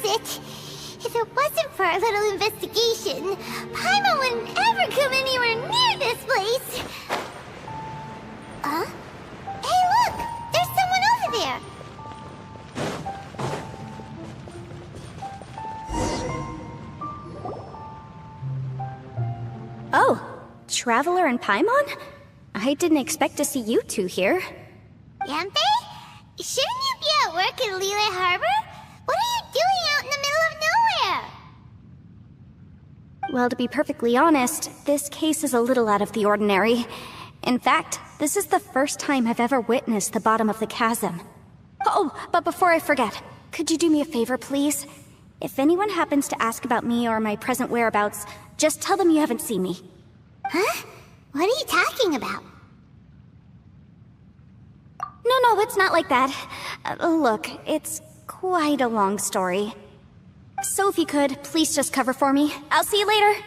it. If it wasn't for our little investigation, Paimon wouldn't ever come anywhere near this place. Huh? Hey, look! There's someone over there! Oh, Traveler and Paimon? I didn't expect to see you two here. Yanfei? Shouldn't you be at work in Liyue Harbor? What are you doing out in the middle of nowhere? Well, to be perfectly honest, this case is a little out of the ordinary. In fact, this is the first time I've ever witnessed the bottom of the chasm. Oh, but before I forget, could you do me a favor, please? If anyone happens to ask about me or my present whereabouts, just tell them you haven't seen me. Huh? What are you talking about? No, it's not like that. Look, it's quite a long story. So if you could, please just cover for me. I'll see you later.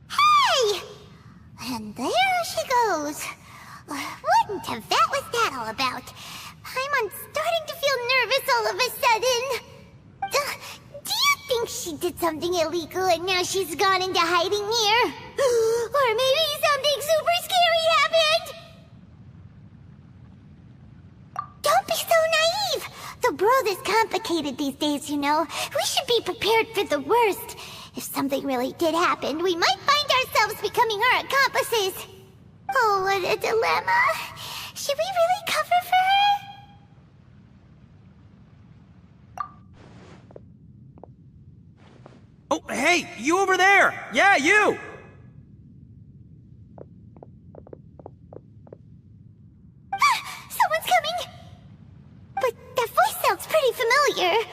Hey! And there she goes. What in Teyvat was that all about? Paimon's starting to feel nervous all of a sudden. Do you think she did something illegal and now she's gone into hiding here? Or maybe something super scary happened? Don't be so naive! The world is complicated these days, you know. We should be prepared for the worst. If something really did happen, we might find ourselves becoming her accomplices. Oh, what a dilemma. Should we really cover for her? Oh, hey, you over there! Yeah, you! Someone's coming! But that voice sounds pretty familiar.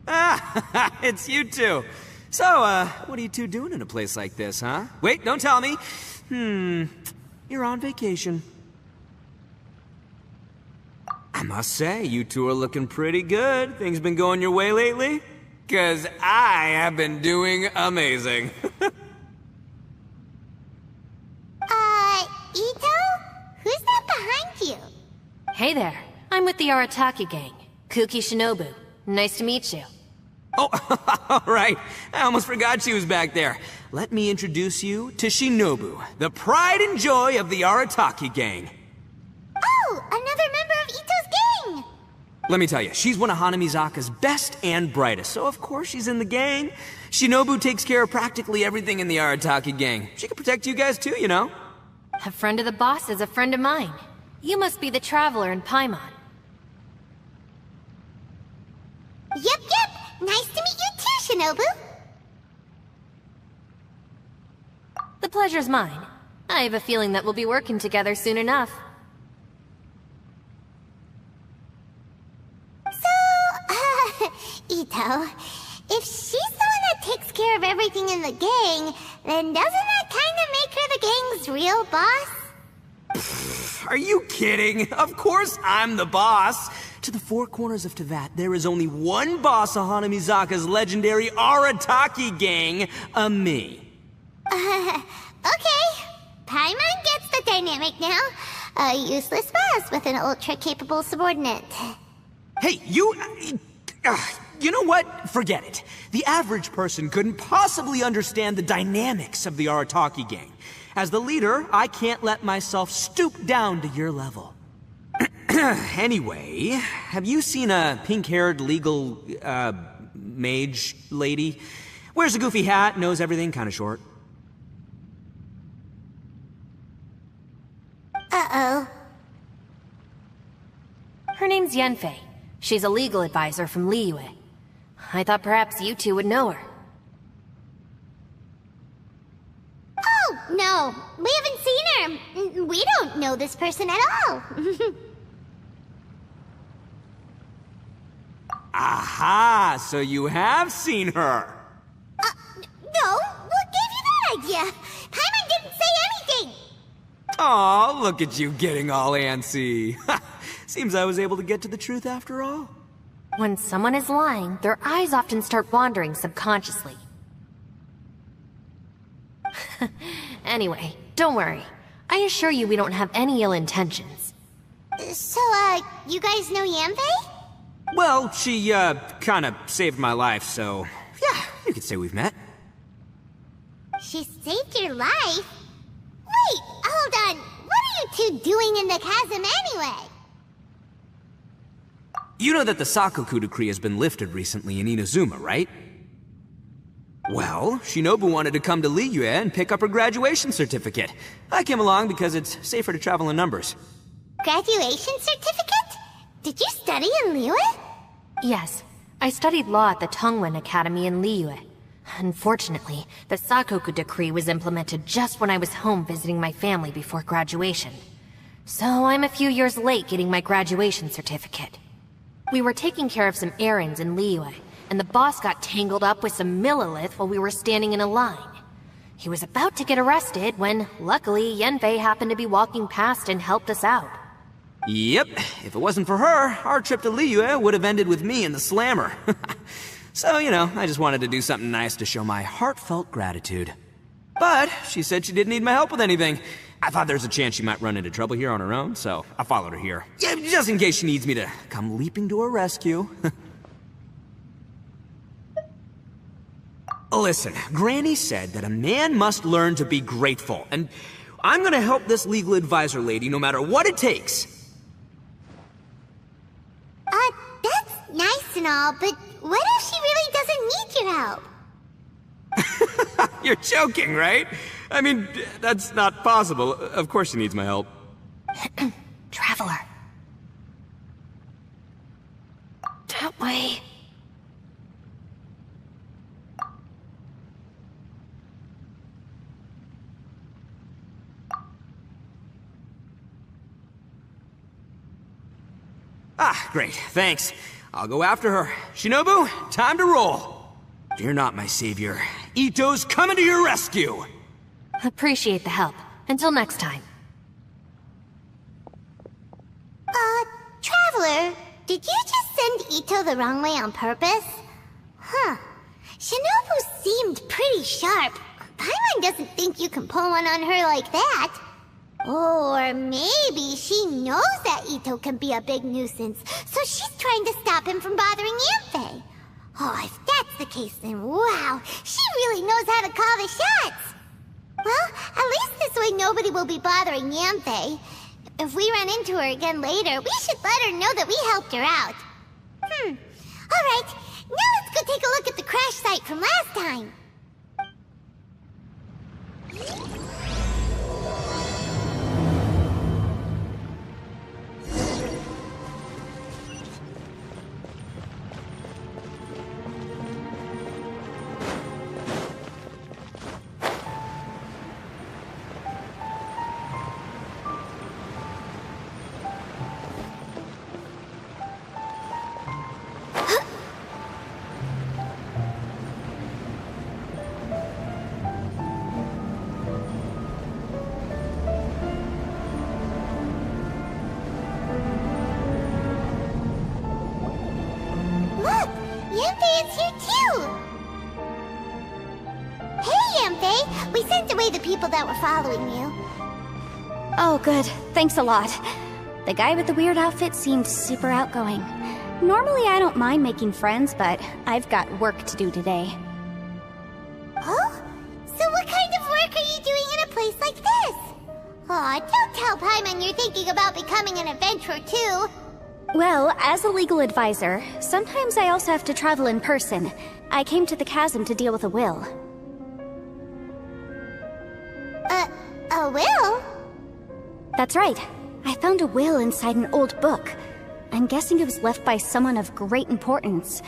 Ah, it's you two. So, what are you two doing in a place like this, huh? Wait, don't tell me. You're on vacation. I must say, you two are looking pretty good. Things been going your way lately? 'Cause I have been doing amazing. Ito? Who's that behind you? Hey there, I'm with the Arataki gang. Kuki Shinobu. Nice to meet you. Oh, all right. I almost forgot she was back there. Let me introduce you to Shinobu, the pride and joy of the Arataki gang. Oh, another member of Ito's gang! Let me tell you, she's one of Hanamizaka's best and brightest, so of course she's in the gang. Shinobu takes care of practically everything in the Arataki gang. She can protect you guys too, you know. A friend of the boss is a friend of mine. You must be the Traveler in Paimon. Yep. Nice to meet you too, Shinobu. The pleasure's mine. I have a feeling that we'll be working together soon enough. So, Ito, if she's the one that takes care of everything in the gang, then doesn't that kind of make her the gang's real boss? Are you kidding? Of course I'm the boss. To the four corners of Teyvat, there is only one boss of Hanamizaka's legendary Arataki gang, me. Okay. Paimon gets the dynamic now. A useless boss with an ultra-capable subordinate. Hey, you know what? Forget it. The average person couldn't possibly understand the dynamics of the Arataki gang. As the leader, I can't let myself stoop down to your level. Anyway, have you seen a pink-haired legal, mage lady? Wears a goofy hat, knows everything, kinda short. Uh-oh. Her name's Yanfei. She's a legal advisor from Liyue. I thought perhaps you two would know her. Oh, no. We haven't seen her. We don't know this person at all. Aha! So you have seen her! No. What gave you that idea? Paimon didn't say anything. Aw, look at you getting all antsy. Seems I was able to get to the truth after all. When someone is lying, their eyes often start wandering subconsciously. Anyway, Don't worry. I assure you we don't have any ill intentions. So, you guys know Yanfei? Well, she, kinda saved my life, so... yeah, you could say we've met. She saved your life? Wait, hold on. What are you two doing in the chasm anyway? You know that the Sakoku decree has been lifted recently in Inazuma, right? Well, Shinobu wanted to come to Liyue and pick up her graduation certificate. I came along because it's safer to travel in numbers. Graduation certificate? Did you study in Liyue? Yes. I studied law at the Tongwen Academy in Liyue. Unfortunately, the Sakoku decree was implemented just when I was home visiting my family before graduation. So I'm a few years late getting my graduation certificate. We were taking care of some errands in Liyue, and the boss got tangled up with some Millilith while we were standing in a line. He was about to get arrested when, luckily, Yanfei happened to be walking past and helped us out. Yep, if it wasn't for her, our trip to Liyue would have ended with me in the slammer. So, you know, I just wanted to do something nice to show my heartfelt gratitude. But she said she didn't need my help with anything. I thought there's a chance she might run into trouble here on her own, so I followed her here. Yeah, just in case she needs me to come leaping to her rescue. Listen, Granny said that a man must learn to be grateful, and I'm gonna help this legal advisor lady no matter what it takes. That's nice and all, but what if she really doesn't need your help? You're joking, right? I mean, that's not possible. Of course she needs my help. Traveler. That way. Ah, great, thanks. I'll go after her. Shinobu, time to roll. Fear not, my savior. Ito's coming to your rescue! Appreciate the help. Until next time. Traveler, did you just send Ito the wrong way on purpose? Huh. Shinobu seemed pretty sharp. Paimon doesn't think you can pull one on her like that. Or maybe she knows that Ito can be a big nuisance, so she's trying to stop him from bothering Yanfei. Oh, if that's the case, then wow, she really knows how to call the shots. Well, at least this way nobody will be bothering Yanfei. If we run into her again later, we should let her know that we helped her out. Alright, now let's go take a look at the crash site from last time. The people that were following you. Oh, good. Thanks a lot. The guy with the weird outfit seemed super outgoing. Normally I don't mind making friends, but I've got work to do today. Oh? So what kind of work are you doing in a place like this? Aw, don't tell Paimon you're thinking about becoming an adventurer too. Well, as a legal advisor, sometimes I also have to travel in person. I came to the chasm to deal with a will. A will? That's right. I found a will inside an old book. I'm guessing it was left by someone of great importance.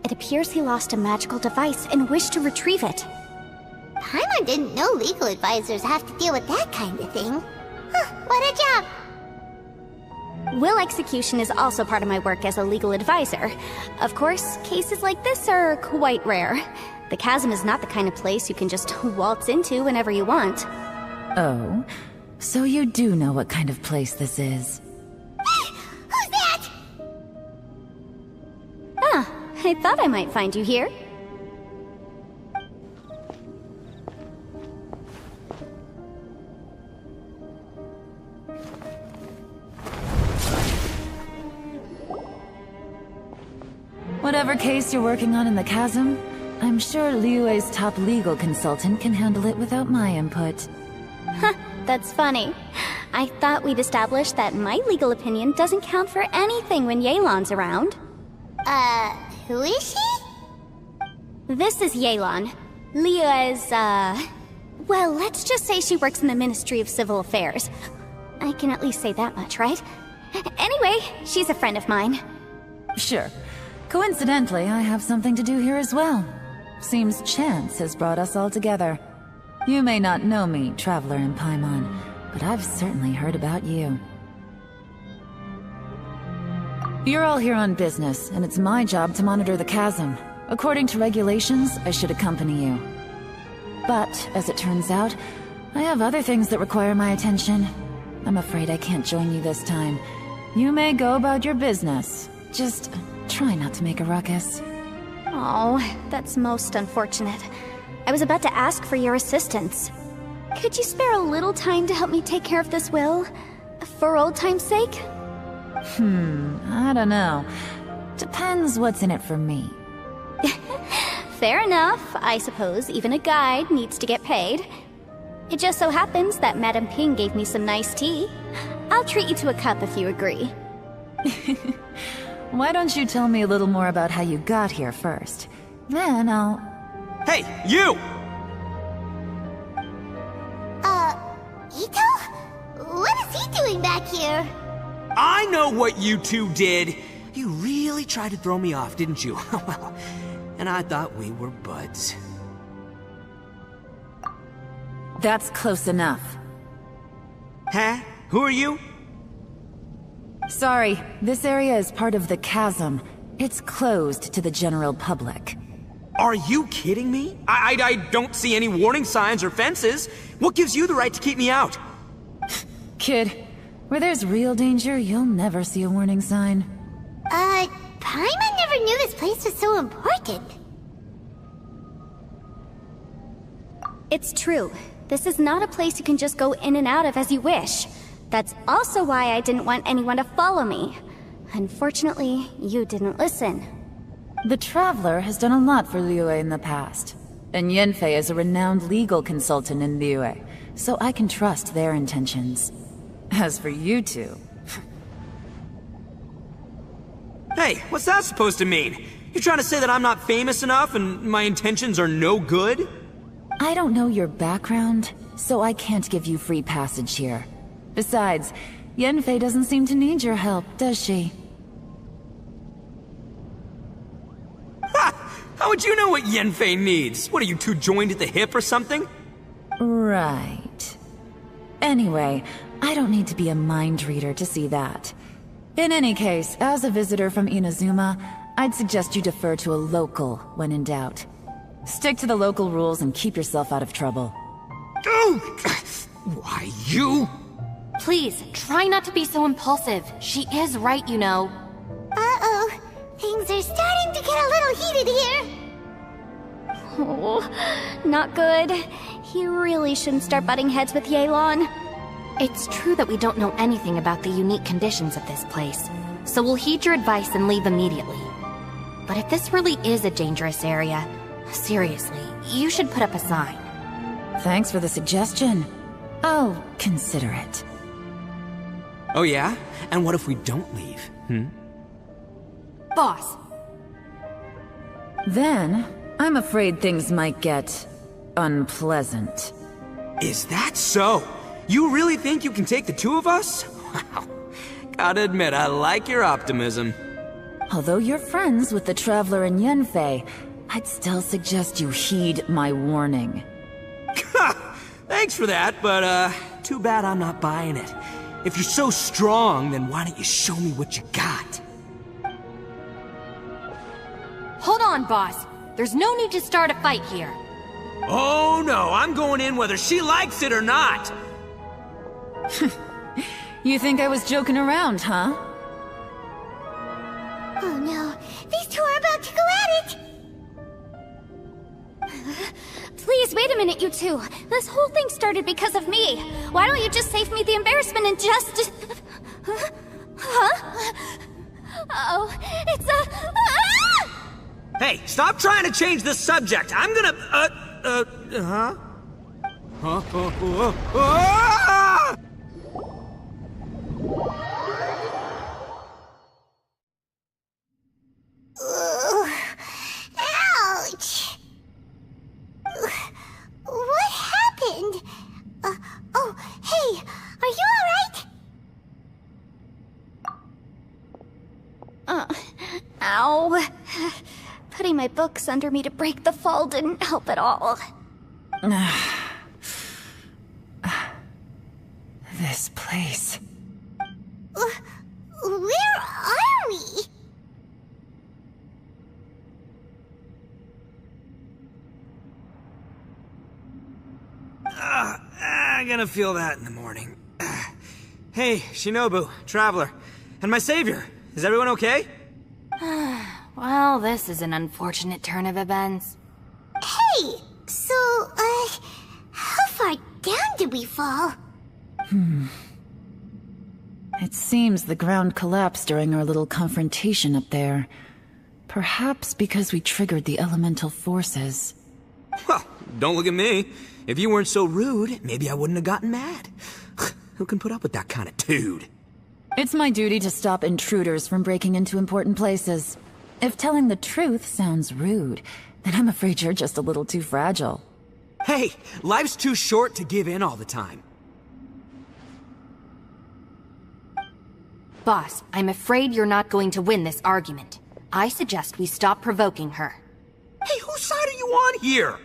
It appears he lost a magical device and wished to retrieve it. Paimon didn't know legal advisors have to deal with that kind of thing. Huh, what a job! Will execution is also part of my work as a legal advisor. Of course, cases like this are quite rare. The chasm is not the kind of place you can just waltz into whenever you want. Oh, so you do know what kind of place this is. Who's that? Ah, I thought I might find you here. Whatever case you're working on in the chasm, I'm sure Liyue's top legal consultant can handle it without my input. Huh, that's funny. I thought we'd established that my legal opinion doesn't count for anything when Yelan's around. Who is she? This is Yelan. Liyue's, well, let's just say she works in the Ministry of Civil Affairs. I can at least say that much, right? Anyway, she's a friend of mine. Sure. Coincidentally, I have something to do here as well. Seems chance has brought us all together. You may not know me, Traveler in Paimon, but I've certainly heard about you. You're all here on business, and it's my job to monitor the chasm. According to regulations, I should accompany you. But, as it turns out, I have other things that require my attention. I'm afraid I can't join you this time. You may go about your business. Just try not to make a ruckus. Oh, that's most unfortunate. I was about to ask for your assistance. Could you spare a little time to help me take care of this will? For old time's sake? I don't know. Depends what's in it for me. Fair enough. I suppose even a guide needs to get paid. It just so happens that Madame Ping gave me some nice tea. I'll treat you to a cup if you agree. Why don't you tell me a little more about how you got here first? Then I'll... Hey, you! Ito? What is he doing back here? I know what you two did. You really tried to throw me off, didn't you? Well, and I thought we were buds. That's close enough. Huh? Who are you? Sorry, this area is part of the chasm. It's closed to the general public. Are you kidding me? I don't see any warning signs or fences. What gives you the right to keep me out? Kid, where there's real danger, you'll never see a warning sign. Paimon never knew this place was so important. It's true. This is not a place you can just go in and out of as you wish. That's also why I didn't want anyone to follow me. Unfortunately, you didn't listen. The Traveler has done a lot for Liyue in the past. And Yanfei is a renowned legal consultant in Liyue, so I can trust their intentions. As for you two... Hey, what's that supposed to mean? You trying to say that I'm not famous enough and my intentions are no good? I don't know your background, so I can't give you free passage here. Besides, Yanfei doesn't seem to need your help, does she? Ha! How would you know what Yanfei needs? What, are you two joined at the hip or something? Right. Anyway, I don't need to be a mind reader to see that. In any case, as a visitor from Inazuma, I'd suggest you defer to a local when in doubt. Stick to the local rules and keep yourself out of trouble. Oh, why, you? Please, try not to be so impulsive. She is right, you know. Uh-oh. Things are starting to get a little heated here. Oh, not good. He really shouldn't start butting heads with Yelan. It's true that we don't know anything about the unique conditions of this place, so we'll heed your advice and leave immediately. But if this really is a dangerous area, seriously, you should put up a sign. Thanks for the suggestion. I'll consider it. Oh yeah? And what if we don't leave, Boss! Then, I'm afraid things might get... unpleasant. Is that so? You really think you can take the two of us? Wow. Gotta admit, I like your optimism. Although you're friends with the Traveler and Yanfei, I'd still suggest you heed my warning. Thanks for that, but too bad I'm not buying it. If you're so strong, then why don't you show me what you got? Hold on, boss. There's no need to start a fight here. Oh no, I'm going in whether she likes it or not! You think I was joking around, huh? Oh no, these two are about to go at it! Please, wait a minute, you two. This whole thing started because of me. Why don't you just save me the embarrassment and just... Huh? Oh, it's a... Ah! Hey, stop trying to change the subject. I'm gonna, huh? Huh? Ah! Ouch! What happened? Oh, hey, are you alright? Ow. Putting my books under me to break the fall didn't help at all. This place. Where are we? I'm gonna feel that in the morning. Hey, Shinobu, Traveler, and my savior. Is everyone okay? Well, this is an unfortunate turn of events. Hey, so, how far down did we fall? It seems the ground collapsed during our little confrontation up there. Perhaps because we triggered the elemental forces. Well, don't look at me. If you weren't so rude, maybe I wouldn't have gotten mad. Who can put up with that kind of dude? It's my duty to stop intruders from breaking into important places. If telling the truth sounds rude, then I'm afraid you're just a little too fragile. Hey, life's too short to give in all the time. Boss, I'm afraid you're not going to win this argument. I suggest we stop provoking her. Hey, whose side are you on here?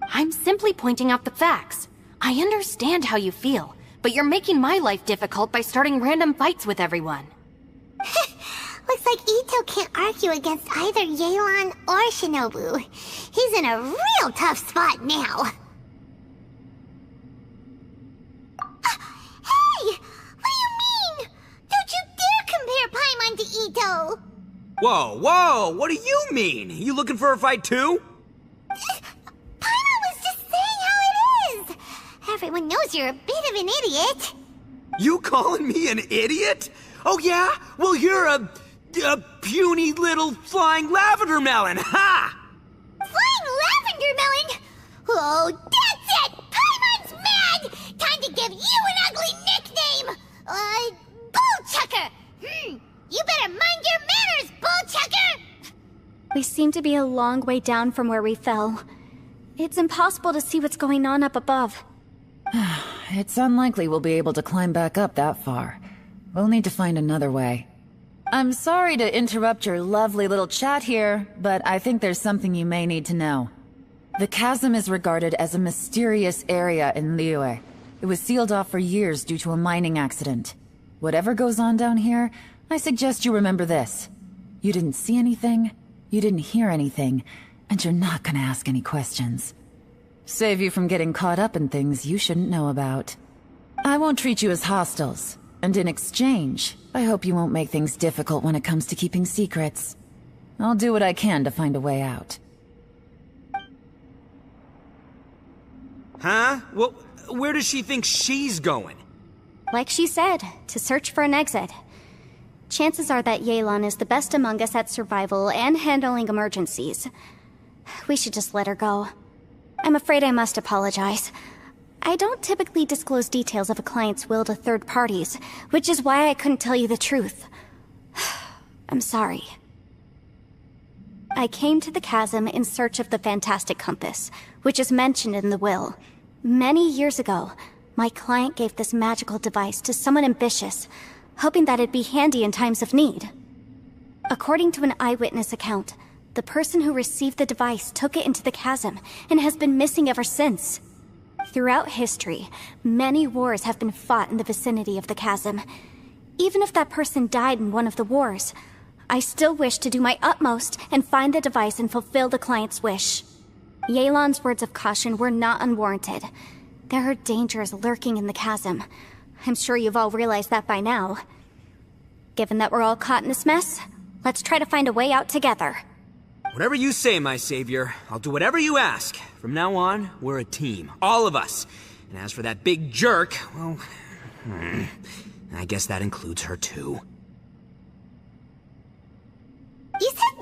I'm simply pointing out the facts. I understand how you feel, but you're making my life difficult by starting random fights with everyone. Looks like Ito can't argue against either Yelan or Shinobu. He's in a real tough spot now. Hey! What do you mean? Don't you dare compare Paimon to Ito! Whoa, what do you mean? You looking for a fight too? Paimon was just saying how it is! Everyone knows you're a bit of an idiot. You calling me an idiot? Oh yeah? Well, you're a puny little flying lavender melon, ha! Flying lavender melon? Oh, that's it! Paimon's mad! Time to give you an ugly nickname! Bullchucker! You better mind your manners, Bullchucker! We seem to be a long way down from where we fell. It's impossible to see what's going on up above. It's unlikely we'll be able to climb back up that far. We'll need to find another way. I'm sorry to interrupt your lovely little chat here, but I think there's something you may need to know. The chasm is regarded as a mysterious area in Liyue. It was sealed off for years due to a mining accident. Whatever goes on down here, I suggest you remember this. You didn't see anything, you didn't hear anything, and you're not gonna ask any questions. Save you from getting caught up in things you shouldn't know about. I won't treat you as hostiles, and in exchange, I hope you won't make things difficult when it comes to keeping secrets. I'll do what I can to find a way out. Huh? Well, where does she think she's going? Like she said, to search for an exit. Chances are that Yelan is the best among us at survival and handling emergencies. We should just let her go. I'm afraid I must apologize. I don't typically disclose details of a client's will to third parties, which is why I couldn't tell you the truth. I'm sorry. I came to the chasm in search of the fantastic compass, which is mentioned in the will. Many years ago, my client gave this magical device to someone ambitious, hoping that it'd be handy in times of need. According to an eyewitness account, the person who received the device took it into the chasm and has been missing ever since. Throughout history, many wars have been fought in the vicinity of the chasm. Even if that person died in one of the wars, I still wish to do my utmost and find the device and fulfill the client's wish. Yelan's words of caution were not unwarranted. There are dangers lurking in the chasm. I'm sure you've all realized that by now. Given that we're all caught in this mess, let's try to find a way out together. Whatever you say, my savior. I'll do whatever you ask. From now on, we're a team. All of us. And as for that big jerk, well... I guess that includes her too.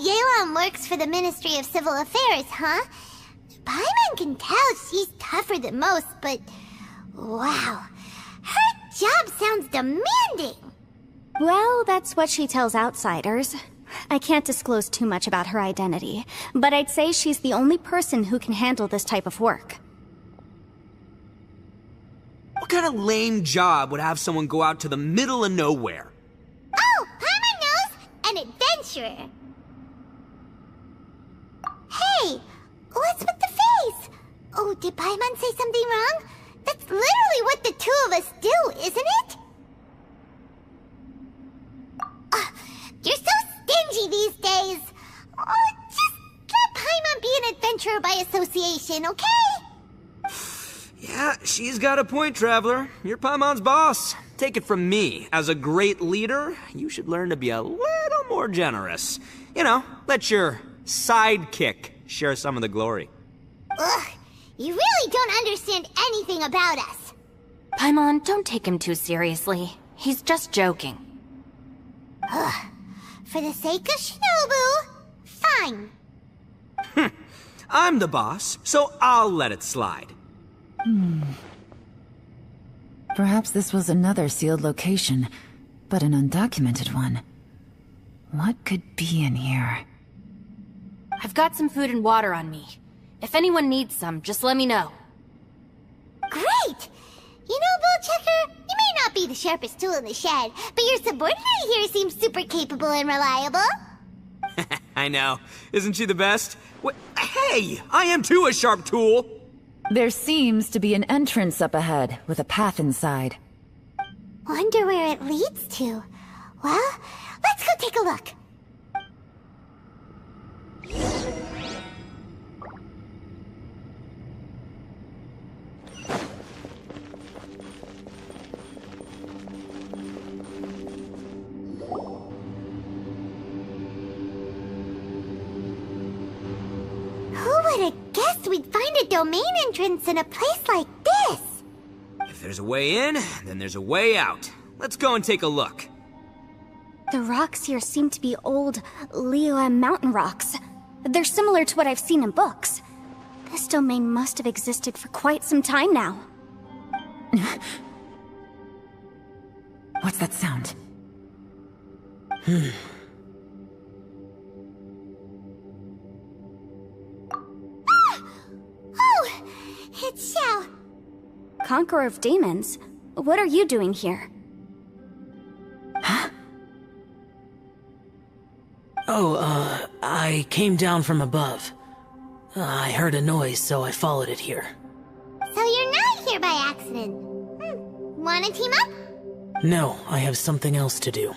Yelan works for the Ministry of Civil Affairs, huh? Paimon can tell she's tougher than most, but... wow. Her job sounds demanding! Well, that's what she tells outsiders. I can't disclose too much about her identity, but I'd say she's the only person who can handle this type of work. What kind of lame job would have someone go out to the middle of nowhere? Oh, Paimon knows! An adventurer! Hey! What's with the face? Oh, did Paimon say something wrong? That's literally what the two of us do, isn't it? You're so stingy these days. Oh, just let Paimon be an adventurer by association, okay? Yeah, she's got a point, Traveler. You're Paimon's boss. Take it from me. As a great leader, you should learn to be a little more generous. You know, let your sidekick share some of the glory. Ugh, you really don't understand anything about us. Paimon, don't take him too seriously. He's just joking. Ugh, for the sake of Shinobu, fine. I'm the boss, so I'll let it slide. Perhaps this was another sealed location, but an undocumented one. What could be in here? I've got some food and water on me. If anyone needs some, just let me know. Great! You know, Bullchecker, you may not be the sharpest tool in the shed, but your subordinate here seems super capable and reliable. I know. Isn't she the best? Hey! I am too a sharp tool! There seems to be an entrance up ahead, with a path inside. Wonder where it leads to. Well, let's go take a look. Who would have guessed we'd find a domain entrance in a place like this? If there's a way in, then there's a way out. Let's go and take a look. The rocks here seem to be old Liyue mountain rocks. They're similar to what I've seen in books. This domain must have existed for quite some time now. What's that sound? Oh, it's Xiao. Conqueror of Demons? What are you doing here? I came down from above. I heard a noise, so I followed it here. So you're not here by accident. Wanna team up? No, I have something else to do.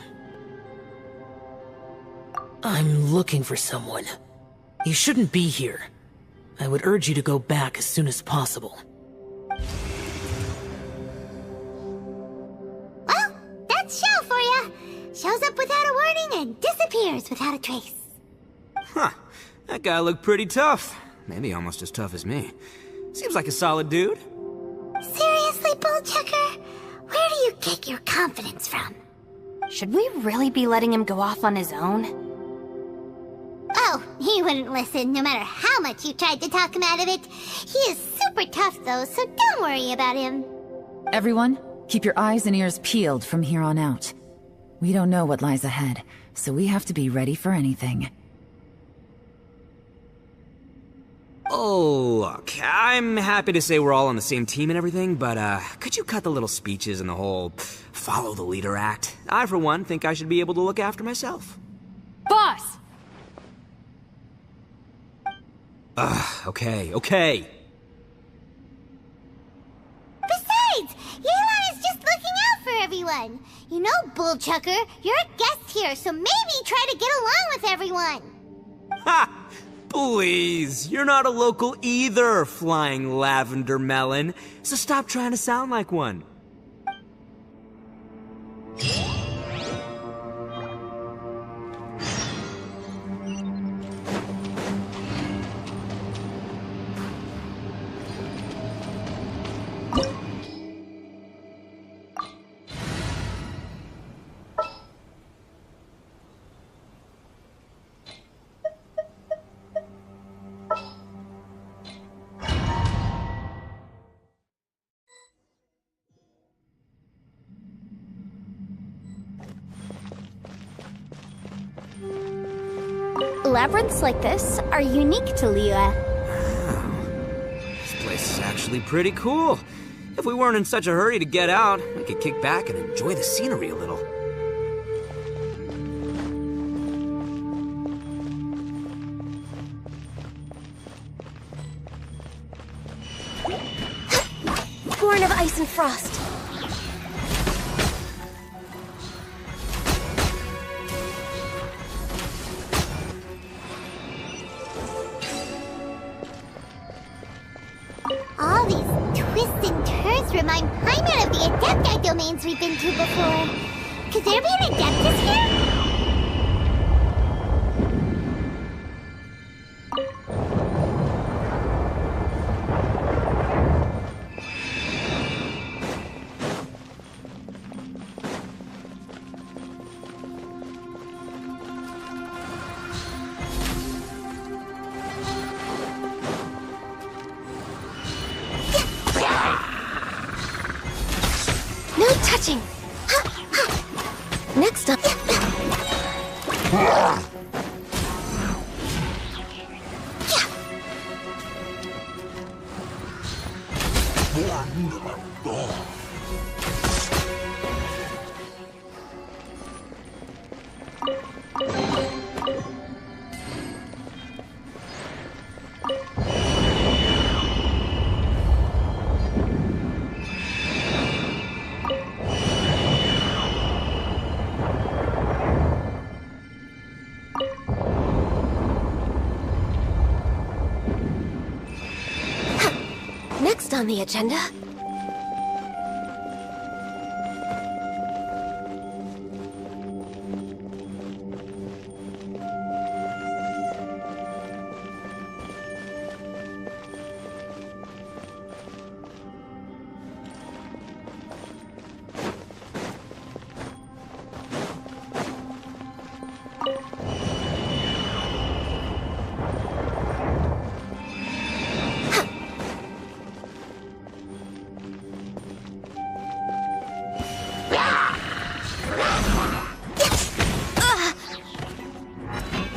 I'm looking for someone. You shouldn't be here. I would urge you to go back as soon as possible. Well, that's Xiao for ya. Shows up without a warning and disappears without a trace. Huh. That guy looked pretty tough. Maybe almost as tough as me. Seems like a solid dude. Seriously, Bullchecker? Where do you get your confidence from? Should we really be letting him go off on his own? Oh, he wouldn't listen no matter how much you tried to talk him out of it. He is super tough though, so don't worry about him. Everyone, keep your eyes and ears peeled from here on out. We don't know what lies ahead, so we have to be ready for anything. Oh, look, I'm happy to say we're all on the same team and everything, but, could you cut the little speeches and the whole follow the leader act? I, for one, think I should be able to look after myself. Boss! Okay. Besides, Yelan is just looking out for everyone. You know, Bullchucker, you're a guest here, so maybe try to get along with everyone. Ha! Please, you're not a local either, flying lavender melon, so stop trying to sound like one. Labyrinths like this are unique to Liyue. This place is actually pretty cool. If we weren't in such a hurry to get out, we could kick back and enjoy the scenery a little. Born of ice and frost. All these twists and turns remind Paimon of the Adepti domains we've been to before. Could there be an Adeptus here? No touching! Next up... Next on the agenda...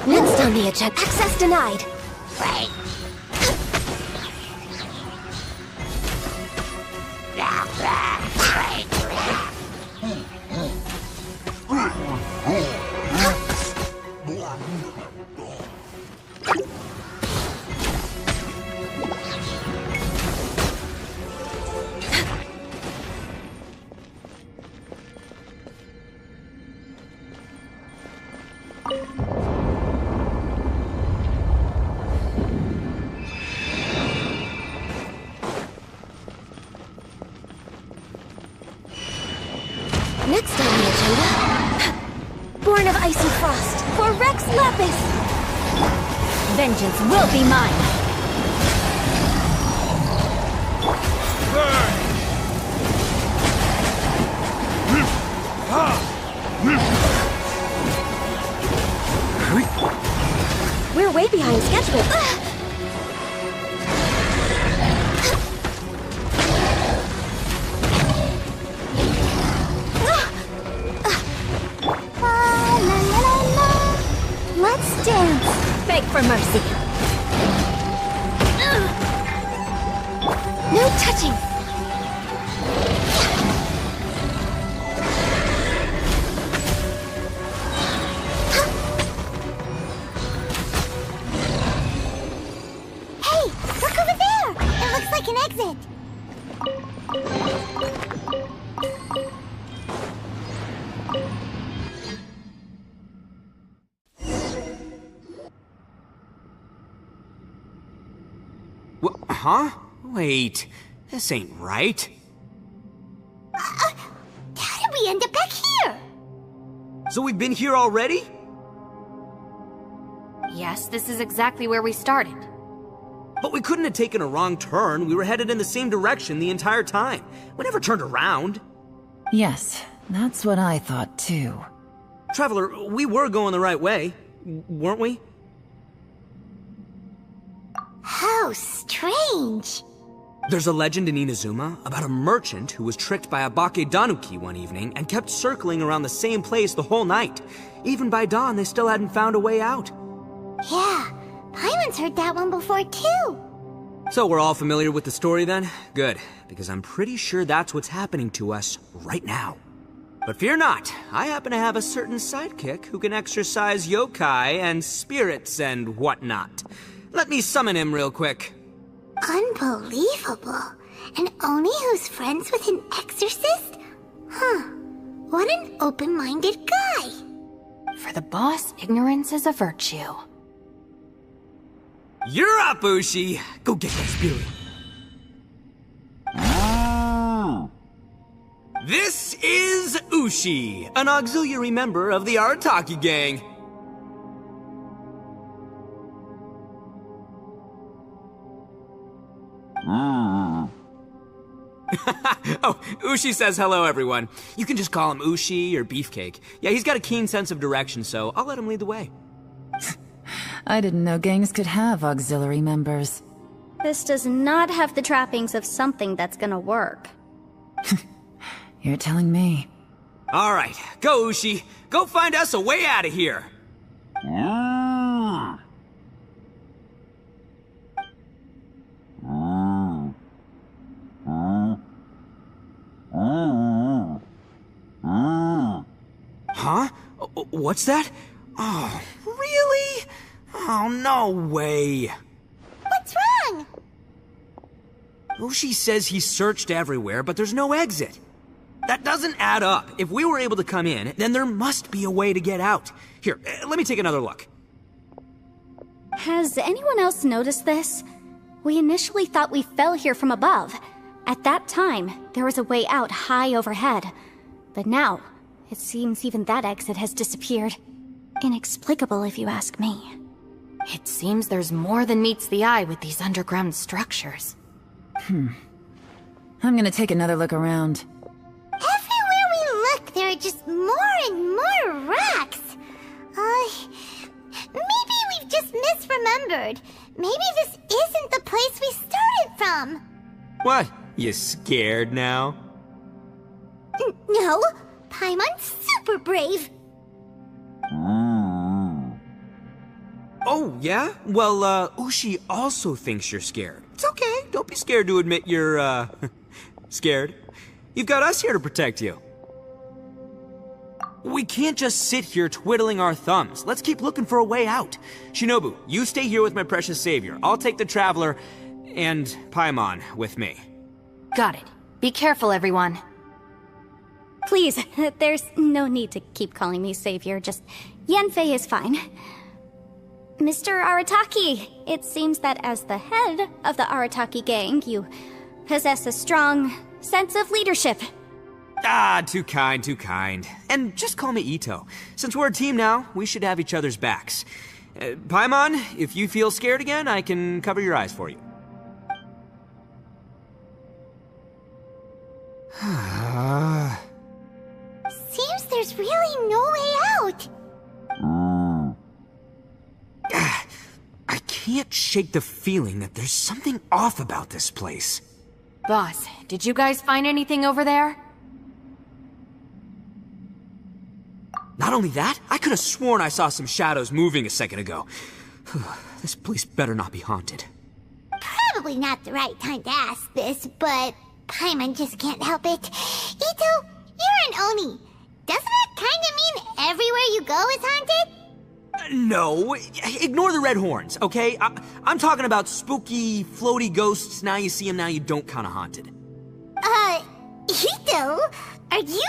Next on the agenda... Access denied! Right. Next on the agenda... Born of ice and frost, for Rex Lapis! Vengeance will be mine! We're way behind schedule. Let's dance! Beg for mercy! No touching! Hey! Look over there! It looks like an exit! Huh? Wait, this ain't right. How did we end up back here? So we've been here already? Yes, this is exactly where we started. But we couldn't have taken a wrong turn. We were headed in the same direction the entire time. We never turned around. Yes, that's what I thought too. Traveler, we were going the right way, weren't we? How strange. There's a legend in Inazuma about a merchant who was tricked by a Bakedanuki one evening and kept circling around the same place the whole night. Even by dawn, they still hadn't found a way out. Yeah, Paimon's heard that one before too. So we're all familiar with the story then? Good, because I'm pretty sure that's what's happening to us right now. But fear not, I happen to have a certain sidekick who can exercise yokai and spirits and whatnot. Let me summon him real quick. Unbelievable. An Oni who's friends with an exorcist? Huh. What an open-minded guy. For the boss, ignorance is a virtue. You're up, Ushi! Go get that spirit. This is Ushi, an auxiliary member of the Arataki gang. Oh, Ushi says hello, everyone. You can just call him Ushi or Beefcake. Yeah, he's got a keen sense of direction, so I'll let him lead the way. I didn't know gangs could have auxiliary members. This does not have the trappings of something that's gonna work. You're telling me. All right, go, Ushi. Go find us a way out of here. Huh? What's that? Oh, really? Oh, no way. What's wrong? Ushi says he searched everywhere, but there's no exit. That doesn't add up. If we were able to come in, then there must be a way to get out. Here, let me take another look. Has anyone else noticed this? We initially thought we fell here from above. At that time, there was a way out high overhead. But now, it seems even that exit has disappeared. Inexplicable, if you ask me. It seems there's more than meets the eye with these underground structures. I'm gonna take another look around. Everywhere we look, there are just more and more rocks. Maybe we've just misremembered. Maybe this isn't the place we started from. What? You scared now? No, Paimon's super brave. Oh, yeah? Well, Ushi also thinks you're scared. It's okay. Don't be scared to admit you're, scared. You've got us here to protect you. We can't just sit here twiddling our thumbs. Let's keep looking for a way out. Shinobu, you stay here with my precious savior. I'll take the Traveler and Paimon with me. Got it. Be careful, everyone. Please, there's no need to keep calling me savior, just Yanfei is fine. Mr. Arataki, it seems that as the head of the Arataki gang, you possess a strong sense of leadership. Ah, too kind, too kind. And just call me Ito. Since we're a team now, we should have each other's backs. Paimon, if you feel scared again, I can cover your eyes for you. Seems there's really no way out. I can't shake the feeling that there's something off about this place. Boss, did you guys find anything over there? Not only that, I could have sworn I saw some shadows moving a second ago. This place better not be haunted. Probably not the right time to ask this, but Paimon just can't help it. Ito, you're an Oni. Doesn't it kinda mean everywhere you go is haunted? No, ignore the red horns, okay? I'm talking about spooky, floaty ghosts. Now you see them, now you don't kinda haunted. Ito, are you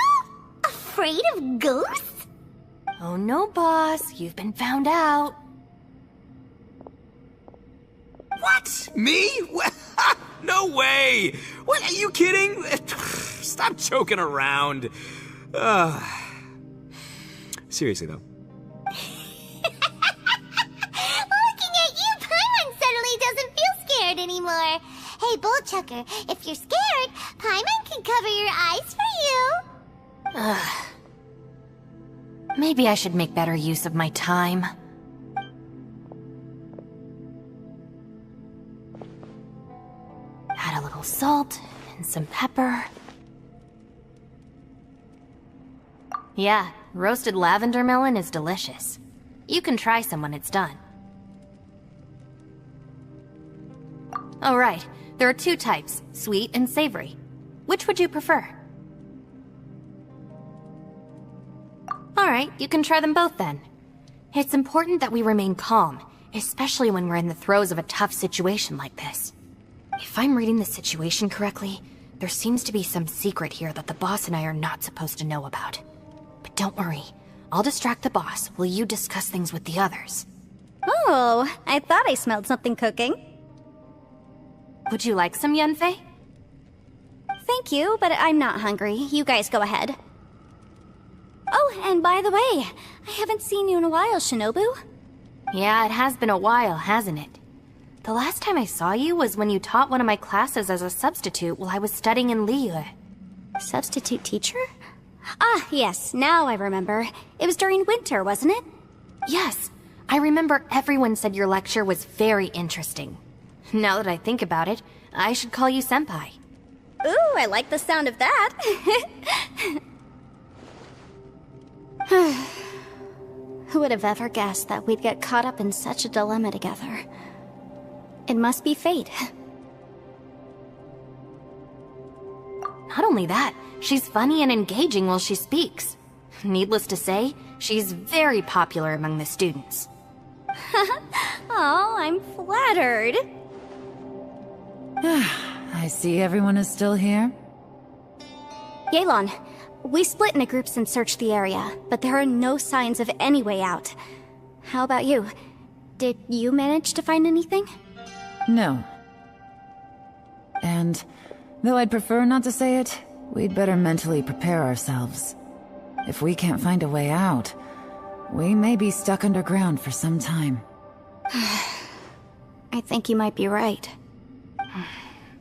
afraid of ghosts? Oh no, boss. You've been found out. What? Me? No way! What, are you kidding? Stop joking around. Seriously, though. Looking at you, Paimon suddenly doesn't feel scared anymore. Hey, Bullchucker, if you're scared, Paimon can cover your eyes for you. Maybe I should make better use of my time. Add a little salt and some pepper. Yeah, roasted lavender melon is delicious. You can try some when it's done. Oh, right. There are two types, sweet and savory. Which would you prefer? Alright, you can try them both then. It's important that we remain calm, especially when we're in the throes of a tough situation like this. If I'm reading the situation correctly, there seems to be some secret here that the boss and I are not supposed to know about. But don't worry, I'll distract the boss while you discuss things with the others. Oh, I thought I smelled something cooking. Would you like some, Yunfei? Thank you, but I'm not hungry. You guys go ahead. Oh, and by the way, I haven't seen you in a while, Shinobu. Yeah, it has been a while, hasn't it? The last time I saw you was when you taught one of my classes as a substitute while I was studying in Liyue. Substitute teacher? Ah, yes, now I remember. It was during winter, wasn't it? Yes, I remember everyone said your lecture was very interesting. Now that I think about it, I should call you Senpai. Ooh, I like the sound of that. Who would have ever guessed that we'd get caught up in such a dilemma together? It must be fate. Not only that, she's funny and engaging while she speaks. Needless to say, she's very popular among the students. Oh, I'm flattered. I see everyone is still here. Yelan, we split into groups and searched the area, but there are no signs of any way out. How about you? Did you manage to find anything? No. And, though I'd prefer not to say it, we'd better mentally prepare ourselves. If we can't find a way out, we may be stuck underground for some time. I think you might be right.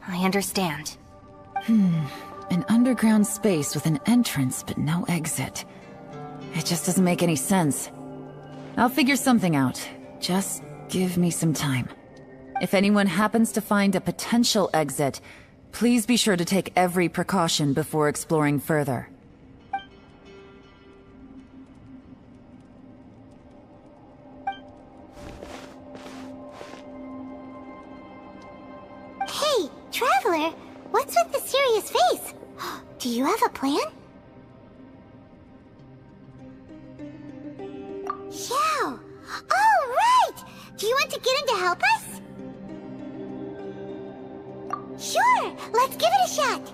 I understand. An underground space with an entrance but no exit. It just doesn't make any sense. I'll figure something out. Just give me some time. If anyone happens to find a potential exit, please be sure to take every precaution before exploring further. Hey, Traveler, what's with the serious face? Do you have a plan? Xiao! Oh, right! Do you want to get in to help us? Sure, let's give it a shot!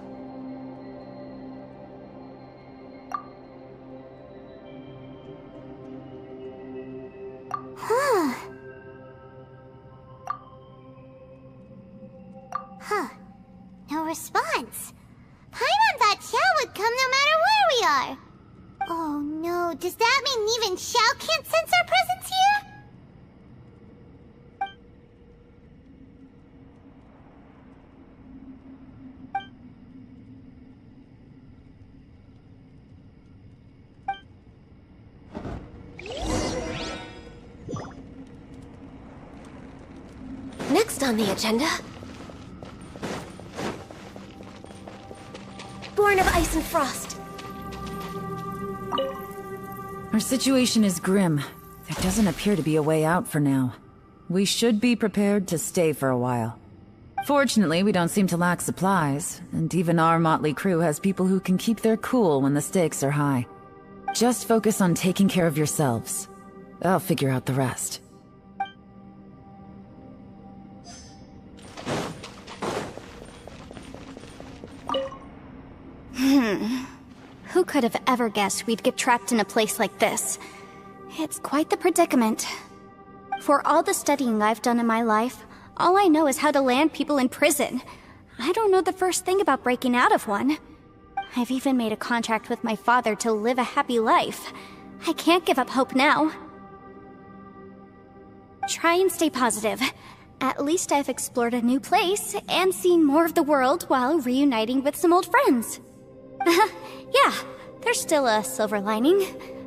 Huh. No response. Paimon thought Xiao would come no matter where we are. Oh no, does that mean even Xiao can't sense our presence here? Next on the agenda... Born of Ice and Frost. Our situation is grim. There doesn't appear to be a way out for now. We should be prepared to stay for a while. Fortunately, we don't seem to lack supplies, and even our motley crew has people who can keep their cool when the stakes are high. Just focus on taking care of yourselves. I'll figure out the rest. Who could have ever guessed we'd get trapped in a place like this? It's quite the predicament. For all the studying I've done in my life, all I know is how to land people in prison. I don't know the first thing about breaking out of one. I've even made a contract with my father to live a happy life. I can't give up hope now. Try and stay positive. At least I've explored a new place and seen more of the world while reuniting with some old friends. Yeah, there's still a silver lining,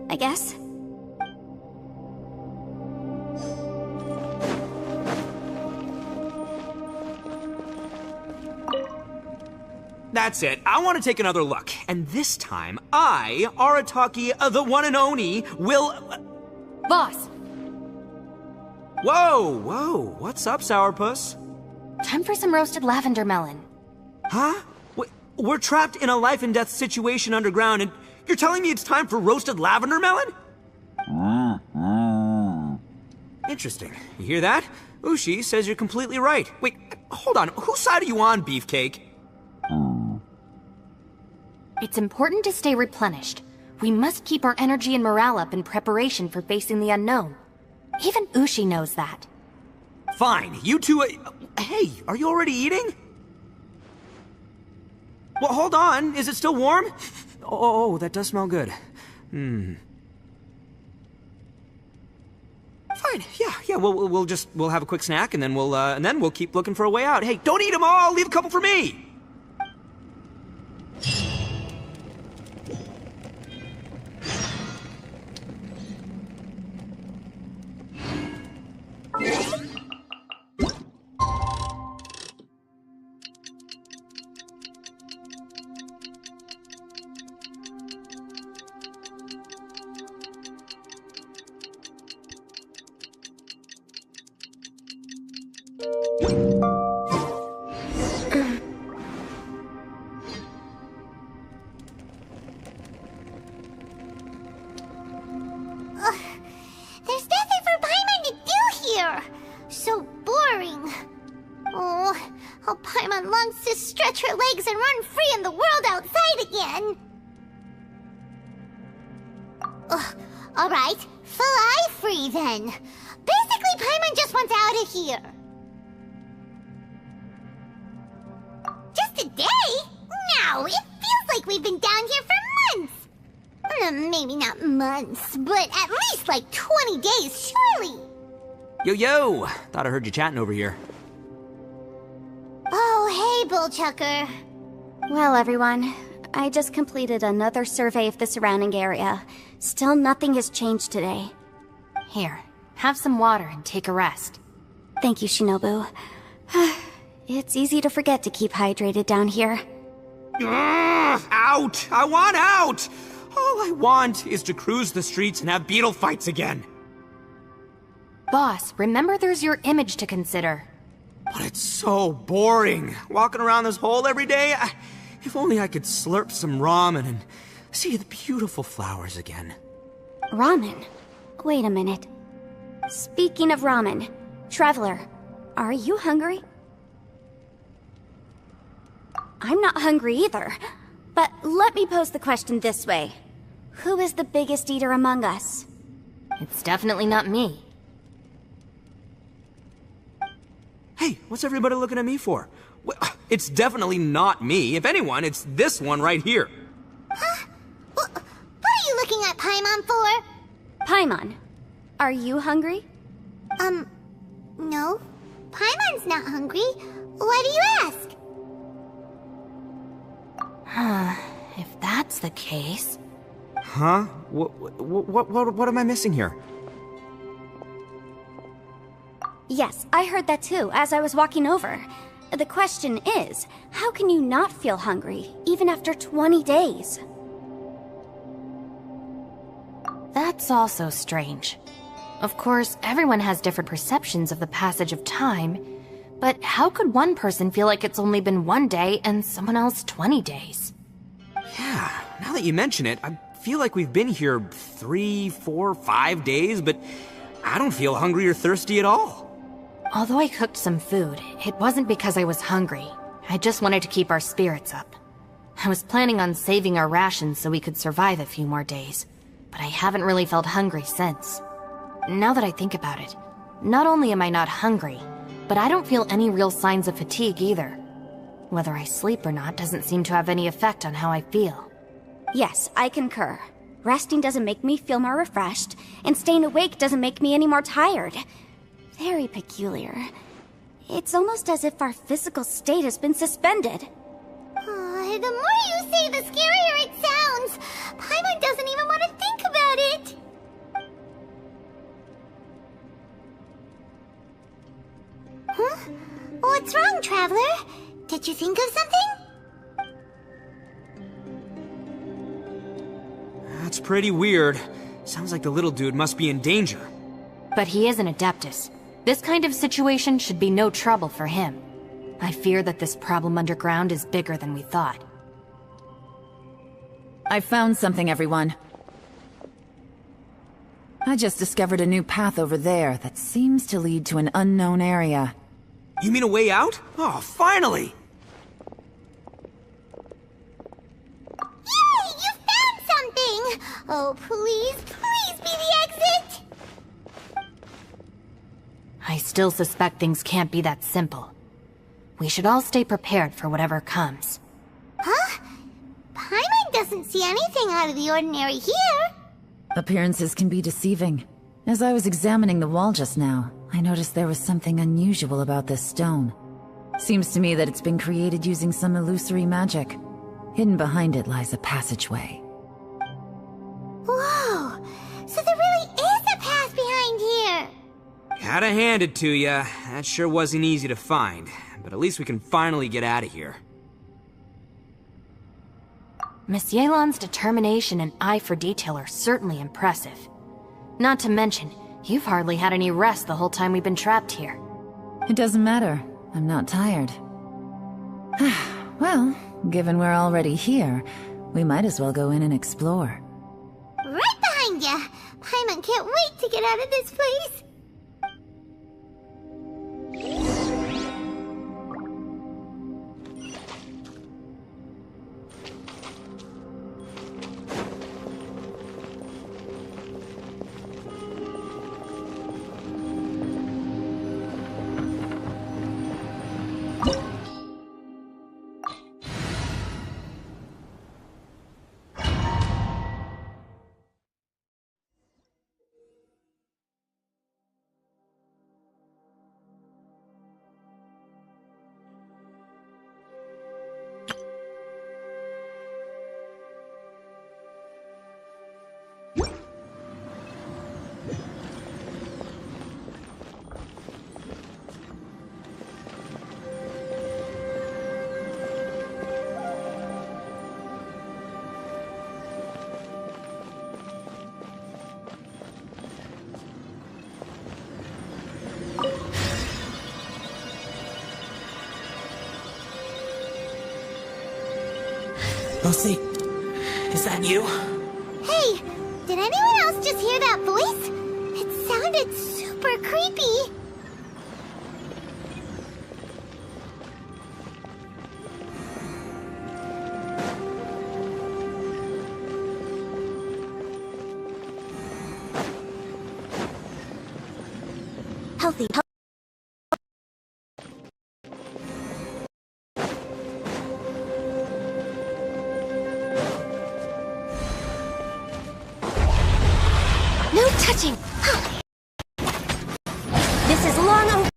I guess. That's it. I want to take another look. And this time, I, Arataki, the one and only, will... Boss! Whoa, whoa. What's up, Sourpuss? Time for some roasted lavender melon. Huh? We're trapped in a life and death situation underground, and you're telling me it's time for roasted lavender melon? Interesting. You hear that? Ushi says you're completely right. Wait, hold on. Whose side are you on, Beefcake? It's important to stay replenished. We must keep our energy and morale up in preparation for facing the unknown. Even Ushi knows that. Fine, you two... hey, are you already eating? Well, hold on. Is it still warm? Oh, that does smell good. Fine, yeah, we'll have a quick snack, and then we'll keep looking for a way out. Hey, don't eat them all! Leave a couple for me! There's nothing for Paimon to do here! So boring. Oh, how Paimon longs to stretch her legs and run free in the world outside again! Alright, fly free then. Basically, Paimon just wants out of here. Just a day? No, it feels like we've been down here for months. Maybe not months, but at least like 20 days, surely. Yo! Thought I heard you chatting over here. Oh, hey, Bullchucker. Well, everyone, I just completed another survey of the surrounding area. Still nothing has changed today. Here, have some water and take a rest. Thank you, Shinobu. It's easy to forget to keep hydrated down here. Out! I want out! All I want is to cruise the streets and have beetle fights again. Boss, remember there's your image to consider. But it's so boring, walking around this hole every day. If only I could slurp some ramen and see the beautiful flowers again. Ramen? Wait a minute. Speaking of ramen, Traveler, are you hungry? I'm not hungry either. But let me pose the question this way. Who is the biggest eater among us? It's definitely not me. Hey, what's everybody looking at me for? It's definitely not me. If anyone, it's this one right here. Huh? What are you looking at Paimon for? Paimon, are you hungry? No. Paimon's not hungry. Why do you ask? If that's the case... Huh? What am I missing here? Yes, I heard that too, as I was walking over. The question is, how can you not feel hungry, even after 20 days? That's also strange. Of course, everyone has different perceptions of the passage of time, but how could one person feel like it's only been 1 day and someone else 20 days? Yeah, now that you mention it, I feel like we've been here 3, 4, 5 days, but I don't feel hungry or thirsty at all. Although I cooked some food, it wasn't because I was hungry. I just wanted to keep our spirits up. I was planning on saving our rations so we could survive a few more days, but I haven't really felt hungry since. Now that I think about it, not only am I not hungry, but I don't feel any real signs of fatigue either. Whether I sleep or not doesn't seem to have any effect on how I feel. Yes, I concur. Resting doesn't make me feel more refreshed, and staying awake doesn't make me any more tired. Very peculiar. It's almost as if our physical state has been suspended. The more you say, the scarier it sounds. Paimon doesn't even want to think about it. Huh? What's wrong, Traveler? Did you think of something? That's pretty weird. Sounds like the little dude must be in danger. But he is an Adeptus. This kind of situation should be no trouble for him. I fear that this problem underground is bigger than we thought. I found something, everyone. I just discovered a new path over there that seems to lead to an unknown area. You mean a way out? Oh, finally! Yay! You found something! Oh, please, please be the exit! I still suspect things can't be that simple. We should all stay prepared for whatever comes. Huh? Paimon doesn't see anything out of the ordinary here. Appearances can be deceiving. As I was examining the wall just now, I noticed there was something unusual about this stone. Seems to me that it's been created using some illusory magic. Hidden behind it lies a passageway. Whoa! So there really is a path behind here! Gotta hand it to ya. That sure wasn't easy to find. But at least we can finally get out of here. Miss Yelan's determination and eye for detail are certainly impressive. Not to mention, you've hardly had any rest the whole time we've been trapped here. It doesn't matter. I'm not tired. Well, given we're already here, we might as well go in and explore. Right behind ya! Paimon can't wait to get out of this place! Lucy, is that you? Hey, did anyone else just hear that voice? It sounded super creepy. Healthy. No touching! This is long over.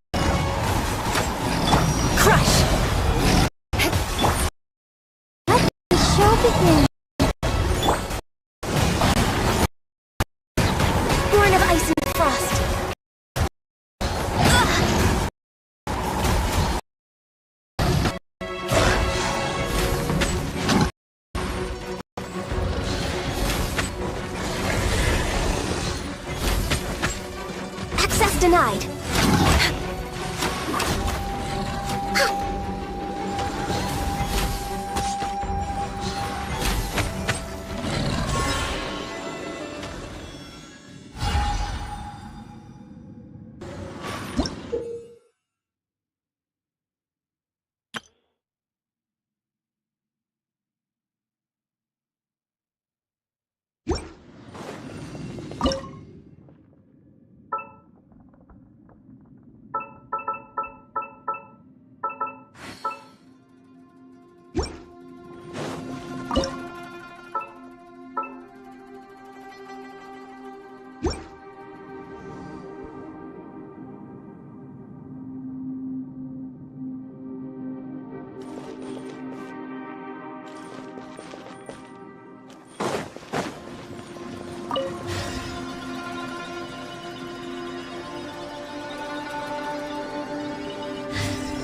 Crush! Let the show begin. Born of ice and frost. Access denied.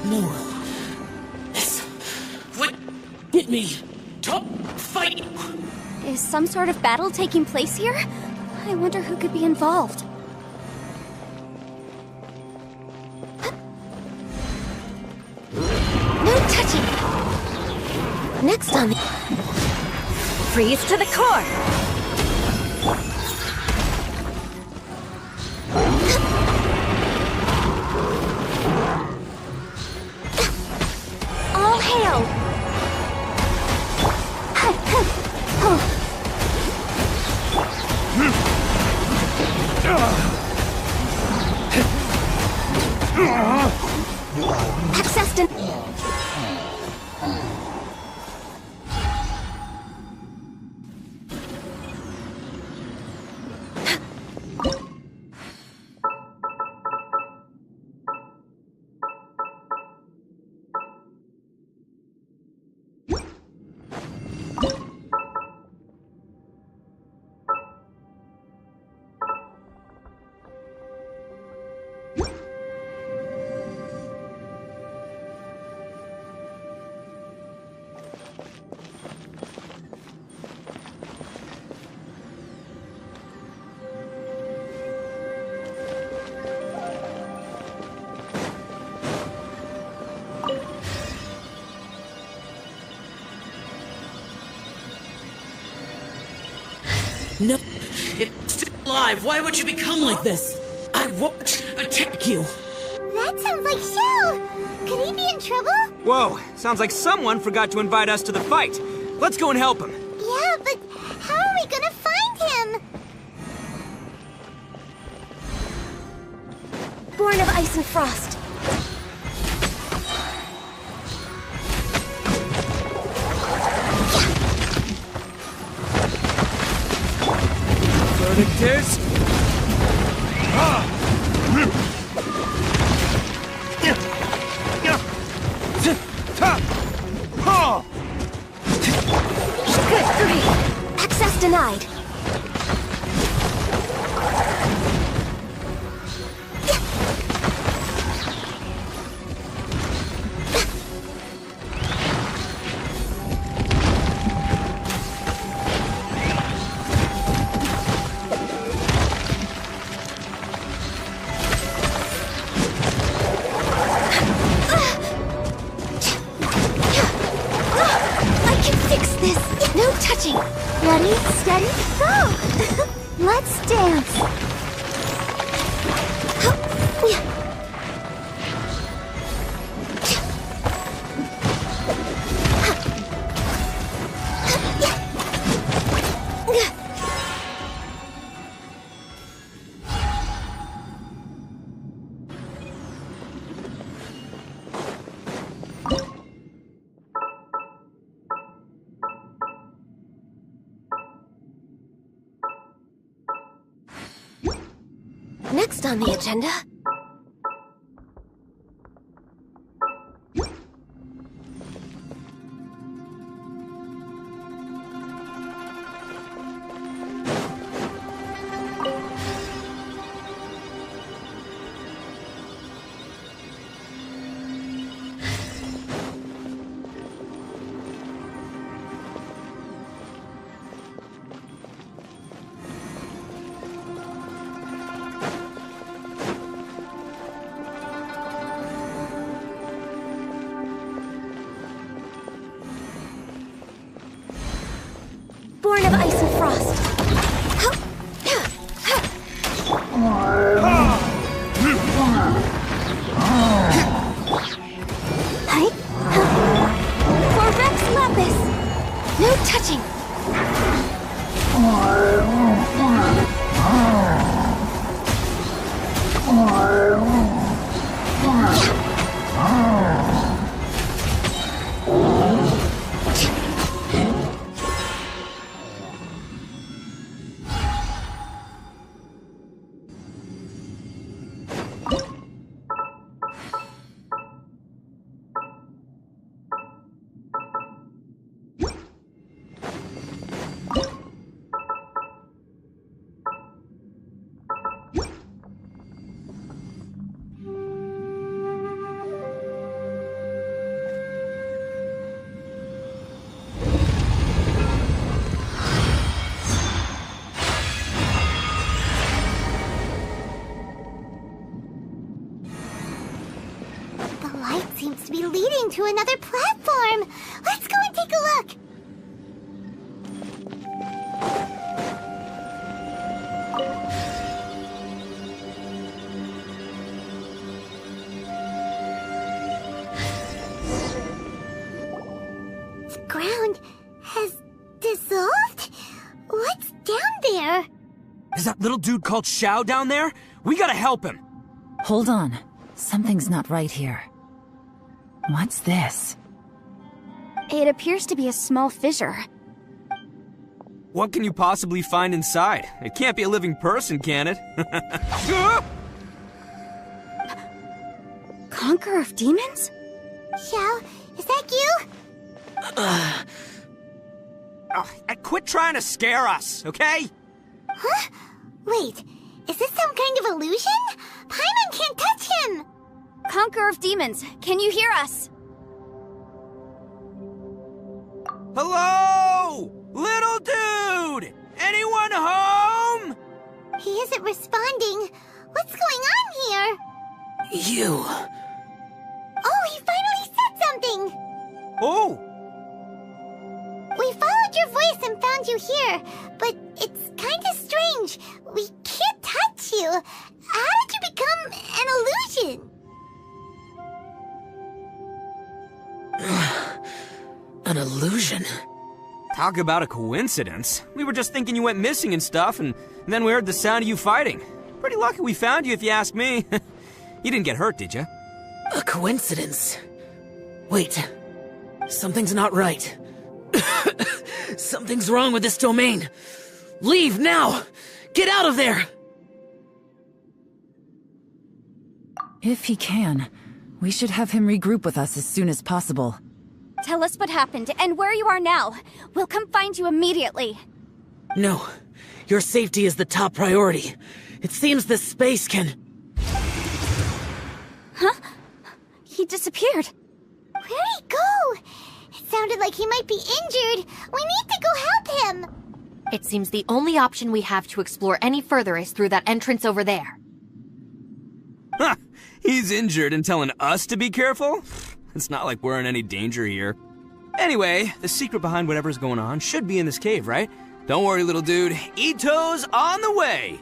No. This would get me to fight. Is some sort of battle taking place here? I wonder who could be involved. Next on the... Freeze to the core! All hail! Access to... No, it's still alive. Why would you become like this? I won't attack you. That sounds like Shell! Could he be in trouble? Whoa, sounds like someone forgot to invite us to the fight. Let's go and help him. Yeah, but how are we gonna find him? Born of ice and frost. Verdict is... Good three. Access denied. Ready, steady, go! Let's dance! Next on the agenda... light seems to be leading to another platform. Let's go and take a look. The ground has dissolved? What's down there? Is that little dude called Xiao down there? We gotta help him. Hold on. Something's not right here. What's this? It appears to be a small fissure. What can you possibly find inside? It can't be a living person, can it? Conqueror of demons? Xiao, is that you? Quit trying to scare us, okay? Huh? Wait, is this some kind of illusion? Paimon can't touch him! Conqueror of demons, can you hear us? Hello? Little dude! Anyone home? He isn't responding. What's going on here? You... Oh, he finally said something! Oh! We followed your voice and found you here, but it's kinda strange. We can't touch you. How did you become an illusion? An illusion? Talk about a coincidence. We were just thinking you went missing and stuff, and then we heard the sound of you fighting. Pretty lucky we found you, if you ask me. You didn't get hurt, did you? A coincidence? Wait. Something's not right. Something's wrong with this domain. Leave now! Get out of there! If he can, we should have him regroup with us as soon as possible. Tell us what happened and where you are now. We'll come find you immediately. No. Your safety is the top priority. It seems this space can... Huh? He disappeared. Where'd he go? It sounded like he might be injured. We need to go help him. It seems the only option we have to explore any further is through that entrance over there. Huh! He's injured and telling us to be careful? It's not like we're in any danger here. Anyway, the secret behind whatever's going on should be in this cave, right? Don't worry, little dude. Ito's on the way!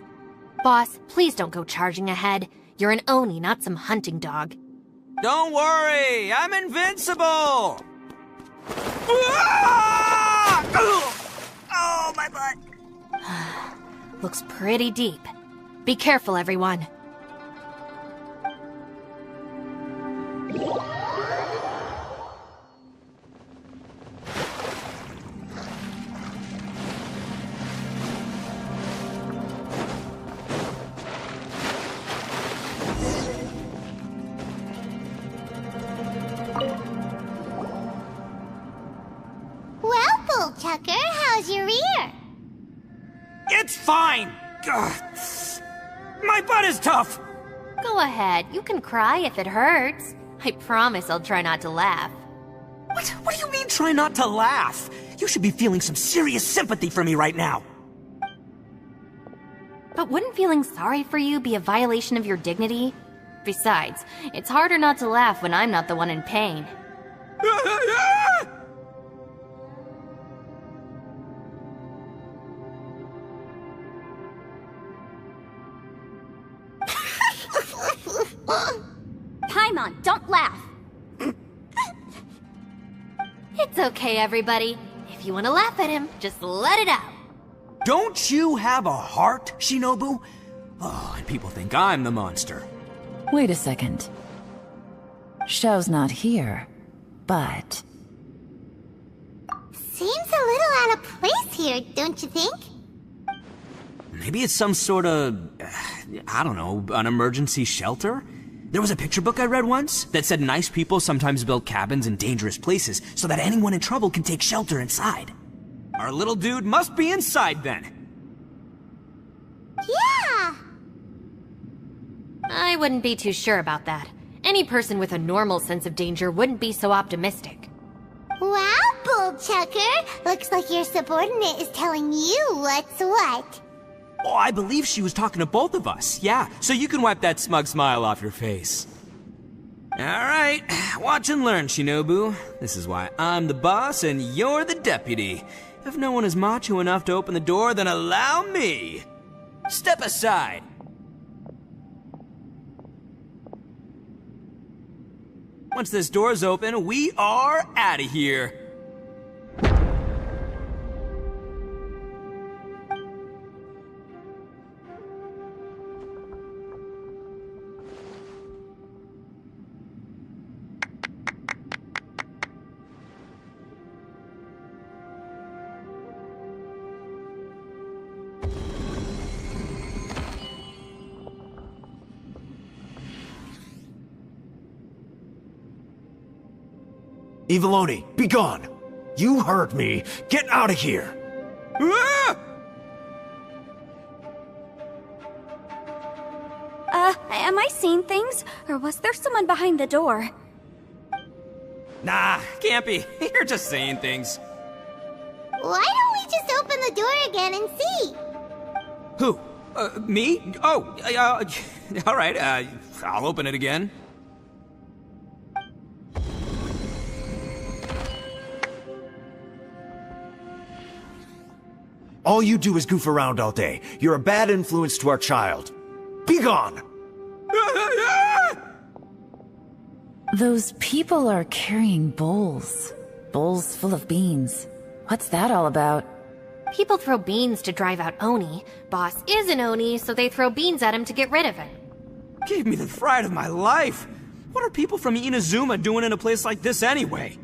Boss, please don't go charging ahead. You're an Oni, not some hunting dog. Don't worry! I'm invincible! Ah! Oh, my butt! Looks pretty deep. Be careful, everyone. Tucker, how's your ear? It's fine! Ugh. My butt is tough! Go ahead, you can cry if it hurts. I promise I'll try not to laugh. What do you mean, try not to laugh? You should be feeling some serious sympathy for me right now. But wouldn't feeling sorry for you be a violation of your dignity? Besides, it's harder not to laugh when I'm not the one in pain. Paimon, don't laugh! It's okay, everybody. If you want to laugh at him, just let it out. Don't you have a heart, Shinobu? Oh, and people think I'm the monster. Wait a second. Xiao's not here, but... Seems a little out of place here, don't you think? Maybe it's some sort of, I don't know, an emergency shelter? There was a picture book I read once that said nice people sometimes build cabins in dangerous places so that anyone in trouble can take shelter inside. Our little dude must be inside then. Yeah! I wouldn't be too sure about that. Any person with a normal sense of danger wouldn't be so optimistic. Wow, Bullchucker! Looks like your subordinate is telling you what's what. Oh, I believe she was talking to both of us, yeah, so you can wipe that smug smile off your face. Alright, watch and learn, Shinobu. This is why I'm the boss and you're the deputy. If no one is macho enough to open the door, then allow me. Step aside. Once this door's open, we are out of here. Eviloni, be gone! You heard me! Get out of here! Ah! Am I seeing things? Or was there someone behind the door? Nah, can't be. You're just saying things. Why don't we just open the door again and see? Who? Me? Oh, alright, I'll open it again. All you do is goof around all day. You're a bad influence to our child. Be gone! Those people are carrying bowls. Bowls full of beans. What's that all about? People throw beans to drive out Oni. Boss is an Oni, so they throw beans at him to get rid of him. Gave me the fright of my life. What are people from Inazuma doing in a place like this anyway?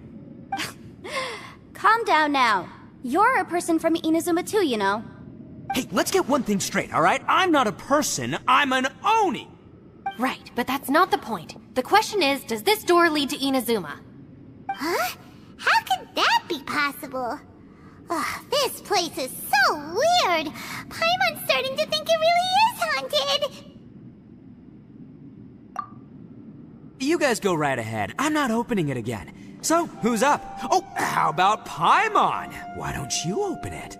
Calm down now. You're a person from Inazuma too, you know. Hey, let's get one thing straight, alright? I'm not a person, I'm an Oni! Right, but that's not the point. The question is, does this door lead to Inazuma? Huh? How could that be possible? Ugh, this place is so weird! Paimon's starting to think it really is haunted! You guys go right ahead. I'm not opening it again. So, who's up? Oh, how about Paimon? Why don't you open it?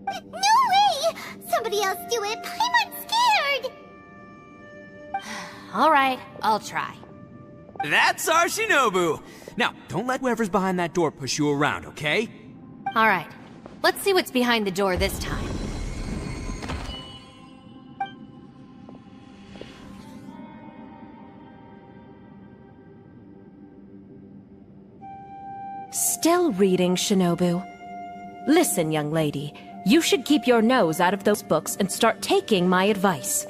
No way! Somebody else do it! Paimon's scared! Alright, I'll try. That's our Shinobu! Now, don't let whoever's behind that door push you around, okay? Alright, let's see what's behind the door this time. Still reading, Shinobu. Listen, young lady. You should keep your nose out of those books and start taking my advice.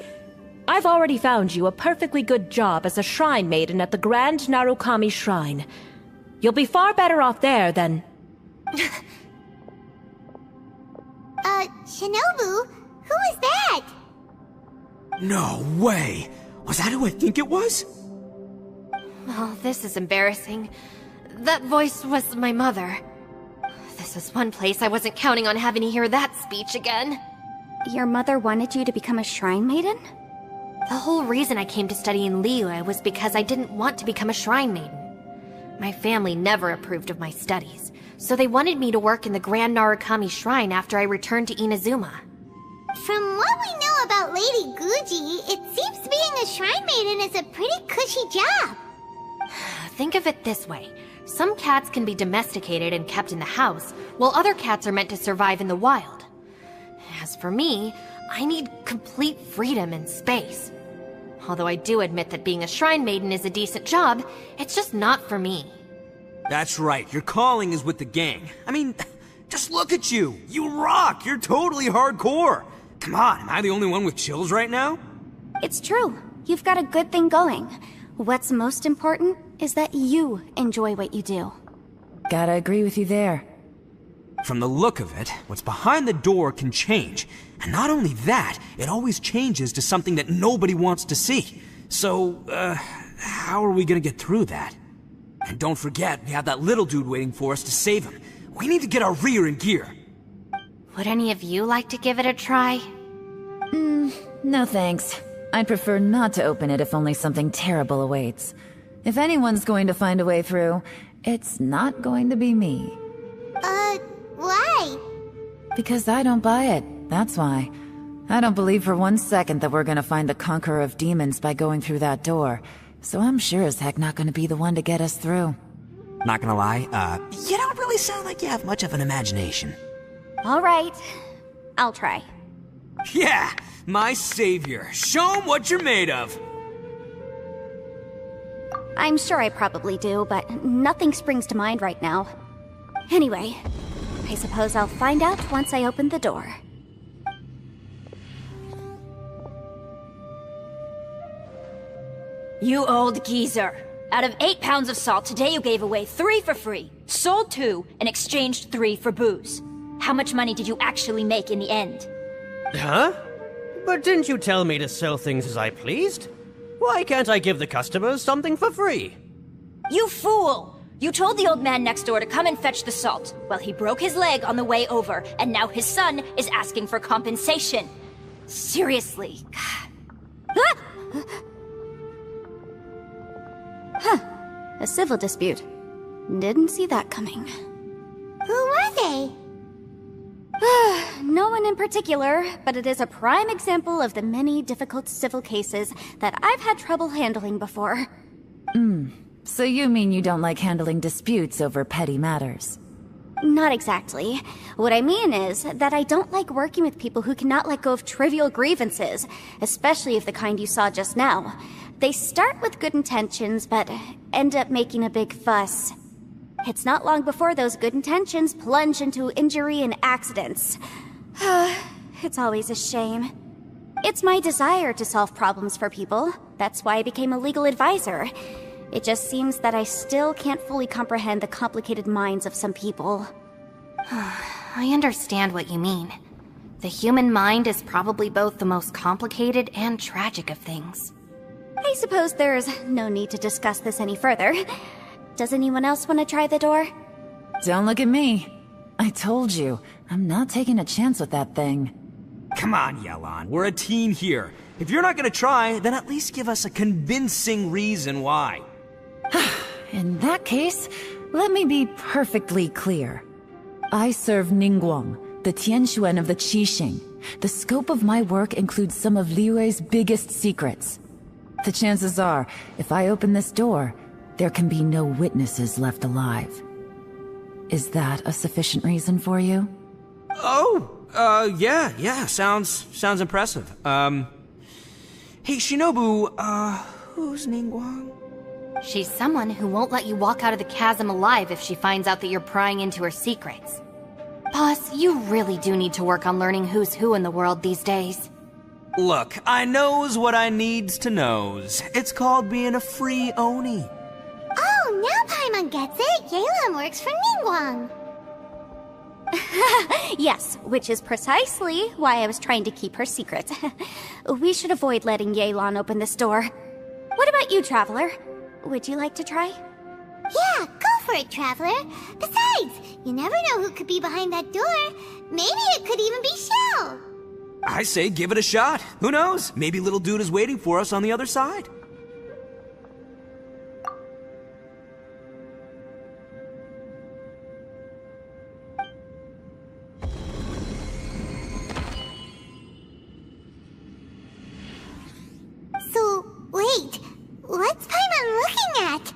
I've already found you a perfectly good job as a shrine maiden at the Grand Narukami Shrine. You'll be far better off there than... Shinobu? Who is that? No way! Was that who I think it was? Oh, this is embarrassing. That voice was my mother. This is one place I wasn't counting on having to hear that speech again. Your mother wanted you to become a shrine maiden? The whole reason I came to study in Liyue was because I didn't want to become a shrine maiden. My family never approved of my studies, so they wanted me to work in the Grand Narukami Shrine after I returned to Inazuma. From what we know about Lady Guji, it seems being a shrine maiden is a pretty cushy job. Think of it this way. Some cats can be domesticated and kept in the house, while other cats are meant to survive in the wild. As for me, I need complete freedom and space. Although I do admit that being a shrine maiden is a decent job, it's just not for me. That's right, your calling is with the gang. I mean, just look at you. You rock, you're totally hardcore. Come on, am I the only one with chills right now? It's true. You've got a good thing going. What's most important is that you enjoy what you do. Gotta agree with you there. From the look of it, what's behind the door can change. And not only that, it always changes to something that nobody wants to see. So, how are we gonna get through that? And don't forget, we have that little dude waiting for us to save him. We need to get our rear in gear. Would any of you like to give it a try? No thanks. I'd prefer not to open it if only something terrible awaits. If anyone's going to find a way through, it's not going to be me. Why? Because I don't buy it, that's why. I don't believe for one second that we're gonna find the Conqueror of Demons by going through that door. so I'm sure as heck not gonna be the one to get us through. Not gonna lie, you don't really sound like you have much of an imagination. All right, I'll try. Yeah, my savior. Show 'em what you're made of. I'm sure I probably do, but nothing springs to mind right now. Anyway, I suppose I'll find out once I open the door. You old geezer. Out of 8 pounds of salt, today you gave away 3 for free, sold 2, and exchanged 3 for booze. How much money did you actually make in the end? Huh? But didn't you tell me to sell things as I pleased? Why can't I give the customers something for free? You fool! You told the old man next door to come and fetch the salt. Well, he broke his leg on the way over, and now his son is asking for compensation. Seriously. Huh. A civil dispute. Didn't see that coming. Who were they? No one in particular, but it is a prime example of the many difficult civil cases that I've had trouble handling before. So you mean you don't like handling disputes over petty matters? Not exactly. What I mean is that I don't like working with people who cannot let go of trivial grievances, especially of the kind you saw just now. They start with good intentions, but end up making a big fuss. It's not long before those good intentions plunge into injury and accidents. It's always a shame. It's my desire to solve problems for people. That's why I became a legal advisor. It just seems that I still can't fully comprehend the complicated minds of some people. I understand what you mean. The human mind is probably both the most complicated and tragic of things. I suppose there's no need to discuss this any further. Does anyone else want to try the door? Don't look at me. I told you, I'm not taking a chance with that thing. Come on, Yelan. We're a team here. If you're not gonna try, then at least give us a convincing reason why. In that case, let me be perfectly clear. I serve Ningguang, the Tianxuan of the Qixing. The scope of my work includes some of Liyue's biggest secrets. The chances are, if I open this door, there can be no witnesses left alive. Is that a sufficient reason for you? Yeah, sounds impressive. Hey, Shinobu, who's Ningguang? She's someone who won't let you walk out of the chasm alive if she finds out that you're prying into her secrets. Boss, you really do need to work on learning who's who in the world these days. Look, I knows what I needs to knows. It's called being a free Oni. Oh, now Paimon gets it. Yelan works for Ningguang. Yes, which is precisely why I was trying to keep her secret. We should avoid letting Yelan open this door. What about you, Traveler? Would you like to try? Yeah, go for it, Traveler. Besides, you never know who could be behind that door. Maybe it could even be Shell. I say give it a shot. Who knows? Maybe little dude is waiting for us on the other side. So, wait. What's Paimon looking at?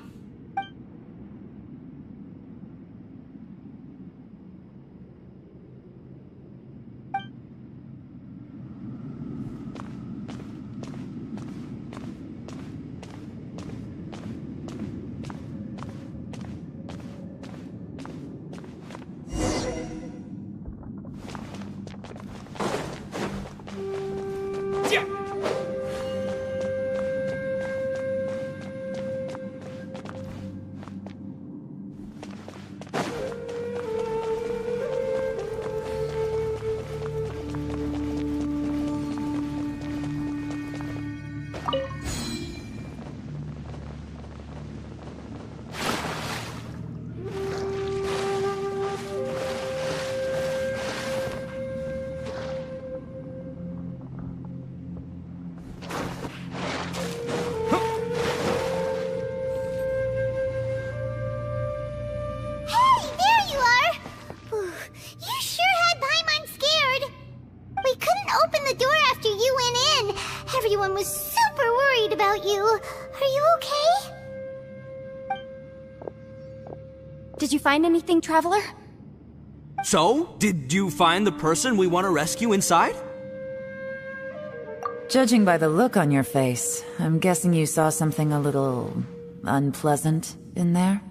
worried about you. Are you okay? Did you find anything, Traveler? So, did you find the person we want to rescue inside? Judging by the look on your face, I'm guessing you saw something a little unpleasant in there?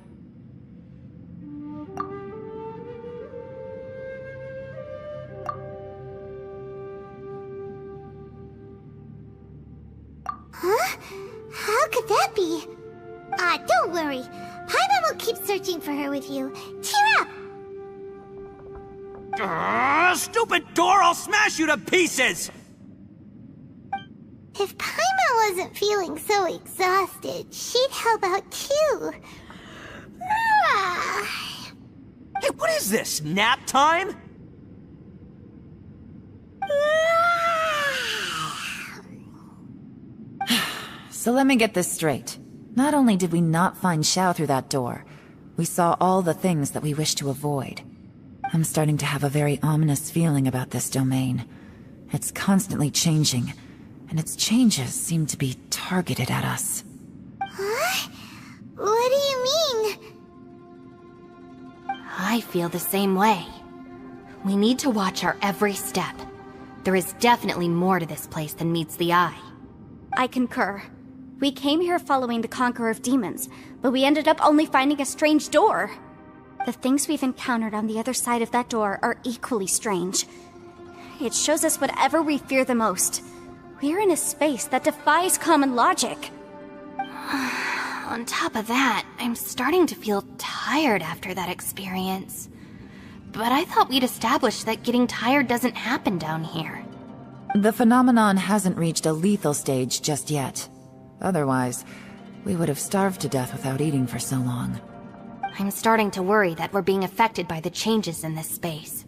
Huh? How could that be? Don't worry. Paimon will keep searching for her with you. Cheer up! Stupid door! I'll smash you to pieces! If Paimon wasn't feeling so exhausted, she'd help out too. Hey, what is this? Nap time? So let me get this straight. Not only did we not find Xiao through that door, we saw all the things that we wish to avoid. I'm starting to have a very ominous feeling about this domain. It's constantly changing, and its changes seem to be targeted at us. Huh? What do you mean? I feel the same way. We need to watch our every step. There is definitely more to this place than meets the eye. I concur. We came here following the Conqueror of Demons, but we ended up only finding a strange door. The things we've encountered on the other side of that door are equally strange. It shows us whatever we fear the most. We're in a space that defies common logic. On top of that, I'm starting to feel tired after that experience. But I thought we'd established that getting tired doesn't happen down here. The phenomenon hasn't reached a lethal stage just yet. Otherwise, we would have starved to death without eating for so long. I'm starting to worry that we're being affected by the changes in this space.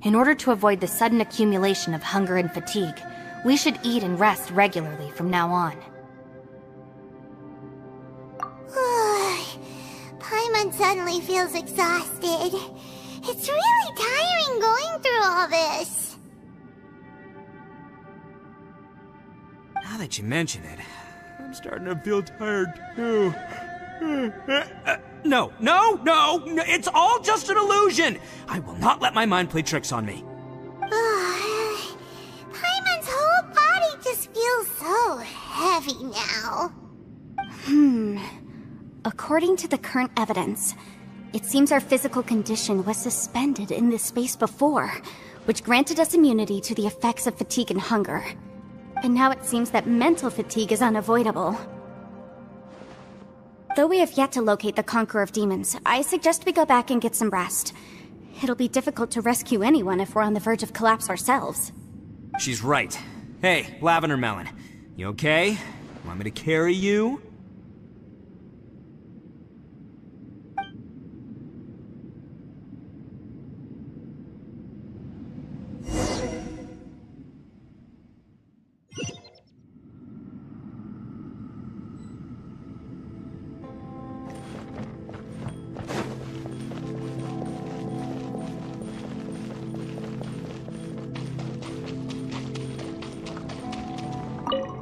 In order to avoid the sudden accumulation of hunger and fatigue, we should eat and rest regularly from now on. Paimon suddenly feels exhausted. It's really tiring going through all this. Now that you mention it, I'm starting to feel tired too. No, it's all just an illusion! I will not let my mind play tricks on me. Paimon's whole body just feels so heavy now. According to the current evidence, it seems our physical condition was suspended in this space before, which granted us immunity to the effects of fatigue and hunger. But now it seems that mental fatigue is unavoidable. Though we have yet to locate the Conqueror of Demons, I suggest we go back and get some rest. It'll be difficult to rescue anyone if we're on the verge of collapse ourselves. She's right. Hey, Lavender Melon, you okay? Want me to carry you?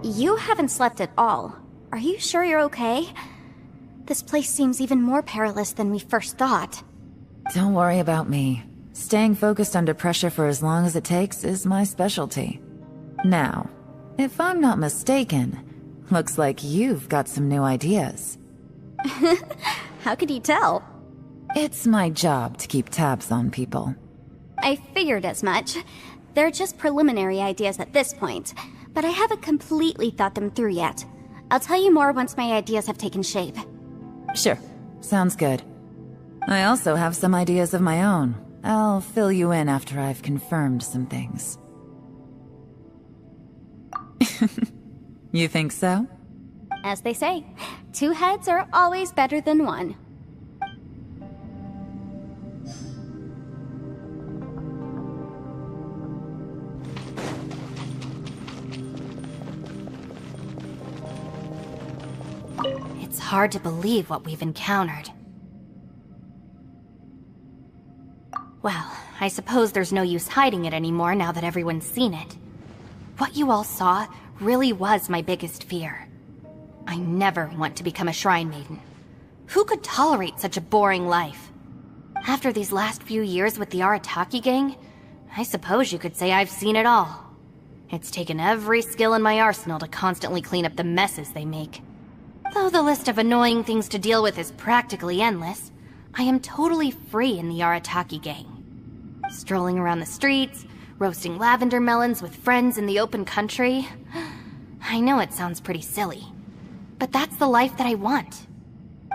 You haven't slept at all. Are you sure you're okay? This place seems even more perilous than we first thought. Don't worry about me. Staying focused under pressure for as long as it takes is my specialty. Now, if I'm not mistaken, looks like you've got some new ideas. How could you tell? It's my job to keep tabs on people. I figured as much. They're just preliminary ideas at this point, but I haven't completely thought them through yet. I'll tell you more once my ideas have taken shape. Sure, sounds good. I also have some ideas of my own. I'll fill you in after I've confirmed some things. You think so? As they say, 2 heads are always better than 1. It's hard to believe what we've encountered. Well, I suppose there's no use hiding it anymore now that everyone's seen it. What you all saw really was my biggest fear. I never want to become a shrine maiden. Who could tolerate such a boring life? After these last few years with the Arataki gang, I suppose you could say I've seen it all. It's taken every skill in my arsenal to constantly clean up the messes they make. Though the list of annoying things to deal with is practically endless, I am totally free in the Arataki gang. Strolling around the streets, roasting lavender melons with friends in the open country. I know it sounds pretty silly, but that's the life that I want.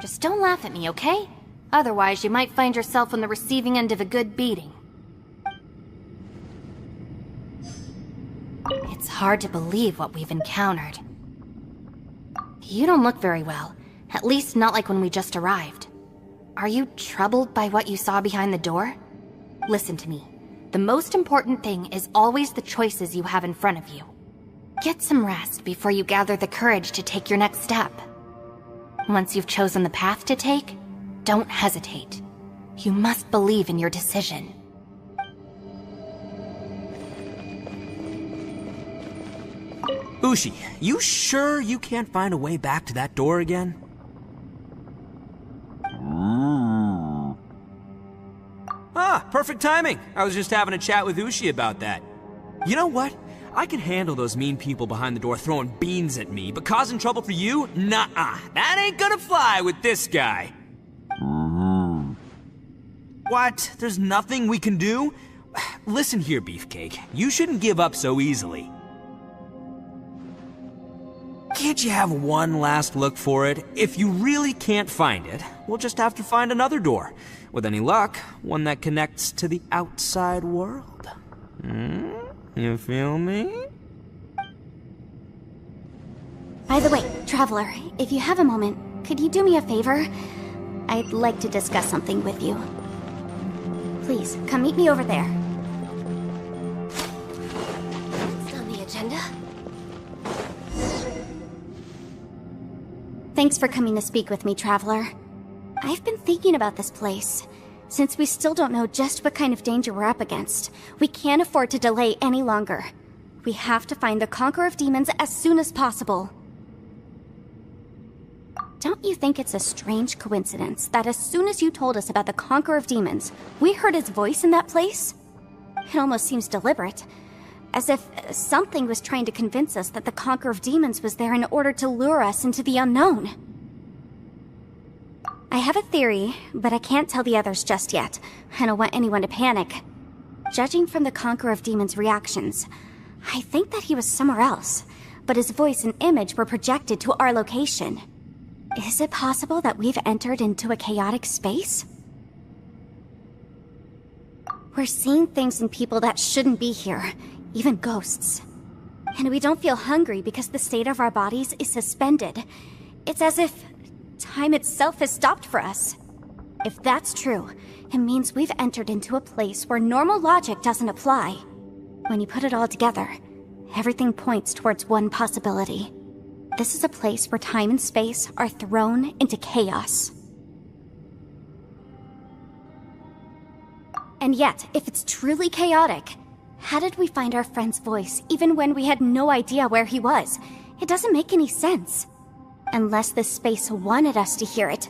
Just don't laugh at me, okay? Otherwise, you might find yourself on the receiving end of a good beating. It's hard to believe what we've encountered. You don't look very well, at least not like when we just arrived. Are you troubled by what you saw behind the door? Listen to me. The most important thing is always the choices you have in front of you. Get some rest before you gather the courage to take your next step. Once you've chosen the path to take, don't hesitate. You must believe in your decision. Ushi, you sure you can't find a way back to that door again? Ah, perfect timing. I was just having a chat with Ushi about that. You know what? I can handle those mean people behind the door throwing beans at me, but causing trouble for you? Nuh-uh. That ain't gonna fly with this guy. What? There's nothing we can do? Listen here, Beefcake. You shouldn't give up so easily. Can't you have one last look for it? If you really can't find it, we'll just have to find another door. With any luck, one that connects to the outside world. You feel me? By the way, Traveler, if you have a moment, could you do me a favor? I'd like to discuss something with you. Please, come meet me over there. What's on the agenda? Thanks for coming to speak with me, Traveler. I've been thinking about this place. Since we still don't know just what kind of danger we're up against, we can't afford to delay any longer. We have to find the Conqueror of Demons as soon as possible. Don't you think it's a strange coincidence that as soon as you told us about the Conqueror of Demons, we heard his voice in that place? It almost seems deliberate. As if something was trying to convince us that the Conqueror of Demons was there in order to lure us into the unknown. I have a theory, but I can't tell the others just yet. I don't want anyone to panic. Judging from the Conqueror of Demons' reactions, I think that he was somewhere else, but his voice and image were projected to our location. Is it possible that we've entered into a chaotic space? We're seeing things in people that shouldn't be here, even ghosts. And we don't feel hungry because the state of our bodies is suspended. It's as if time itself has stopped for us. If that's true, it means we've entered into a place where normal logic doesn't apply. When you put it all together, everything points towards one possibility. This is a place where time and space are thrown into chaos. And yet, if it's truly chaotic, how did we find our friend's voice even when we had no idea where he was? It doesn't make any sense. Unless this space wanted us to hear it.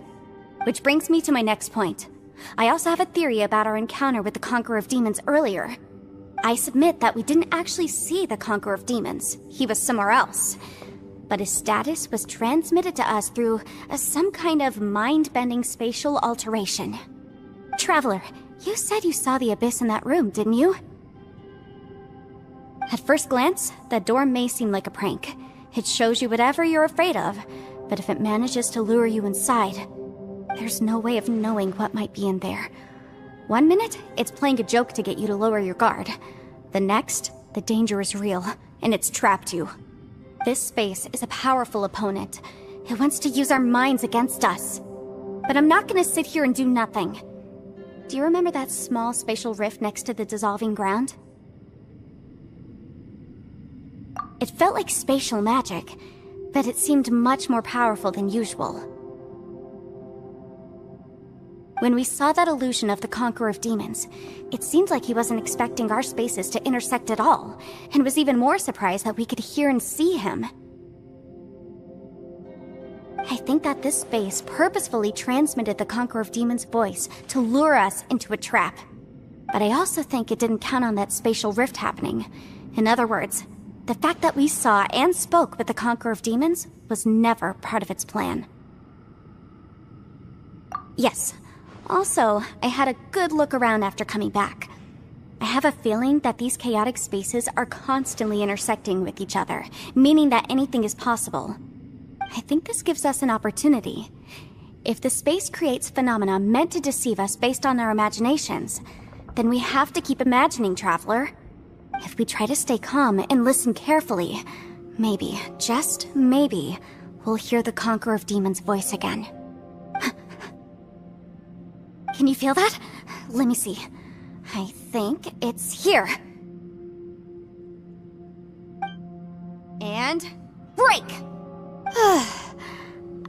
Which brings me to my next point. I also have a theory about our encounter with the Conqueror of Demons earlier. I submit that we didn't actually see the Conqueror of Demons. He was somewhere else. But his status was transmitted to us through some kind of mind-bending spatial alteration. Traveler, you said you saw the abyss in that room, didn't you? At first glance, that door may seem like a prank. It shows you whatever you're afraid of, but if it manages to lure you inside, there's no way of knowing what might be in there. One minute, it's playing a joke to get you to lower your guard. The next, the danger is real, and it's trapped you. This space is a powerful opponent. It wants to use our minds against us. But I'm not gonna sit here and do nothing. Do you remember that small spatial rift next to the dissolving ground? It felt like spatial magic, but it seemed much more powerful than usual. When we saw that illusion of the Conqueror of Demons, it seemed like he wasn't expecting our spaces to intersect at all, and was even more surprised that we could hear and see him. I think that this space purposefully transmitted the Conqueror of Demons' voice to lure us into a trap. But I also think it didn't count on that spatial rift happening. In other words, the fact that we saw and spoke with the Conqueror of Demons was never part of its plan. Yes. Also, I had a good look around after coming back. I have a feeling that these chaotic spaces are constantly intersecting with each other, meaning that anything is possible. I think this gives us an opportunity. If the space creates phenomena meant to deceive us based on our imaginations, then we have to keep imagining, Traveler. If we try to stay calm and listen carefully, maybe, just maybe, we'll hear the Conqueror of Demons' voice again. Can you feel that? Let me see. I think it's here. And break!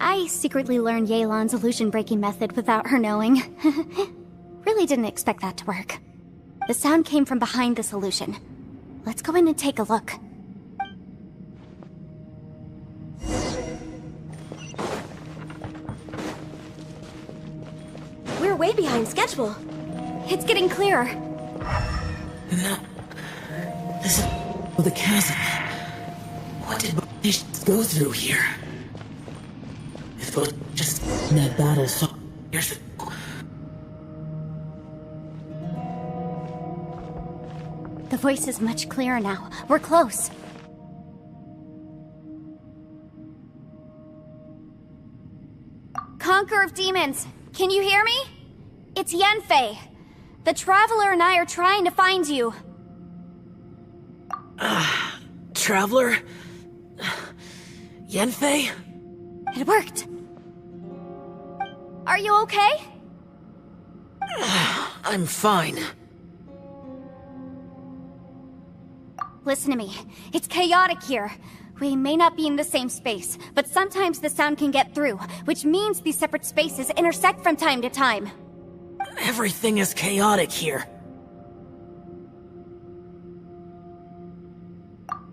I secretly learned Yelan's illusion-breaking method without her knowing. Really didn't expect that to work. The sound came from behind this illusion. Let's go in and take a look. We're way behind schedule. It's getting clearer. No. This is the chasm. What did Baptiste go through here? It was just in that battle so years ago. The voice is much clearer now. We're close. Conqueror of Demons, can you hear me? It's Yanfei. The Traveler and I are trying to find you. Traveler? Yanfei? It worked. Are you okay? I'm fine. Listen to me. It's chaotic here. We may not be in the same space, but sometimes the sound can get through, which means these separate spaces intersect from time to time. Everything is chaotic here.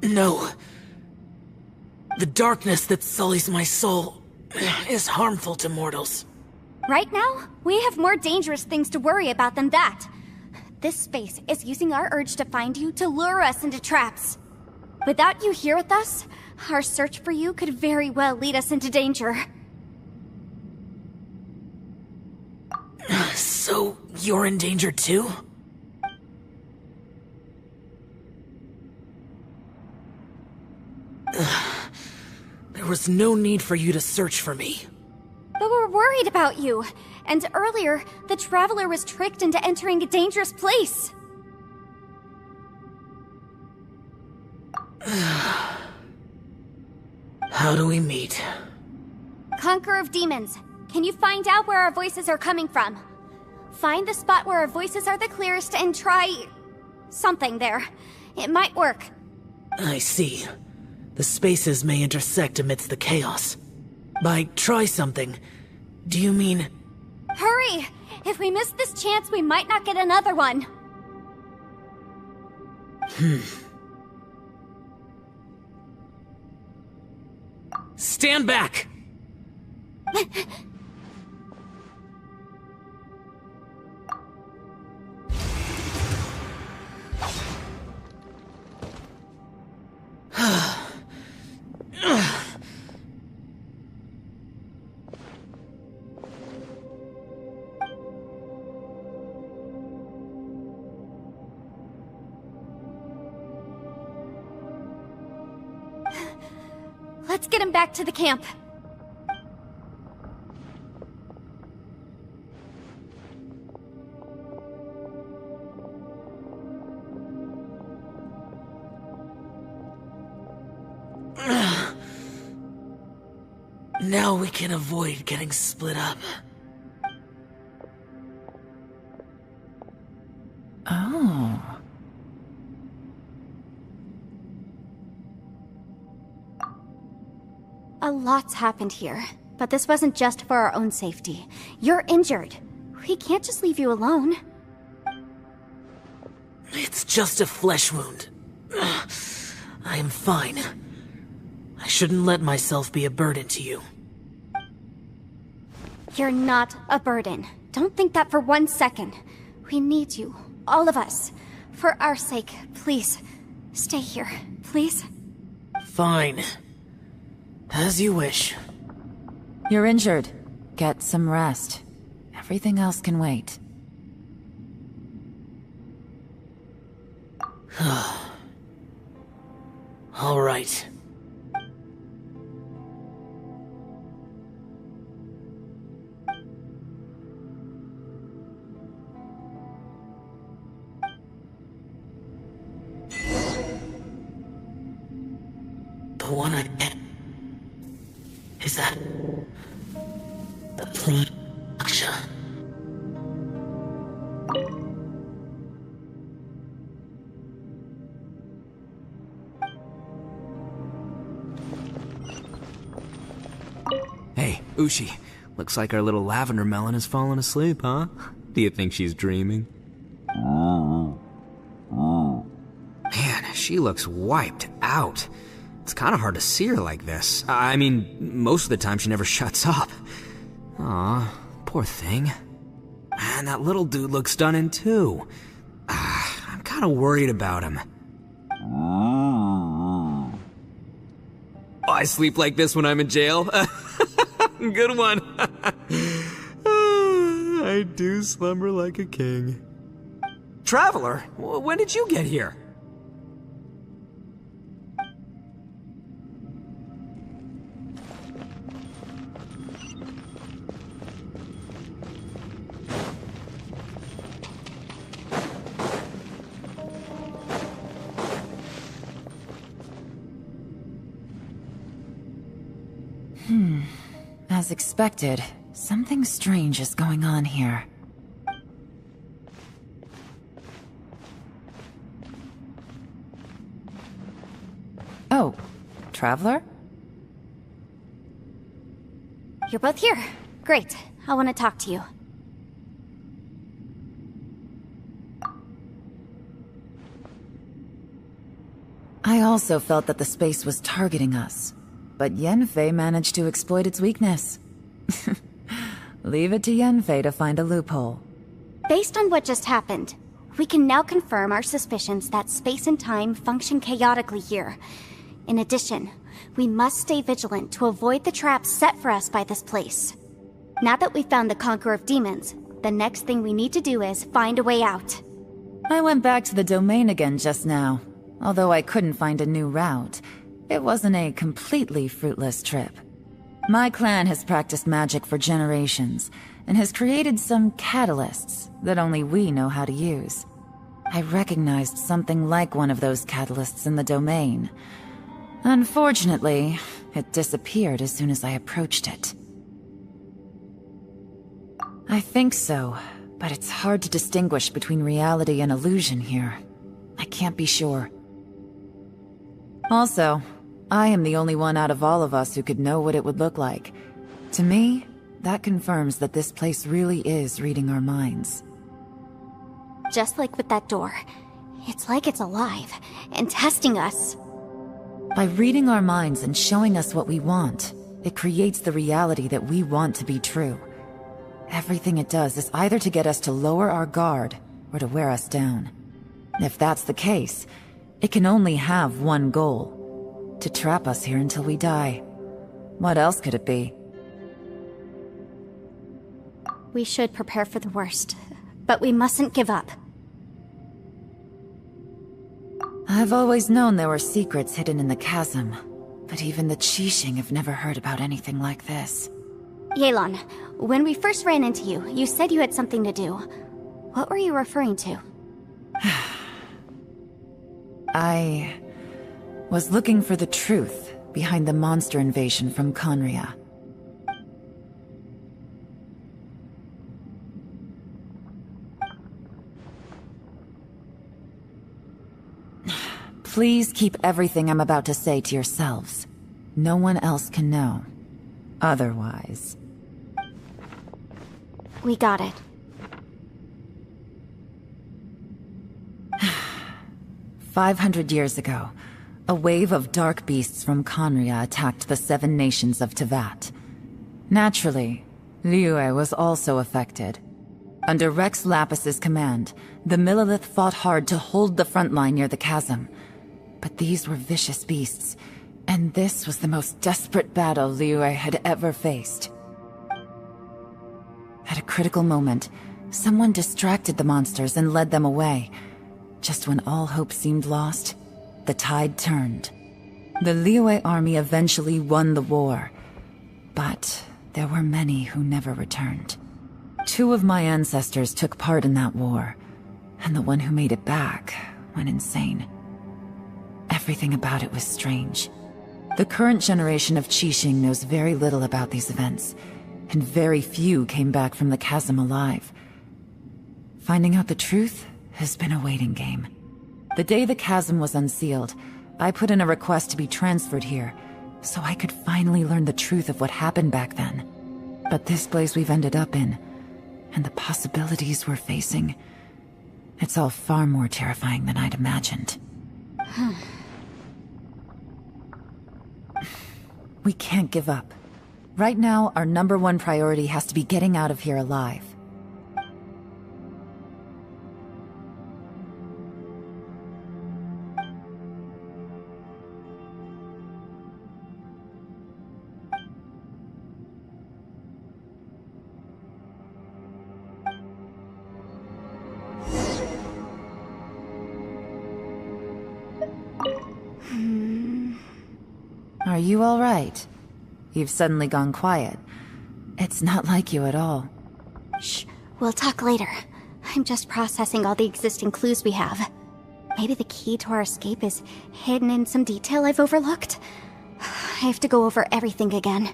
No. The darkness that sullies my soul is harmful to mortals. Right now, we have more dangerous things to worry about than that. This space is using our urge to find you to lure us into traps. Without you here with us, our search for you could very well lead us into danger. So, you're in danger too? There was no need for you to search for me. But we're worried about you. And earlier, the Traveler was tricked into entering a dangerous place. How do we meet? Conqueror of Demons, can you find out where our voices are coming from? Find the spot where our voices are the clearest and try... something there. It might work. I see. The spaces may intersect amidst the chaos. By try something, do you mean... Hurry! If we miss this chance, we might not get another one. Stand back! Let's get him back to the camp. Now we can avoid getting split up. Oh. A lot's happened here, but this wasn't just for our own safety. You're injured. We can't just leave you alone. It's just a flesh wound. I am fine. I shouldn't let myself be a burden to you. You're not a burden. Don't think that for 1 second. We need you, all of us. For our sake, please, stay here, please. Fine. As you wish. You're injured. Get some rest. Everything else can wait. All right. The one I get. Is that the production? Hey, Ushi. Looks like our little lavender melon has fallen asleep, huh? Do you think she's dreaming? Man, she looks wiped out. It's kind of hard to see her like this. I mean, most of the time she never shuts up. Aw, poor thing. Man, that little dude looks stunning too. I'm kind of worried about him. Oh, I sleep like this when I'm in jail? Good one. I do slumber like a king. Traveler, when did you get here? As expected, something strange is going on here. Oh, Traveler? You're both here. Great. I want to talk to you. I also felt that the space was targeting us, but Yenfei managed to exploit its weakness. Leave it to Yenfei to find a loophole. Based on what just happened, we can now confirm our suspicions that space and time function chaotically here. In addition, we must stay vigilant to avoid the traps set for us by this place. Now that we've found the Conqueror of Demons, the next thing we need to do is find a way out. I went back to the domain again just now. Although I couldn't find a new route, it wasn't a completely fruitless trip. My clan has practiced magic for generations, and has created some catalysts that only we know how to use. I recognized something like one of those catalysts in the domain. Unfortunately, it disappeared as soon as I approached it. I think so, but it's hard to distinguish between reality and illusion here. I can't be sure. Also, I am the only one out of all of us who could know what it would look like. To me, that confirms that this place really is reading our minds. Just like with that door, it's like it's alive and testing us. By reading our minds and showing us what we want, it creates the reality that we want to be true. Everything it does is either to get us to lower our guard or to wear us down. If that's the case, it can only have one goal. To trap us here until we die. What else could it be? We should prepare for the worst, but we mustn't give up. I've always known there were secrets hidden in the chasm, but even the Qixing have never heard about anything like this. Yelan, when we first ran into you, you said you had something to do. What were you referring to? I was looking for the truth behind the monster invasion from khaenri'ah. Please keep everything I'm about to say to yourselves. No one else can know. Otherwise... We got it. 500 years ago, a wave of dark beasts from khaenri'ah attacked the 7 nations of Teyvat. Naturally, Liyue was also affected. Under Rex Lapis's command, the Millelith fought hard to hold the front line near the chasm. But these were vicious beasts, and this was the most desperate battle Liyue had ever faced. At a critical moment, someone distracted the monsters and led them away. Just when all hope seemed lost, the tide turned. The Liyue army eventually won the war, but there were many who never returned. 2 of my ancestors took part in that war, and the one who made it back went insane. Everything about it was strange. The current generation of Qixing knows very little about these events, and very few came back from the chasm alive. Finding out the truth has been a waiting game. The day the chasm was unsealed, I put in a request to be transferred here, so I could finally learn the truth of what happened back then. But this place we've ended up in, and the possibilities we're facing, it's all far more terrifying than I'd imagined. We can't give up. Right now, our #1 priority has to be getting out of here alive. Are you all right? You've suddenly gone quiet. It's not like you at all. Shh, we'll talk later. I'm just processing all the existing clues we have. Maybe the key to our escape is hidden in some detail I've overlooked. I have to go over everything again.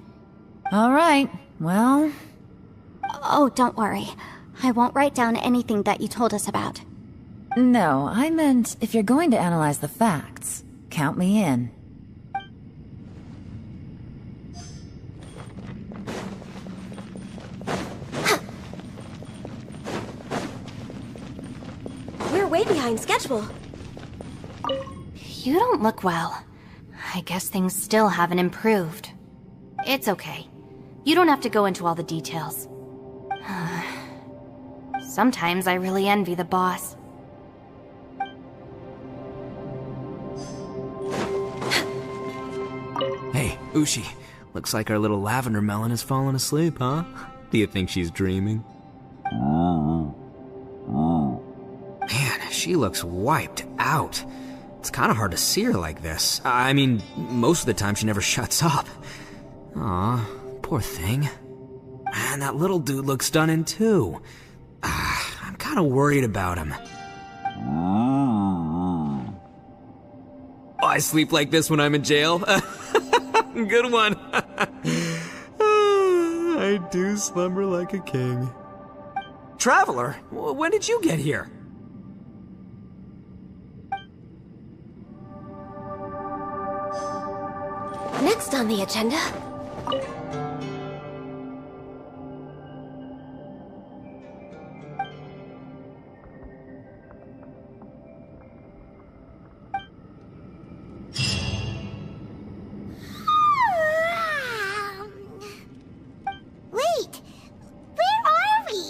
All right, well... Oh, don't worry. I won't write down anything that you told us about. No, I meant if you're going to analyze the facts, count me in. We're way behind schedule. You don't look well. I guess things still haven't improved. It's okay. You don't have to go into all the details. Sometimes I really envy the boss. Hey, Ushi. Looks like our little lavender melon has fallen asleep, huh? Do you think she's dreaming? Man, she looks wiped out. It's kind of hard to see her like this. I mean, most of the time she never shuts up. Aw, poor thing. Man, that little dude looks stunning too. I'm kind of worried about him. Oh, I sleep like this when I'm in jail. Good one. I do slumber like a king. Traveler, when did you get here? Next on the agenda... Wait, where are we?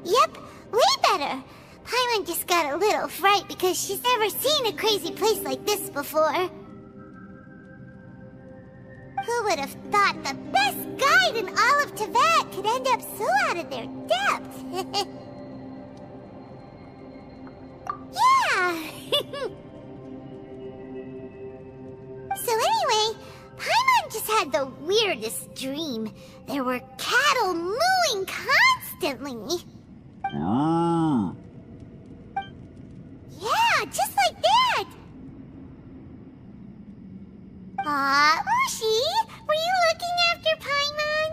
Yep, way better. Paimon just got a little fright because she's never seen a crazy place like this before. Who would have thought the best guide in all of Teyvat could end up so out of their depth? Yeah! So anyway, Paimon just had the weirdest dream. There were cattle mooing constantly. Yeah, just like that! Aw, Ushi, were you looking after Paimon?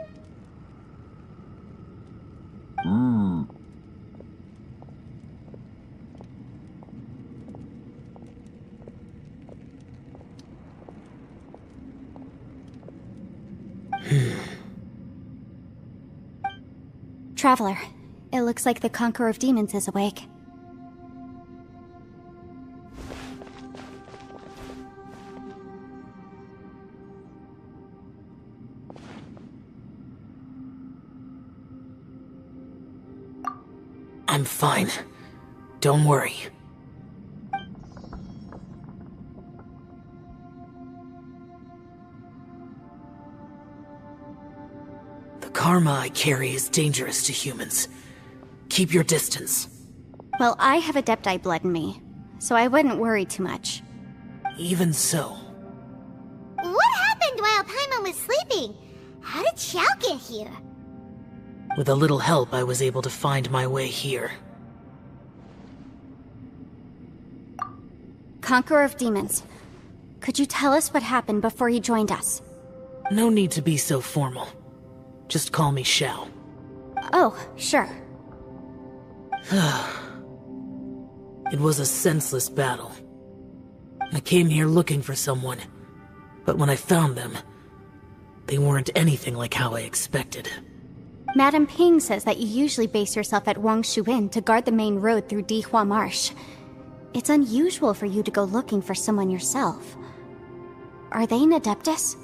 Traveler, it looks like the Conqueror of Demons is awake. I'm fine. Don't worry. The karma I carry is dangerous to humans. Keep your distance. Well, I have Adepti blood in me, so I wouldn't worry too much. Even so. What happened while Paimon was sleeping? How did Xiao get here? With a little help, I was able to find my way here. Conqueror of Demons, could you tell us what happened before you joined us? No need to be so formal. Just call me Xiao. Oh, sure. It was a senseless battle. I came here looking for someone, but when I found them, they weren't anything like how I expected. Madame Ping says that you usually base yourself at Wangshuin to guard the main road through Dihua Marsh. It's unusual for you to go looking for someone yourself. Are they an Adeptus?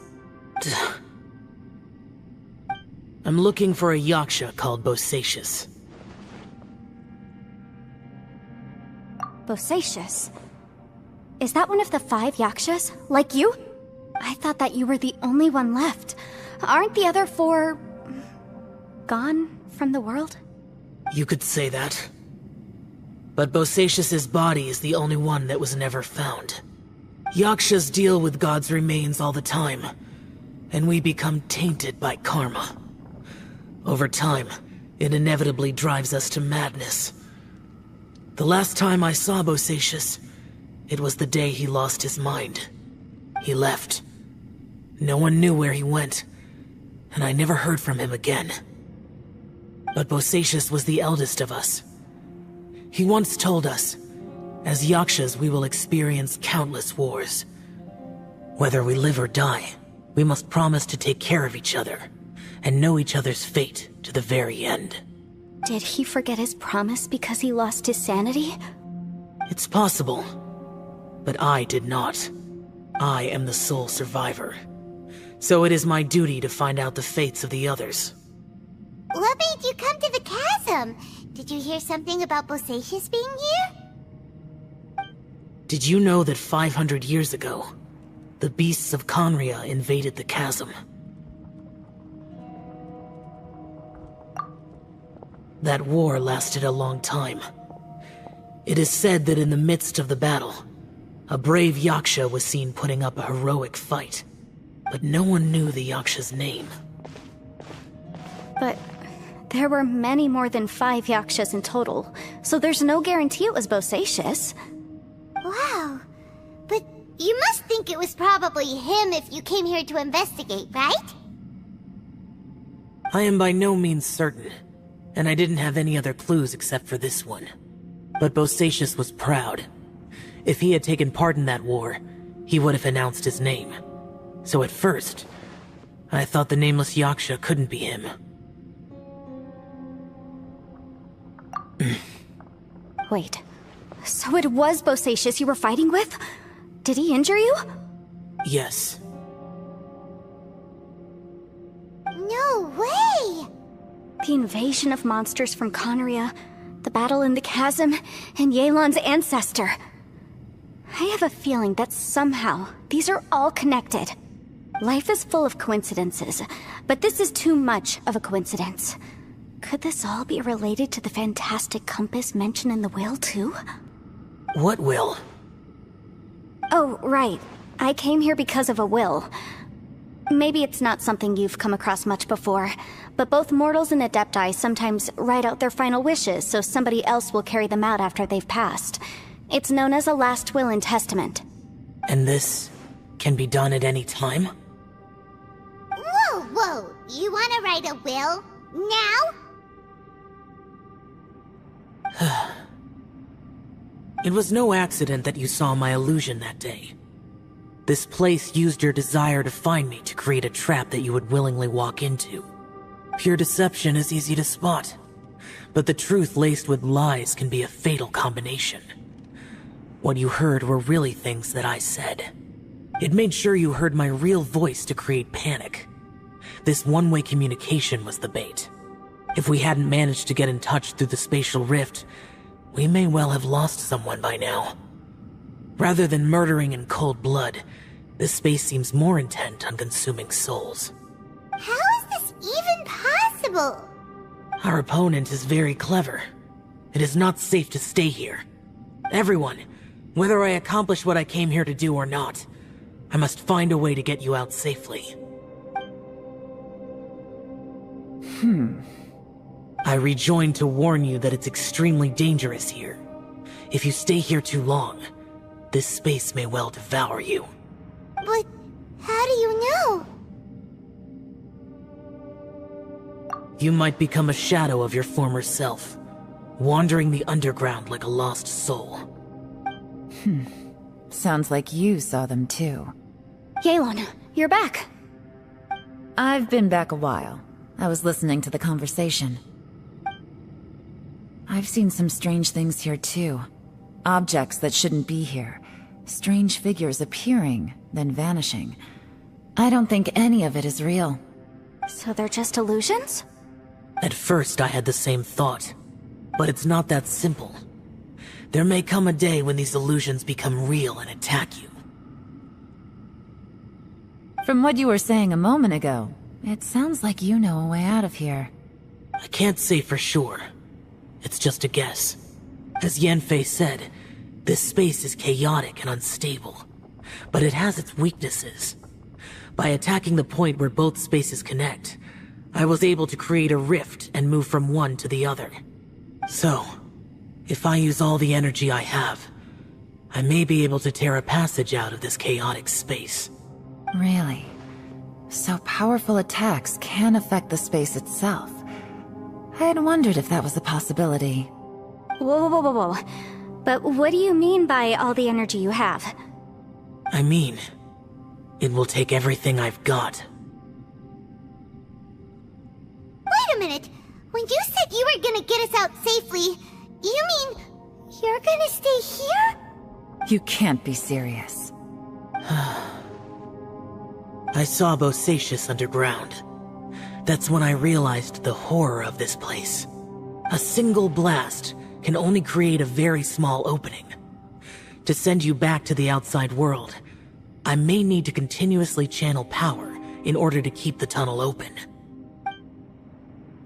I'm looking for a Yaksha called Bosacius. Bosacius? Is that one of the 5 Yakshas? Like you? I thought that you were the only one left. Aren't the other 4... gone from the world? You could say that. But Bosacius's body is the only one that was never found. Yakshas deal with God's remains all the time, and we become tainted by karma. Over time, it inevitably drives us to madness. The last time I saw Bosacius, it was the day he lost his mind. He left. No one knew where he went, and I never heard from him again. But Bosacius was the eldest of us. He once told us, as Yakshas we will experience countless wars. Whether we live or die, we must promise to take care of each other, and know each other's fate to the very end. Did he forget his promise because he lost his sanity? It's possible, but I did not. I am the sole survivor. So it is my duty to find out the fates of the others. What made you come to the chasm? Did you hear something about Bosacius being here? Did you know that 500 years ago, the beasts of khaenri'ah invaded the chasm? That war lasted a long time. It is said that in the midst of the battle, a brave Yaksha was seen putting up a heroic fight. But no one knew the Yaksha's name. But there were many more than 5 Yakshas in total, so there's no guarantee it was Bosacius. Wow. But you must think it was probably him if you came here to investigate, right? I am by no means certain, and I didn't have any other clues except for this one. But Bosacius was proud. If he had taken part in that war, he would have announced his name. So at first, I thought the nameless Yaksha couldn't be him. Wait, so it was Bosacius you were fighting with? Did he injure you? Yes. No way! The invasion of monsters from khaenri'ah, the battle in the chasm, and Yelan's ancestor. I have a feeling that somehow these are all connected. Life is full of coincidences, but this is too much of a coincidence. Could this all be related to the fantastic compass mentioned in the will, too? What will? Oh, right. I came here because of a will. Maybe it's not something you've come across much before, but both mortals and Adepti sometimes write out their final wishes so somebody else will carry them out after they've passed. It's known as a last will and testament. And this can be done at any time? Whoa! You wanna write a will? Now? It was no accident that you saw my illusion that day. This place used your desire to find me to create a trap that you would willingly walk into. Pure deception is easy to spot, but the truth laced with lies can be a fatal combination. What you heard were really things that I said. It made sure you heard my real voice to create panic. This one-way communication was the bait. If we hadn't managed to get in touch through the spatial rift, we may well have lost someone by now. Rather than murdering in cold blood, this space seems more intent on consuming souls. How is this even possible? Our opponent is very clever. It is not safe to stay here. Everyone, whether I accomplish what I came here to do or not, I must find a way to get you out safely. I rejoined to warn you that it's extremely dangerous here. If you stay here too long, this space may well devour you. But how do you know? You might become a shadow of your former self, wandering the underground like a lost soul. Sounds like you saw them too. Yelan, you're back. I've been back a while. I was listening to the conversation. I've seen some strange things here too. Objects that shouldn't be here. Strange figures appearing, then vanishing. I don't think any of it is real. So they're just illusions? At first I had the same thought, but it's not that simple. There may come a day when these illusions become real and attack you. From what you were saying a moment ago, it sounds like you know a way out of here. I can't say for sure. It's just a guess. As Yanfei said, this space is chaotic and unstable, but it has its weaknesses. By attacking the point where both spaces connect, I was able to create a rift and move from one to the other. So, if I use all the energy I have, I may be able to tear a passage out of this chaotic space. Really? So powerful attacks can affect the space itself. I had wondered if that was a possibility. Whoa. But what do you mean by all the energy you have? I mean, it will take everything I've got. Wait a minute! When you said you were gonna get us out safely, you mean you're gonna stay here? You can't be serious. I saw Bosacius underground. That's when I realized the horror of this place. A single blast can only create a very small opening. To send you back to the outside world, I may need to continuously channel power in order to keep the tunnel open.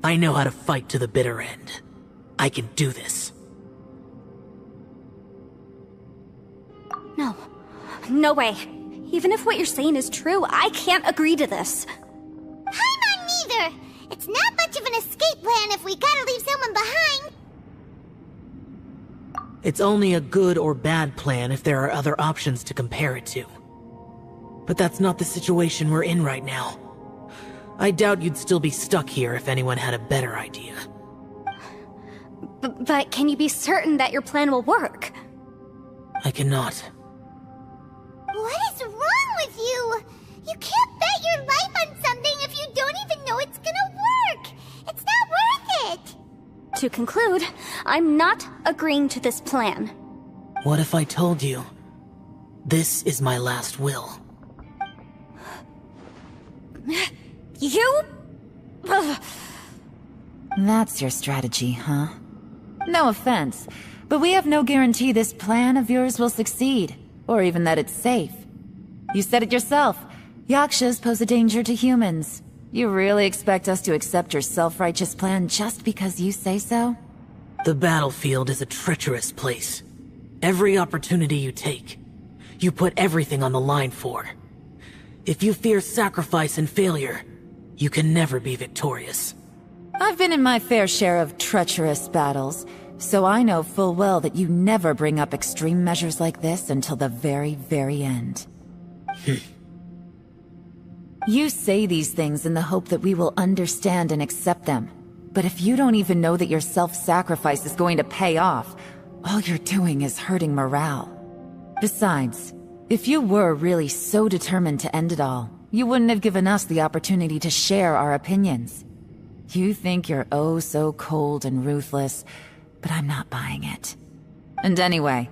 I know how to fight to the bitter end. I can do this. No way. Even if what you're saying is true, I can't agree to this. Paimon neither! It's not much of an escape plan if we gotta leave someone behind. It's only a good or bad plan if there are other options to compare it to. But that's not the situation we're in right now. I doubt you'd still be stuck here if anyone had a better idea. But can you be certain that your plan will work? I cannot. What is wrong with you? You can't bet your life on something if you don't even know it's gonna work. It's not worth it. To conclude, I'm not agreeing to this plan. What if I told you, this is my last will? You? That's your strategy, huh? No offense, but we have no guarantee this plan of yours will succeed, or even that it's safe. You said it yourself. Yakshas pose a danger to humans. You really expect us to accept your self-righteous plan just because you say so? The battlefield is a treacherous place. Every opportunity you take, you put everything on the line for. If you fear sacrifice and failure, you can never be victorious. I've been in my fair share of treacherous battles, so I know full well that you never bring up extreme measures like this until the very, very end. You say these things in the hope that we will understand and accept them. But if you don't even know that your self-sacrifice is going to pay off, all you're doing is hurting morale. Besides, if you were really so determined to end it all, you wouldn't have given us the opportunity to share our opinions. You think you're oh so cold and ruthless, but I'm not buying it. And anyway,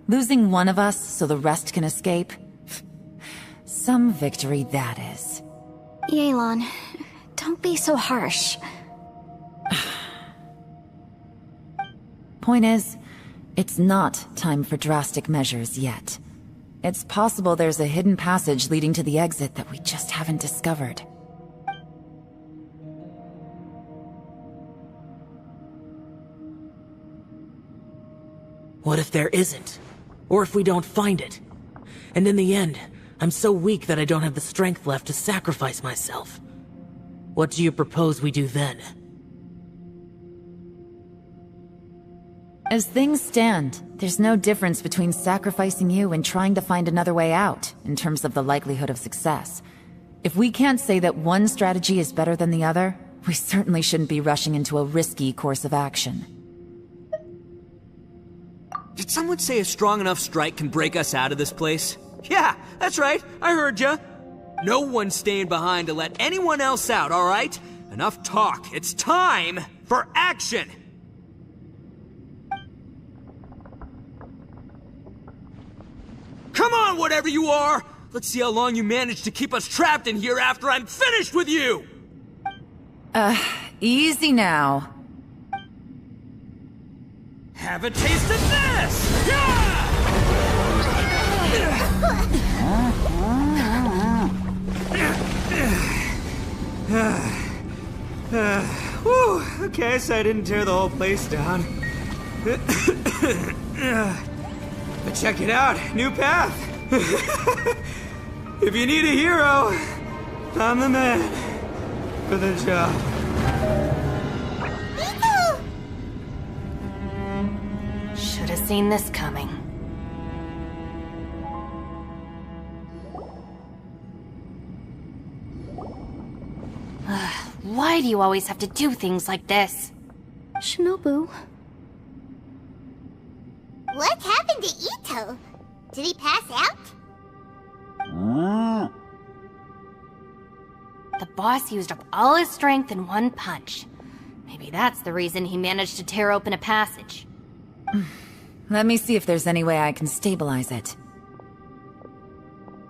losing one of us so the rest can escape? Some victory that is. Yelan, don't be so harsh. Point is, it's not time for drastic measures yet. It's possible there's a hidden passage leading to the exit that we just haven't discovered. What if there isn't? Or if we don't find it? And in the end, I'm so weak that I don't have the strength left to sacrifice myself. What do you propose we do then? As things stand, there's no difference between sacrificing you and trying to find another way out, in terms of the likelihood of success. If we can't say that one strategy is better than the other, we certainly shouldn't be rushing into a risky course of action. Did someone say a strong enough strike can break us out of this place? Yeah, that's right, I heard ya. No one's staying behind to let anyone else out, alright? Enough talk, it's time for action! Come on, whatever you are! Let's see how long you manage to keep us trapped in here after I'm finished with you! Easy now. Have a taste of this! Yeah! Whew, okay, so I didn't tear the whole place down. But check it out, new path. If you need a hero, I'm the man for the job. Should have seen this coming. Why do you always have to do things like this? Shinobu. What happened to Ito? Did he pass out? The boss used up all his strength in one punch. Maybe that's the reason he managed to tear open a passage. Let me see if there's any way I can stabilize it.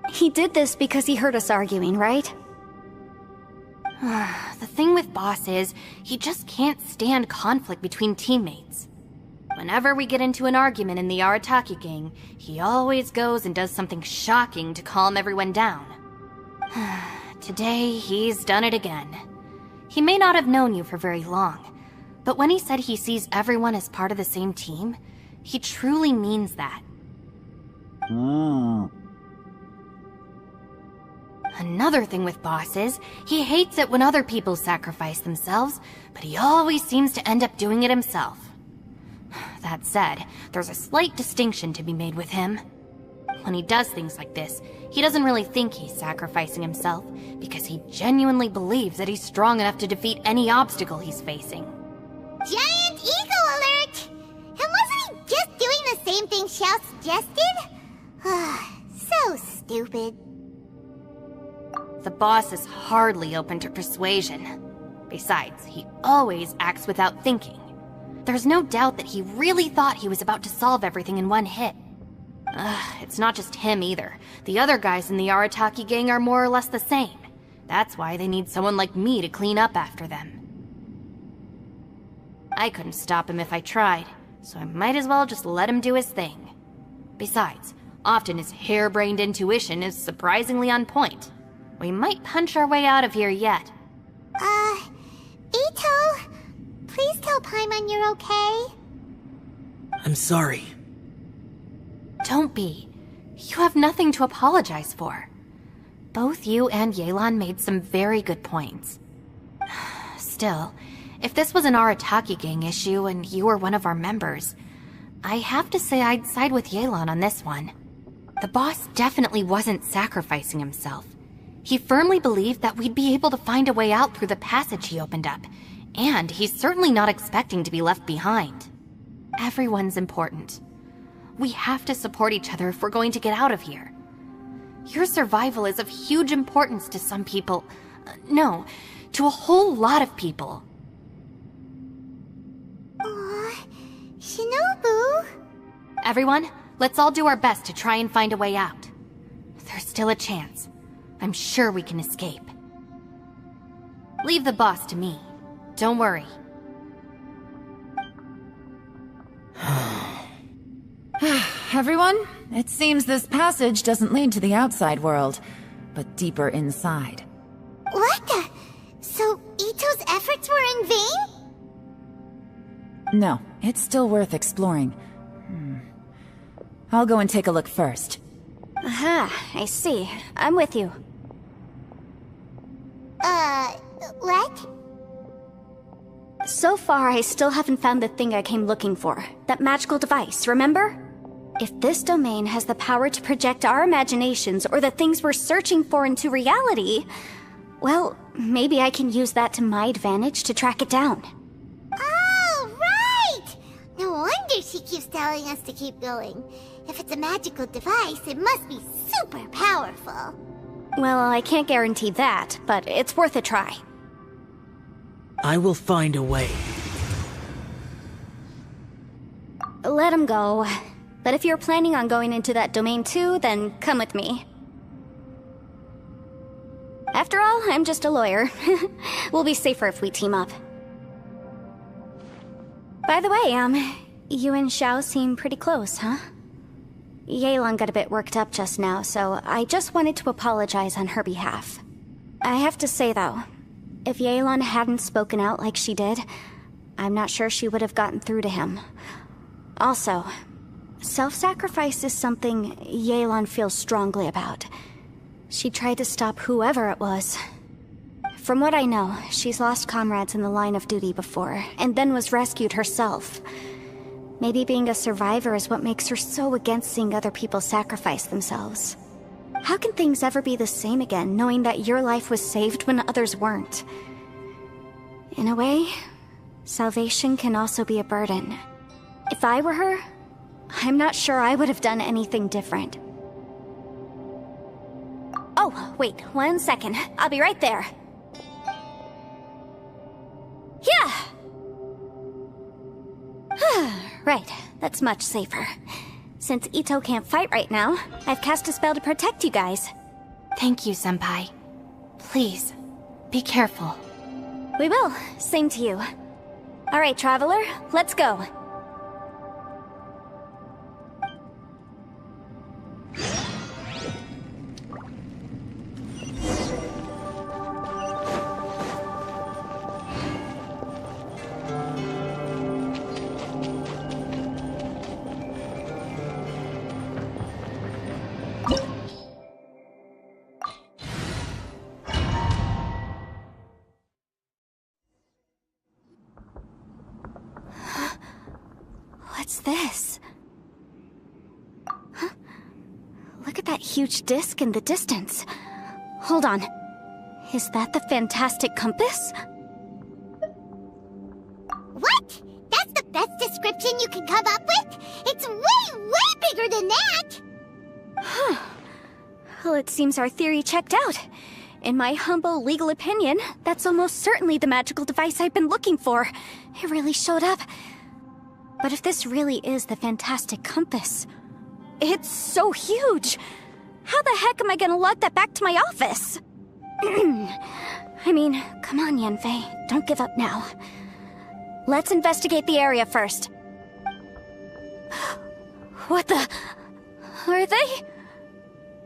He did this because he heard us arguing, right? The thing with Boss is, he just can't stand conflict between teammates. Whenever we get into an argument in the Arataki gang, he always goes and does something shocking to calm everyone down. Today, he's done it again. He may not have known you for very long, but when he said he sees everyone as part of the same team, he truly means that. Another thing with Boss is, he hates it when other people sacrifice themselves, but he always seems to end up doing it himself. That said, there's a slight distinction to be made with him. When he does things like this, he doesn't really think he's sacrificing himself, because he genuinely believes that he's strong enough to defeat any obstacle he's facing. Giant ego alert! And wasn't he just doing the same thing Xiao suggested? So stupid. The boss is hardly open to persuasion. Besides, he always acts without thinking. There's no doubt that he really thought he was about to solve everything in one hit. It's not just him either. The other guys in the Arataki gang are more or less the same. That's why they need someone like me to clean up after them. I couldn't stop him if I tried, so I might as well just let him do his thing. Besides, often his harebrained intuition is surprisingly on point. We might punch our way out of here yet. Ito, please tell Paimon you're okay. I'm sorry. Don't be. You have nothing to apologize for. Both you and Yelan made some very good points. Still, if this was an Arataki gang issue and you were one of our members, I have to say I'd side with Yelan on this one. The boss definitely wasn't sacrificing himself. He firmly believed that we'd be able to find a way out through the passage he opened up, and he's certainly not expecting to be left behind. Everyone's important. We have to support each other if we're going to get out of here. Your survival is of huge importance to some people. No, to a whole lot of people. Aw, Shinobu. Everyone, let's all do our best to try and find a way out. There's still a chance. I'm sure we can escape. Leave the boss to me. Don't worry. everyone. It seems this passage doesn't lead to the outside world, but deeper inside. What the? So Ito's efforts were in vain? No, it's still worth exploring. I'll go and take a look first. Aha, I see. I'm with you. What? So far, I still haven't found the thing I came looking for. That magical device, remember? If this domain has the power to project our imaginations or the things we're searching for into reality, well, maybe I can use that to my advantage to track it down. Oh, right! No wonder she keeps telling us to keep going. If it's a magical device, it must be super powerful. Well, I can't guarantee that, but it's worth a try. I will find a way. Let him go. But if you're planning on going into that domain too, then come with me. After all, I'm just a lawyer. We'll be safer if we team up. By the way, you and Xiao seem pretty close, huh? Yelan got a bit worked up just now, so I just wanted to apologize on her behalf. I have to say though, if Yelan hadn't spoken out like she did, I'm not sure she would have gotten through to him. Also, self-sacrifice is something Yelan feels strongly about. She tried to stop whoever it was. From what I know, she's lost comrades in the line of duty before, and then was rescued herself. Maybe being a survivor is what makes her so against seeing other people sacrifice themselves. How can things ever be the same again, knowing that your life was saved when others weren't? In a way, salvation can also be a burden. If I were her, I'm not sure I would have done anything different. Oh, wait, 1 second. I'll be right there. Yeah! Right, that's much safer. Since Ito can't fight right now, I've cast a spell to protect you guys. Thank you, Senpai. Please, be careful. We will. Same to you. Alright, Traveler, let's go. What's this? Huh? Look at that huge disc in the distance. Hold on. Is that the fantastic compass? What? That's the best description you can come up with? It's way, way bigger than that! Huh. Well, it seems our theory checked out. In my humble legal opinion, that's almost certainly the magical device I've been looking for. It really showed up. But if this really is the fantastic compass, it's so huge! How the heck am I gonna lug that back to my office? I mean, come on, Yanfei, don't give up now. Let's investigate the area first. What the...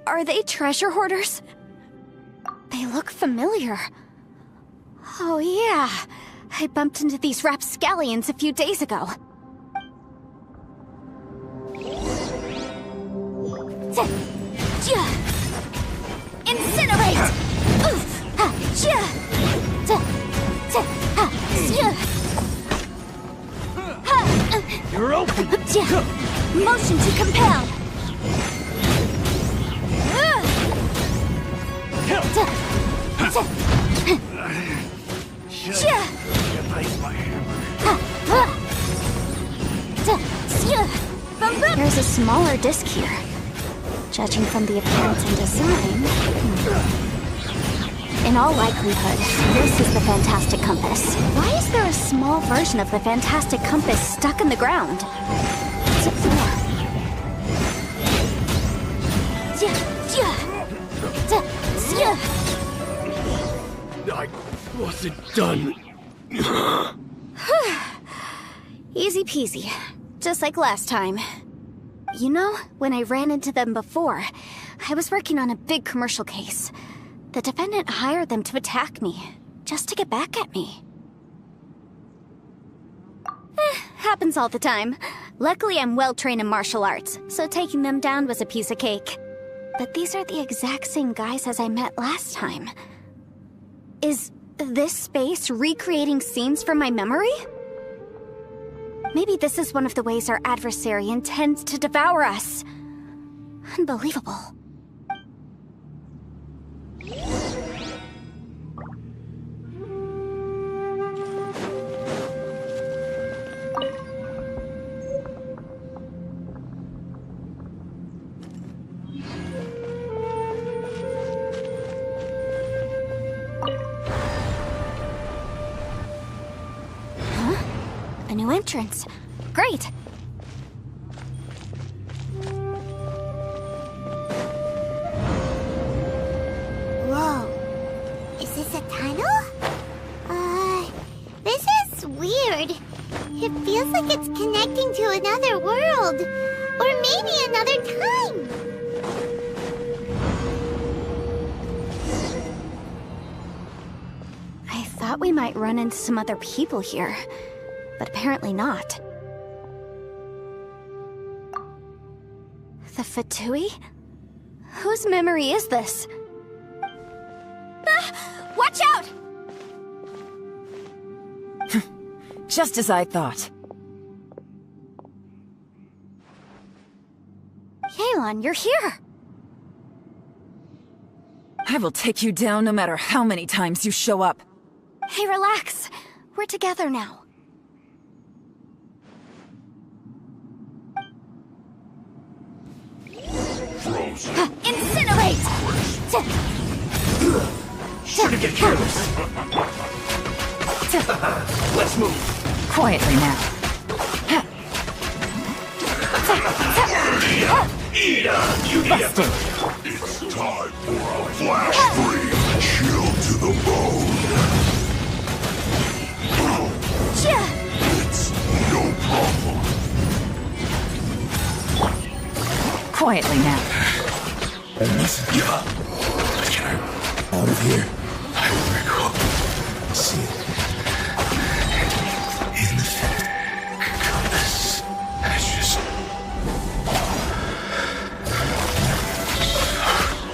Are they treasure hoarders? They look familiar. Oh yeah, I bumped into these rapscallions a few days ago. Incinerate! You're open! Motion to compel! There's a smaller disc here. Judging from the appearance and design... In all likelihood, this is the fantastic compass. Why is there a small version of the fantastic compass stuck in the ground? Let's explore. I wasn't done. Easy peasy. Just like last time. You know, when I ran into them before, I was working on a big commercial case. The defendant hired them to attack me, just to get back at me. Happens all the time. Luckily, I'm well-trained in martial arts, so taking them down was a piece of cake. But these are the exact same guys as I met last time. Is this space recreating scenes from my memory? Maybe this is one of the ways our adversary intends to devour us. Unbelievable. A new entrance. Great! Whoa. Is this a tunnel? This is weird. It feels like it's connecting to another world. Or maybe another time. I thought we might run into some other people here. But apparently not. The Fatui? Whose memory is this? Ah! Watch out! Just as I thought. Yelan, you're here! I will take you down no matter how many times you show up. Hey, relax. We're together now. Incinerate! Sure to get careless. Let's move. Quietly now. You need Busted. It's time for a flash freeze. Chill to the bone. It's no problem. Quietly now. Let's get her out of here. I will recall. See it. In the compass. It's just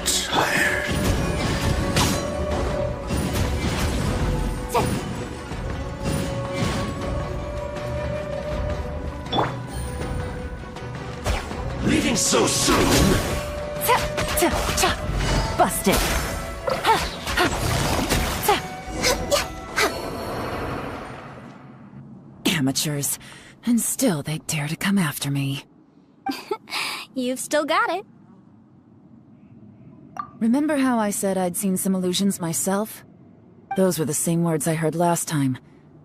so tired. leaving so soon. Busted. Amateurs. And still they dare to come after me. You've still got it. Remember how I said I'd seen some illusions myself? Those were the same words I heard last time.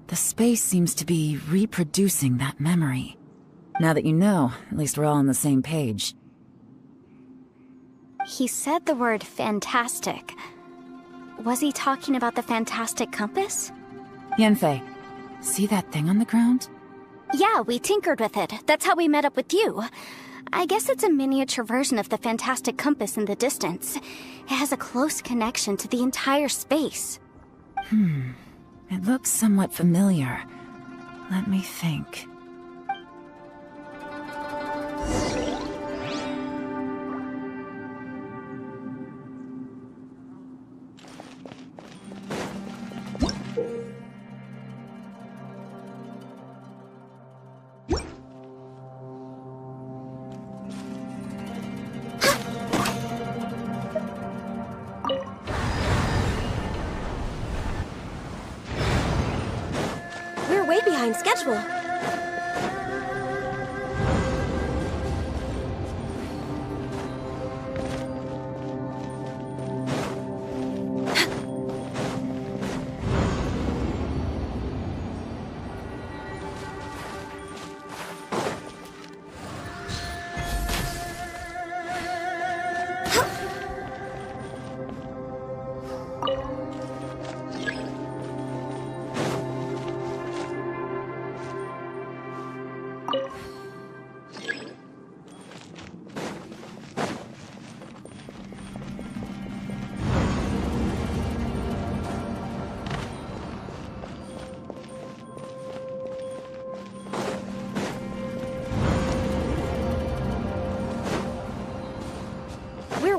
The space seems to be reproducing that memory. Now that you know, at least we're all on the same page. He said the word fantastic. Was he talking about the fantastic compass? Yanfei, see that thing on the ground? Yeah, we tinkered with it. That's how we met up with you. I guess it's a miniature version of the fantastic compass in the distance. It has a close connection to the entire space. It looks somewhat familiar. Let me think. We're way behind schedule.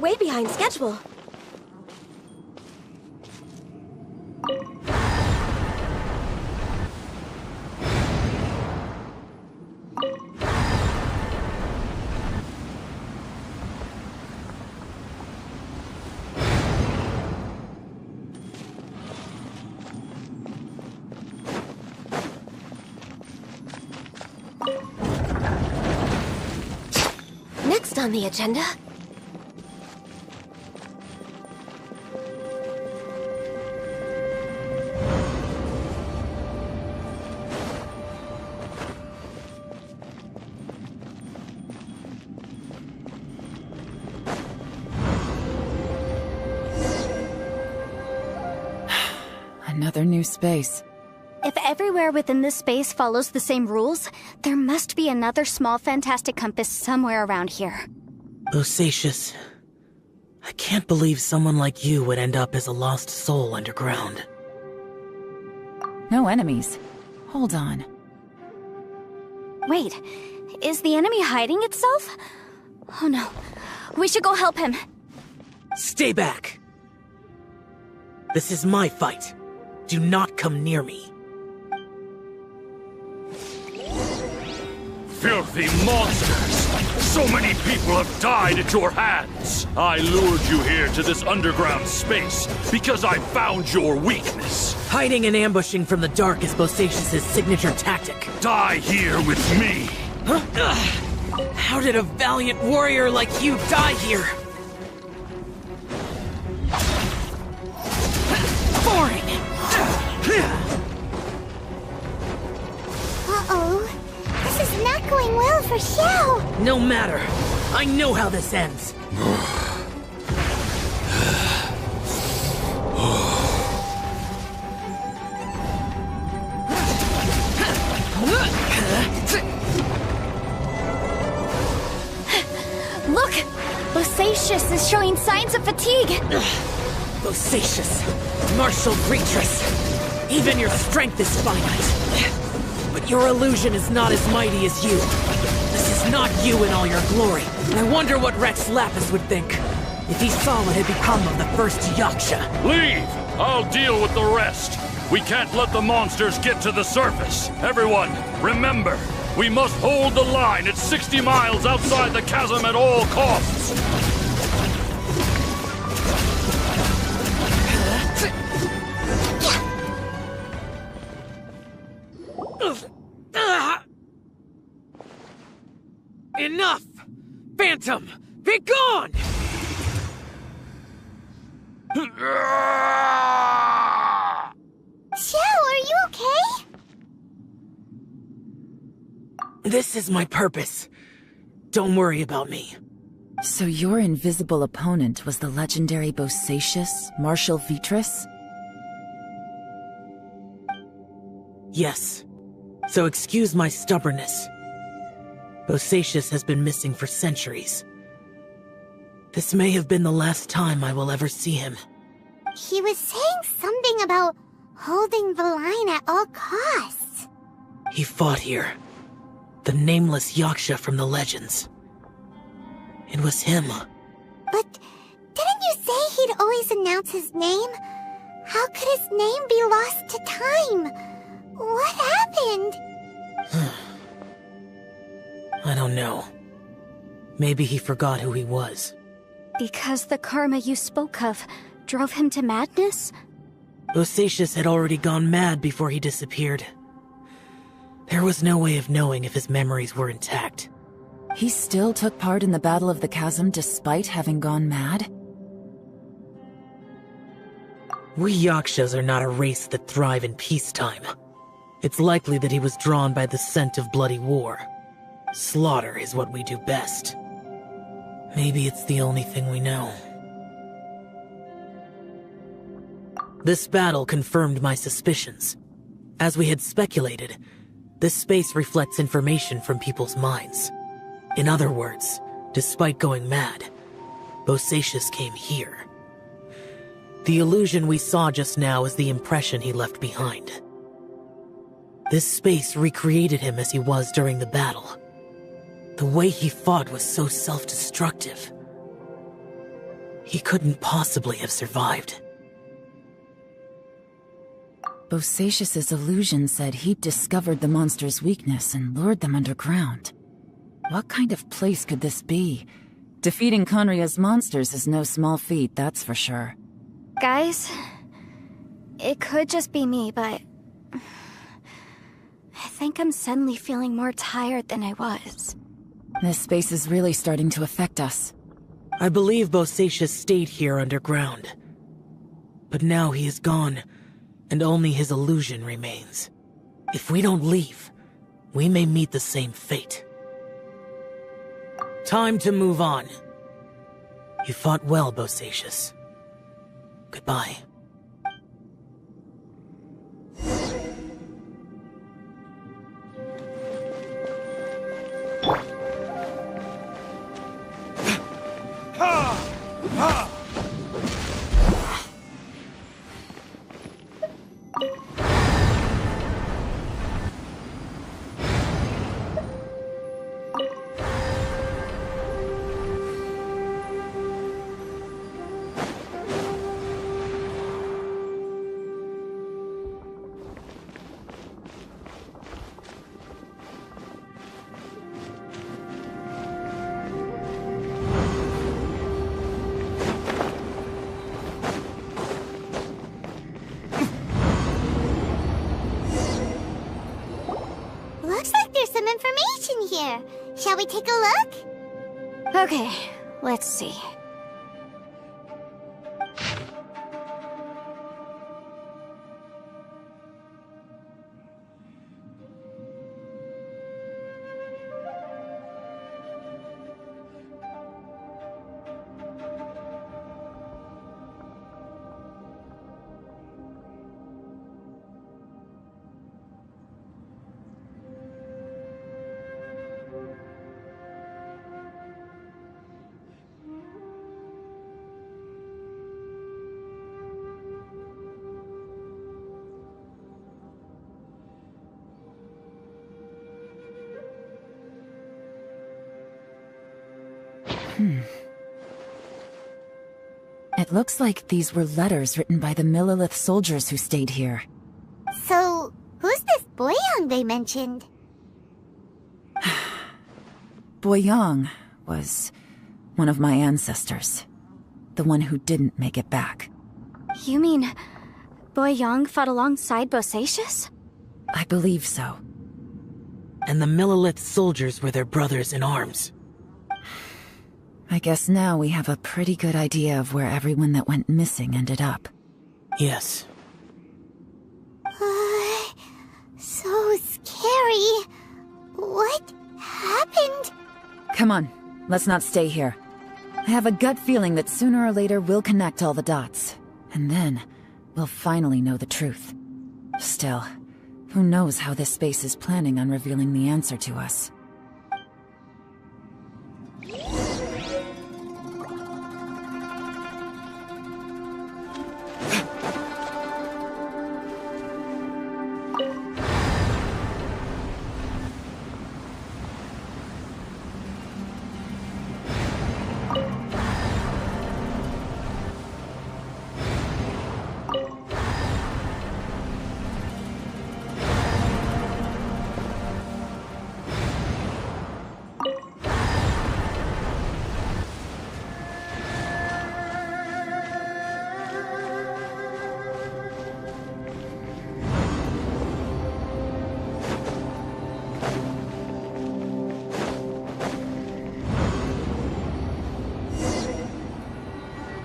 way behind schedule. Next on the agenda... Another new space. If everywhere within this space follows the same rules, there must be another small fantastic compass somewhere around here. Bosacious. I can't believe someone like you would end up as a lost soul underground. No enemies. Hold on. Wait, is the enemy hiding itself? Oh no, we should go help him. Stay back! This is my fight. Do not come near me. Filthy monsters! So many people have died at your hands! I lured you here to this underground space because I found your weakness. Hiding and ambushing from the dark is Bosacious' signature tactic. Die here with me! Huh? How did a valiant warrior like you die here? Boring! Uh-oh. This is not going well for Xiao. No matter. I know how this ends. Look! Bosacious is showing signs of fatigue. Bosacious. Martial creatress. Even your strength is finite. But your illusion is not as mighty as you. This is not you in all your glory. And I wonder what Rex Lapis would think if he saw what had become of the first Yaksha. Leave! I'll deal with the rest. We can't let the monsters get to the surface. Everyone, remember, we must hold the line at 60 miles outside the chasm at all costs. Enough! Phantom, be gone! Xiao, are you okay? This is my purpose. Don't worry about me. So your invisible opponent was the legendary Bosacious, Martial Vitris? Yes. So excuse my stubbornness. Bosacious has been missing for centuries. This may have been the last time I will ever see him. He was saying something about holding the line at all costs. He fought here. The nameless Yaksha from the legends. It was him. But didn't you say he'd always announce his name? How could his name be lost to time? What happened? I don't know. Maybe he forgot who he was. Because the karma you spoke of drove him to madness? Bosacious had already gone mad before he disappeared. There was no way of knowing if his memories were intact. He still took part in the Battle of the Chasm despite having gone mad? We Yakshas are not a race that thrive in peacetime. It's likely that he was drawn by the scent of bloody war. Slaughter is what we do best. Maybe it's the only thing we know. This battle confirmed my suspicions. As we had speculated, this space reflects information from people's minds. In other words, despite going mad, Bosacious came here. The illusion we saw just now is the impression he left behind. This space recreated him as he was during the battle. The way he fought was so self-destructive. He couldn't possibly have survived. Bosacius's illusion said he'd discovered the monster's weakness and lured them underground. What kind of place could this be? Defeating khaenri'ah's monsters is no small feat, that's for sure. Guys, it could just be me, but I think I'm suddenly feeling more tired than I was. This space is really starting to affect us. I believe Bosacius stayed here underground. But now he is gone, and only his illusion remains. If we don't leave, we may meet the same fate. Time to move on. You fought well, Bosacius. Goodbye. Looks like there's some information here. Shall we take a look? Okay, let's see. It looks like these were letters written by the Millelith soldiers who stayed here. So, who's this Boyang they mentioned? Boyang was one of my ancestors. The one who didn't make it back. You mean Boyang fought alongside Bosacius? I believe so. And the Millelith soldiers were their brothers in arms. I guess now we have a pretty good idea of where everyone that went missing ended up. Yes. So scary. What happened? Come on, let's not stay here. I have a gut feeling that sooner or later we'll connect all the dots. And then, we'll finally know the truth. Still, who knows how this space is planning on revealing the answer to us.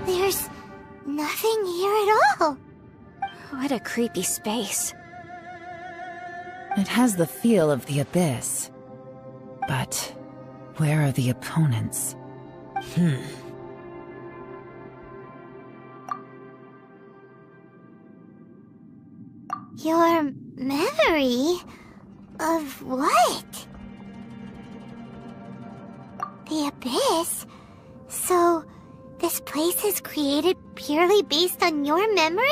There's nothing here at all. What a creepy space. It has the feel of the Abyss. But where are the opponents? Your memory of what? The Abyss? So, this place is created purely based on your memory?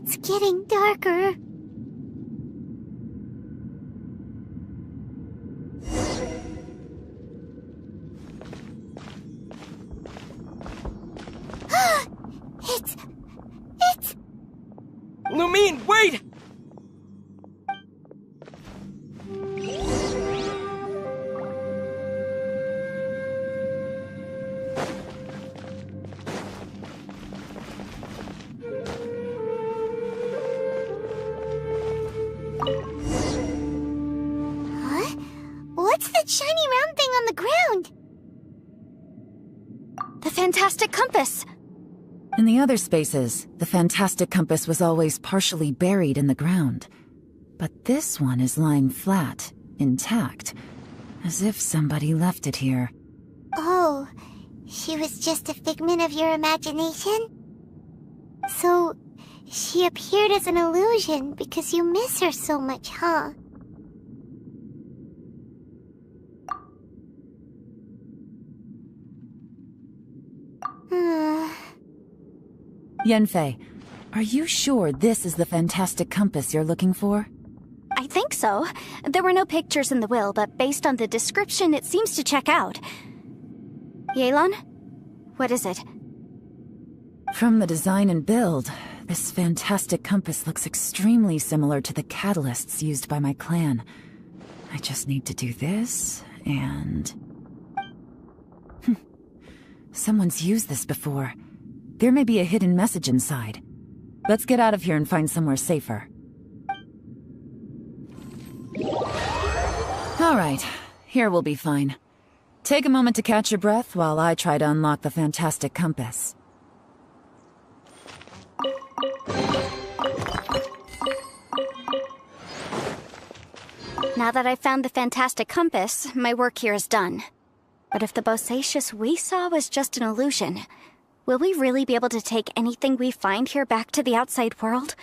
It's getting darker. It's... Lumine, wait! Huh? What's that shiny round thing on the ground? The fantastic compass! In the other spaces, the fantastic compass was always partially buried in the ground. But this one is lying flat, intact, as if somebody left it here. Oh, she was just a figment of your imagination? So, she appeared as an illusion because you miss her so much, huh? Yanfei, are you sure this is the fantastic compass you're looking for? I think so. There were no pictures in the will, but based on the description, it seems to check out. Yelan? What is it? From the design and build, this fantastic compass looks extremely similar to the catalysts used by my clan. I just need to do this, and... Someone's used this before. There may be a hidden message inside. Let's get out of here and find somewhere safer. Alright, here we'll be fine. Take a moment to catch your breath while I try to unlock the fantastic compass. Now that I've found the fantastic compass, my work here is done. But if the bosacious we saw was just an illusion, will we really be able to take anything we find here back to the outside world?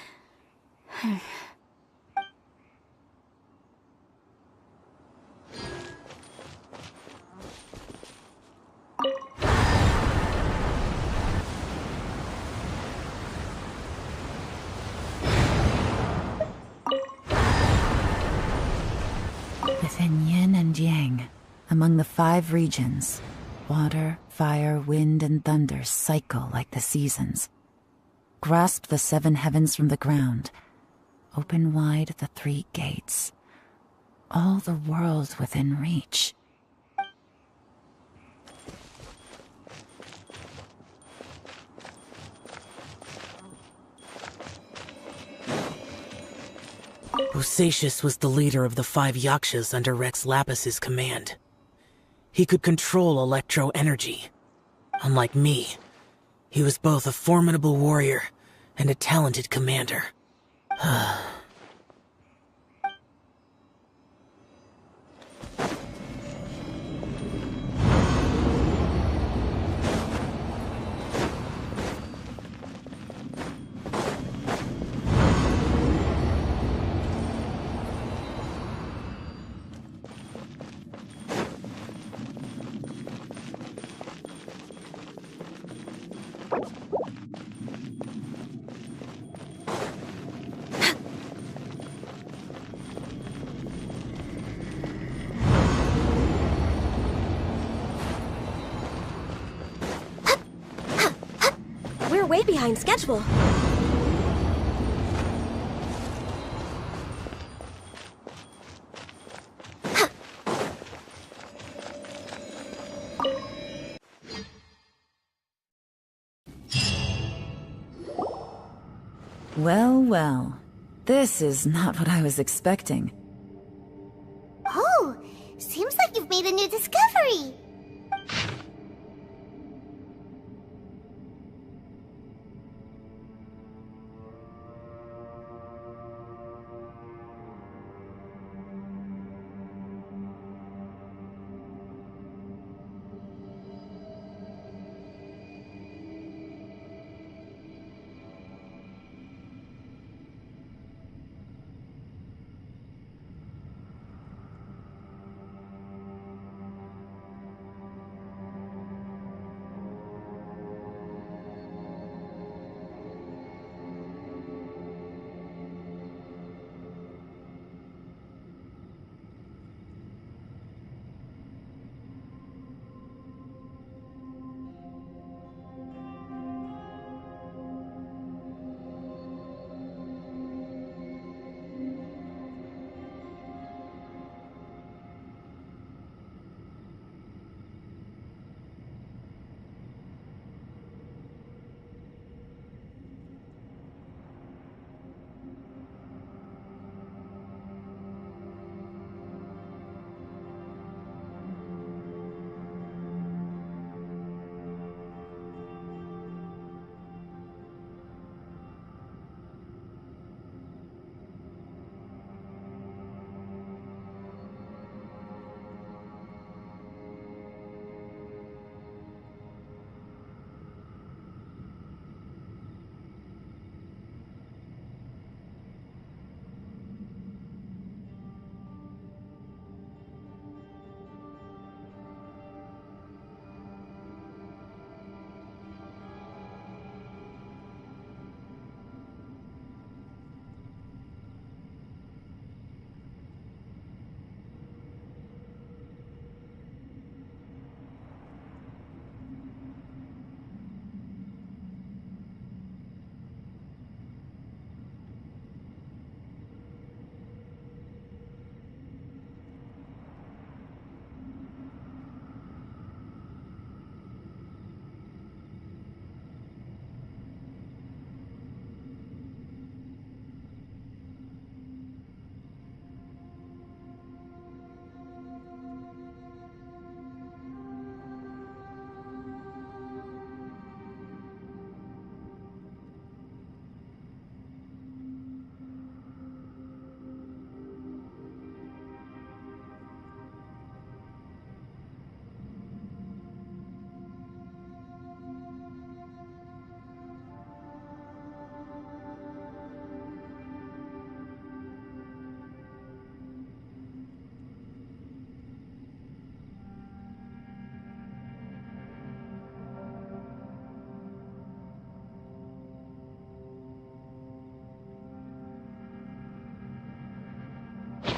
Within yin and yang, among the 5 regions, water, fire, wind, and thunder cycle like the seasons. Grasp the 7 heavens from the ground. Open wide the 3 gates. All the world within reach. Bosacious was the leader of the 5 Yakshas under Rex Lapis's command. He could control electro energy. Unlike me, he was both a formidable warrior and a talented commander. We're way behind schedule. Well, well. This is not what I was expecting. Oh, seems like you've made a new discovery.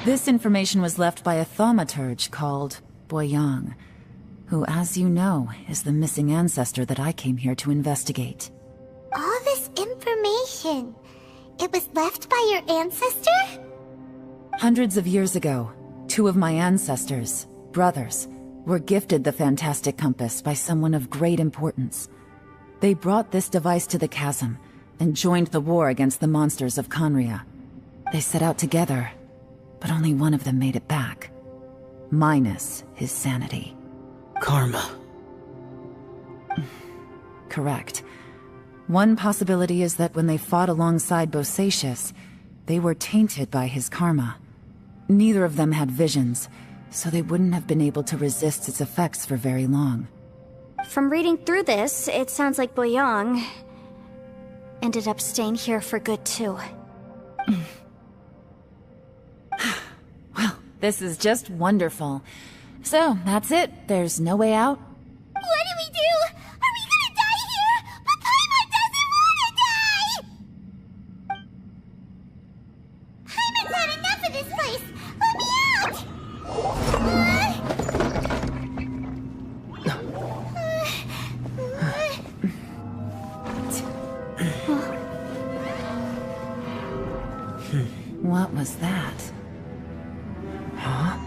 This information was left by a thaumaturge called Boyang, who, as you know, is the missing ancestor that I came here to investigate. All this information, it was left by your ancestor? Hundreds of years ago, two of my ancestors, brothers, were gifted the fantastic compass by someone of great importance. They brought this device to the chasm and joined the war against the monsters of khaenri'ah. They set out together, but only one of them made it back. Minus his sanity. Karma. Correct. One possibility is that when they fought alongside Bosacius, they were tainted by his karma. Neither of them had visions, so they wouldn't have been able to resist its effects for very long. From reading through this, it sounds like Boyang ended up staying here for good too. Well, this is just wonderful. So, that's it. There's no way out? What do we do? Are we gonna die here? But Paimon doesn't wanna die! Paimon's had enough of this place! Let me out! What was that? Huh?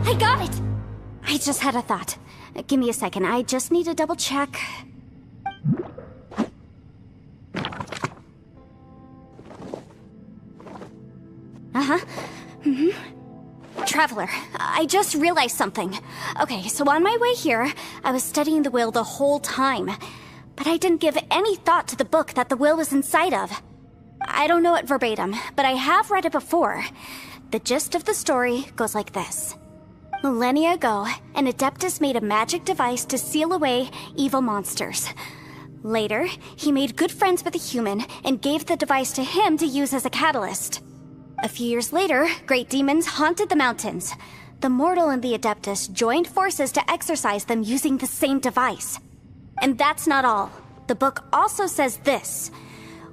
I got it! I just had a thought. Give me a second, I just need to double check. Traveler, I just realized something. Okay, so on my way here, I was studying the will the whole time. But I didn't give any thought to the book that the will was inside of. I don't know it verbatim, but I have read it before. The gist of the story goes like this. Millennia ago, an Adeptus made a magic device to seal away evil monsters. Later, he made good friends with a human and gave the device to him to use as a catalyst. A few years later, great demons haunted the mountains. The mortal and the Adeptus joined forces to exorcise them using the same device. And that's not all. The book also says this.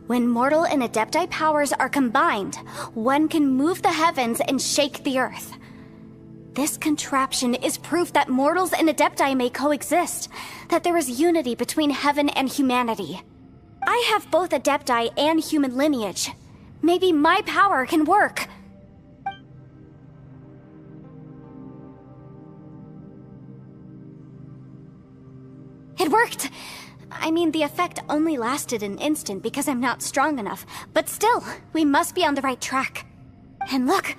When mortal and Adepti powers are combined, one can move the heavens and shake the earth. This contraption is proof that mortals and Adepti may coexist, that there is unity between heaven and humanity. I have both Adepti and human lineage. Maybe my power can work. It worked! I mean, the effect only lasted an instant because I'm not strong enough, but still, we must be on the right track. And look,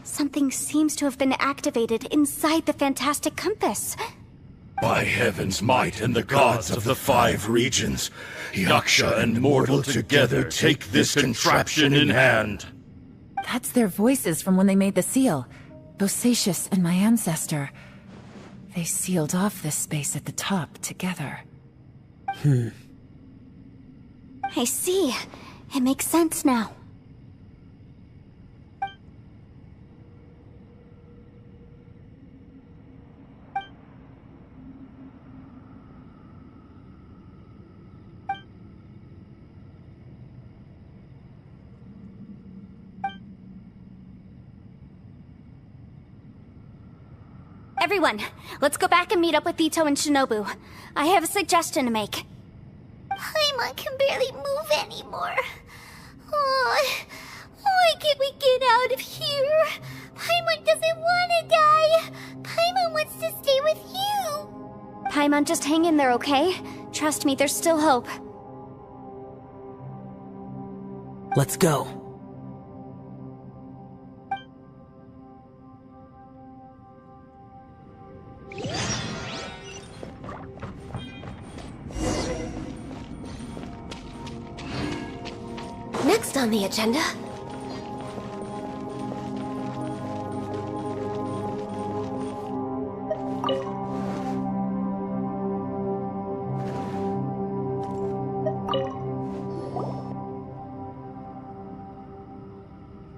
something seems to have been activated inside the fantastic compass. By heaven's might and the gods of the 5 regions, Yaksha and mortal together take this contraption in hand. That's their voices from when they made the seal. Bosacius and my ancestor. They sealed off this space at the top together. I see. It makes sense now. Everyone, let's go back and meet up with Ito and Shinobu. I have a suggestion to make. Paimon can barely move anymore. Oh, why can't we get out of here? Paimon doesn't want to die. Paimon wants to stay with you. Paimon, just hang in there, okay? Trust me, there's still hope. Let's go. Next on the agenda...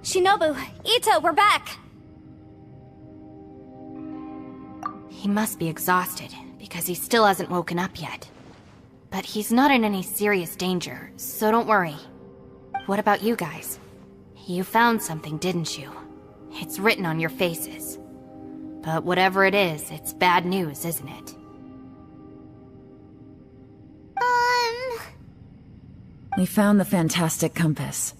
Shinobu, Ito, we're back! He must be exhausted. because he still hasn't woken up yet. But he's not in any serious danger, so don't worry. What about you guys? You found something, didn't you? It's written on your faces. But whatever it is, it's bad news, isn't it? We found the fantastic compass.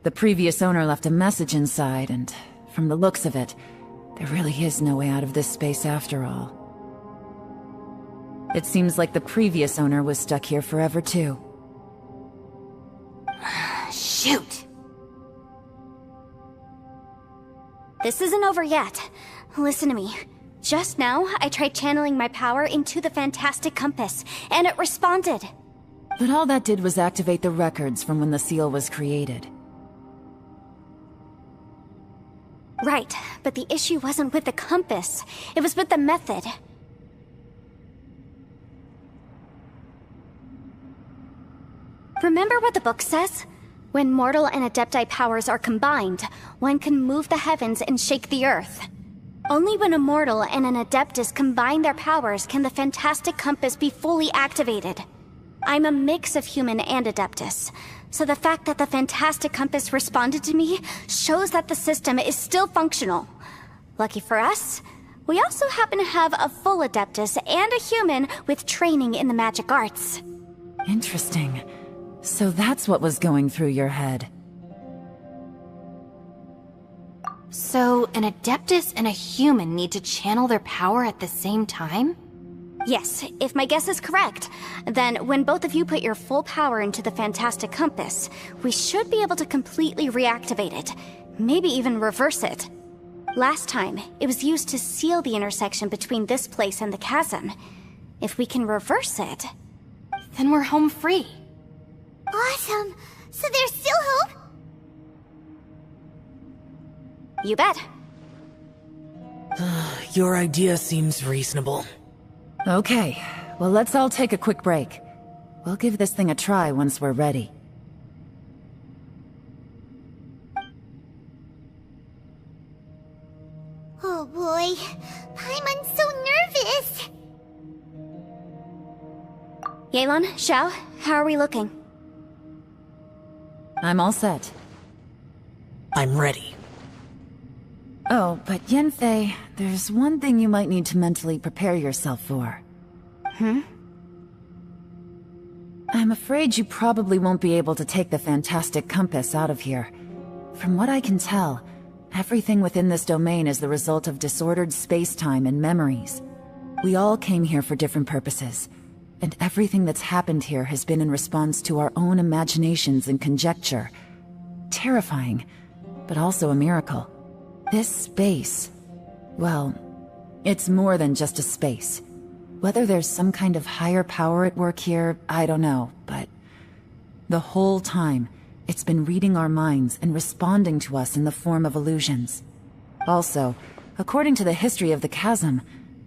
The previous owner left a message inside, and from the looks of it, there really is no way out of this space after all. It seems like the previous owner was stuck here forever too. Shoot! This isn't over yet. Listen to me. Just now, I tried channeling my power into the fantastic compass, and it responded. But all that did was activate the records from when the seal was created. Right, but the issue wasn't with the compass. It was with the method. Remember what the book says? When mortal and adepti powers are combined, one can move the heavens and shake the earth. Only when a mortal and an adeptus combine their powers can the fantastic compass be fully activated. I'm a mix of human and adeptus, so the fact that the fantastic compass responded to me shows that the system is still functional. Lucky for us, we also happen to have a full adeptus and a human with training in the magic arts. Interesting. So that's what was going through your head. So, an adeptus and a human need to channel their power at the same time? Yes, if my guess is correct, then when both of you put your full power into the fantastic compass, we should be able to completely reactivate it, maybe even reverse it. Last time, it was used to seal the intersection between this place and the chasm. If we can reverse it, then we're home free. Awesome! So there's still hope? You bet. Your idea seems reasonable. Okay, well let's all take a quick break. We'll give this thing a try once we're ready. Oh boy, Paimon's so nervous! Yelan, Xiao, how are we looking? I'm all set. I'm ready. Oh, but Yanfei, there's one thing you might need to mentally prepare yourself for. I'm afraid you probably won't be able to take the fantastic compass out of here. From what I can tell, everything within this domain is the result of disordered space-time and memories. We all came here for different purposes, and everything that's happened here has been in response to our own imaginations and conjecture. Terrifying, but also a miracle. This space, well, it's more than just a space. Whether there's some kind of higher power at work here, I don't know, but the whole time, it's been reading our minds and responding to us in the form of illusions. Also, according to the history of the chasm,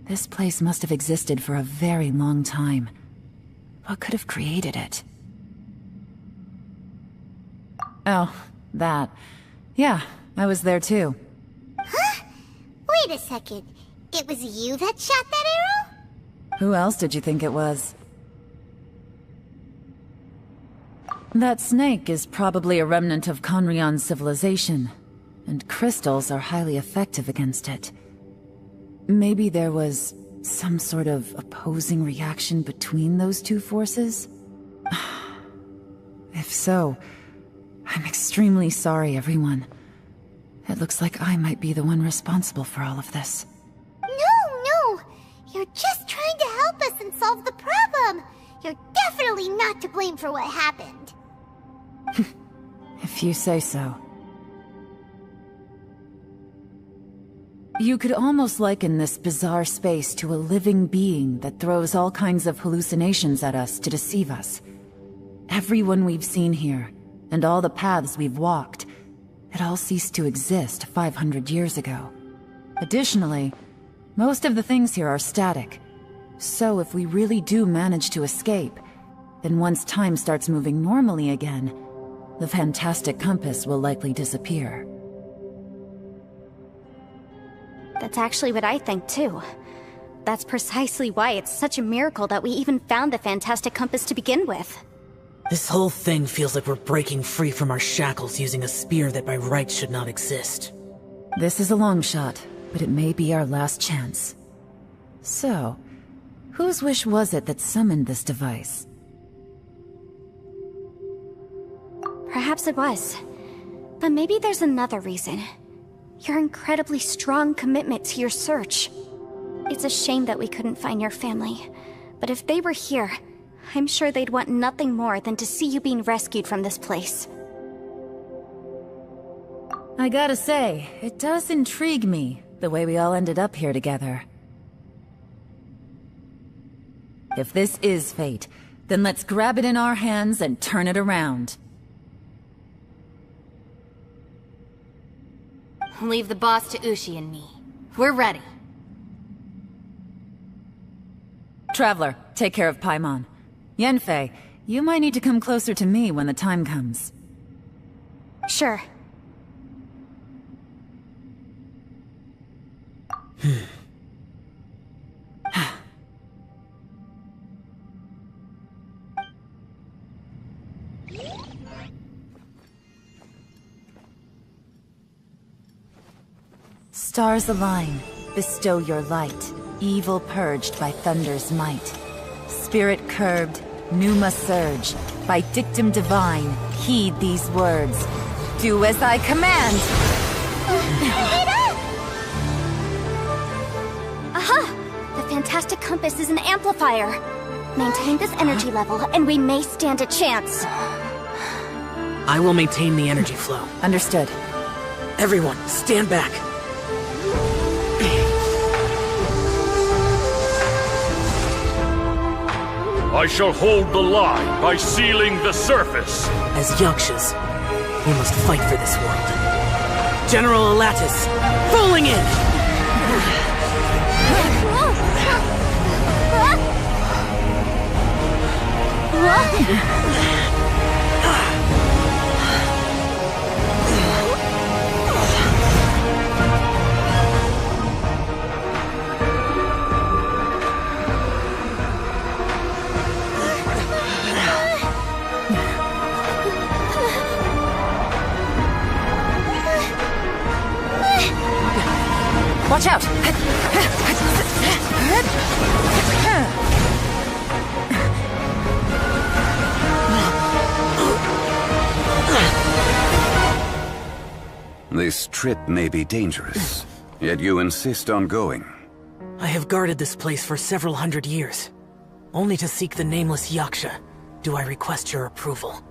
this place must have existed for a very long time. What could have created it? Oh, that. Yeah, I was there too. Huh? Wait a second. It was you that shot that arrow? Who else did you think it was? That snake is probably a remnant of khaenri'ah's civilization, and crystals are highly effective against it. Maybe there was some sort of opposing reaction between those two forces? If so, I'm extremely sorry, everyone. It looks like I might be the one responsible for all of this. No! You're just trying to help us and solve the problem! You're definitely not to blame for what happened. If you say so. You could almost liken this bizarre space to a living being that throws all kinds of hallucinations at us to deceive us. Everyone we've seen here, and all the paths we've walked, it all ceased to exist 500 years ago. Additionally, most of the things here are static. So if we really do manage to escape, then once time starts moving normally again, the fantastic compass will likely disappear. That's actually what I think too. That's precisely why it's such a miracle that we even found the fantastic compass to begin with. This whole thing feels like we're breaking free from our shackles using a spear that by rights should not exist. This is a long shot, but it may be our last chance. So, whose wish was it that summoned this device? Perhaps it was. But maybe there's another reason. Your incredibly strong commitment to your search. It's a shame that we couldn't find your family. But if they were here, I'm sure they'd want nothing more than to see you being rescued from this place. I gotta say, it does intrigue me, the way we all ended up here together. If this is fate, then let's grab it in our hands and turn it around. Leave the boss to Ushi and me. We're ready. Traveler, take care of Paimon. Yanfei, you might need to come closer to me when the time comes. Sure. Stars align, bestow your light, evil purged by thunder's might. Spirit curbed, pneuma surge, by dictum divine, heed these words. Do as I command! Aha! The fantastic compass is an amplifier. Maintain this energy level, and we may stand a chance. I will maintain the energy flow. Understood. Everyone, stand back. I shall hold the line by sealing the surface. As Yakshas, we must fight for this world. General Alatus, rolling in! Watch out! This trip may be dangerous, yet you insist on going. I have guarded this place for several hundred years. Only to seek the nameless Yaksha, do I request your approval.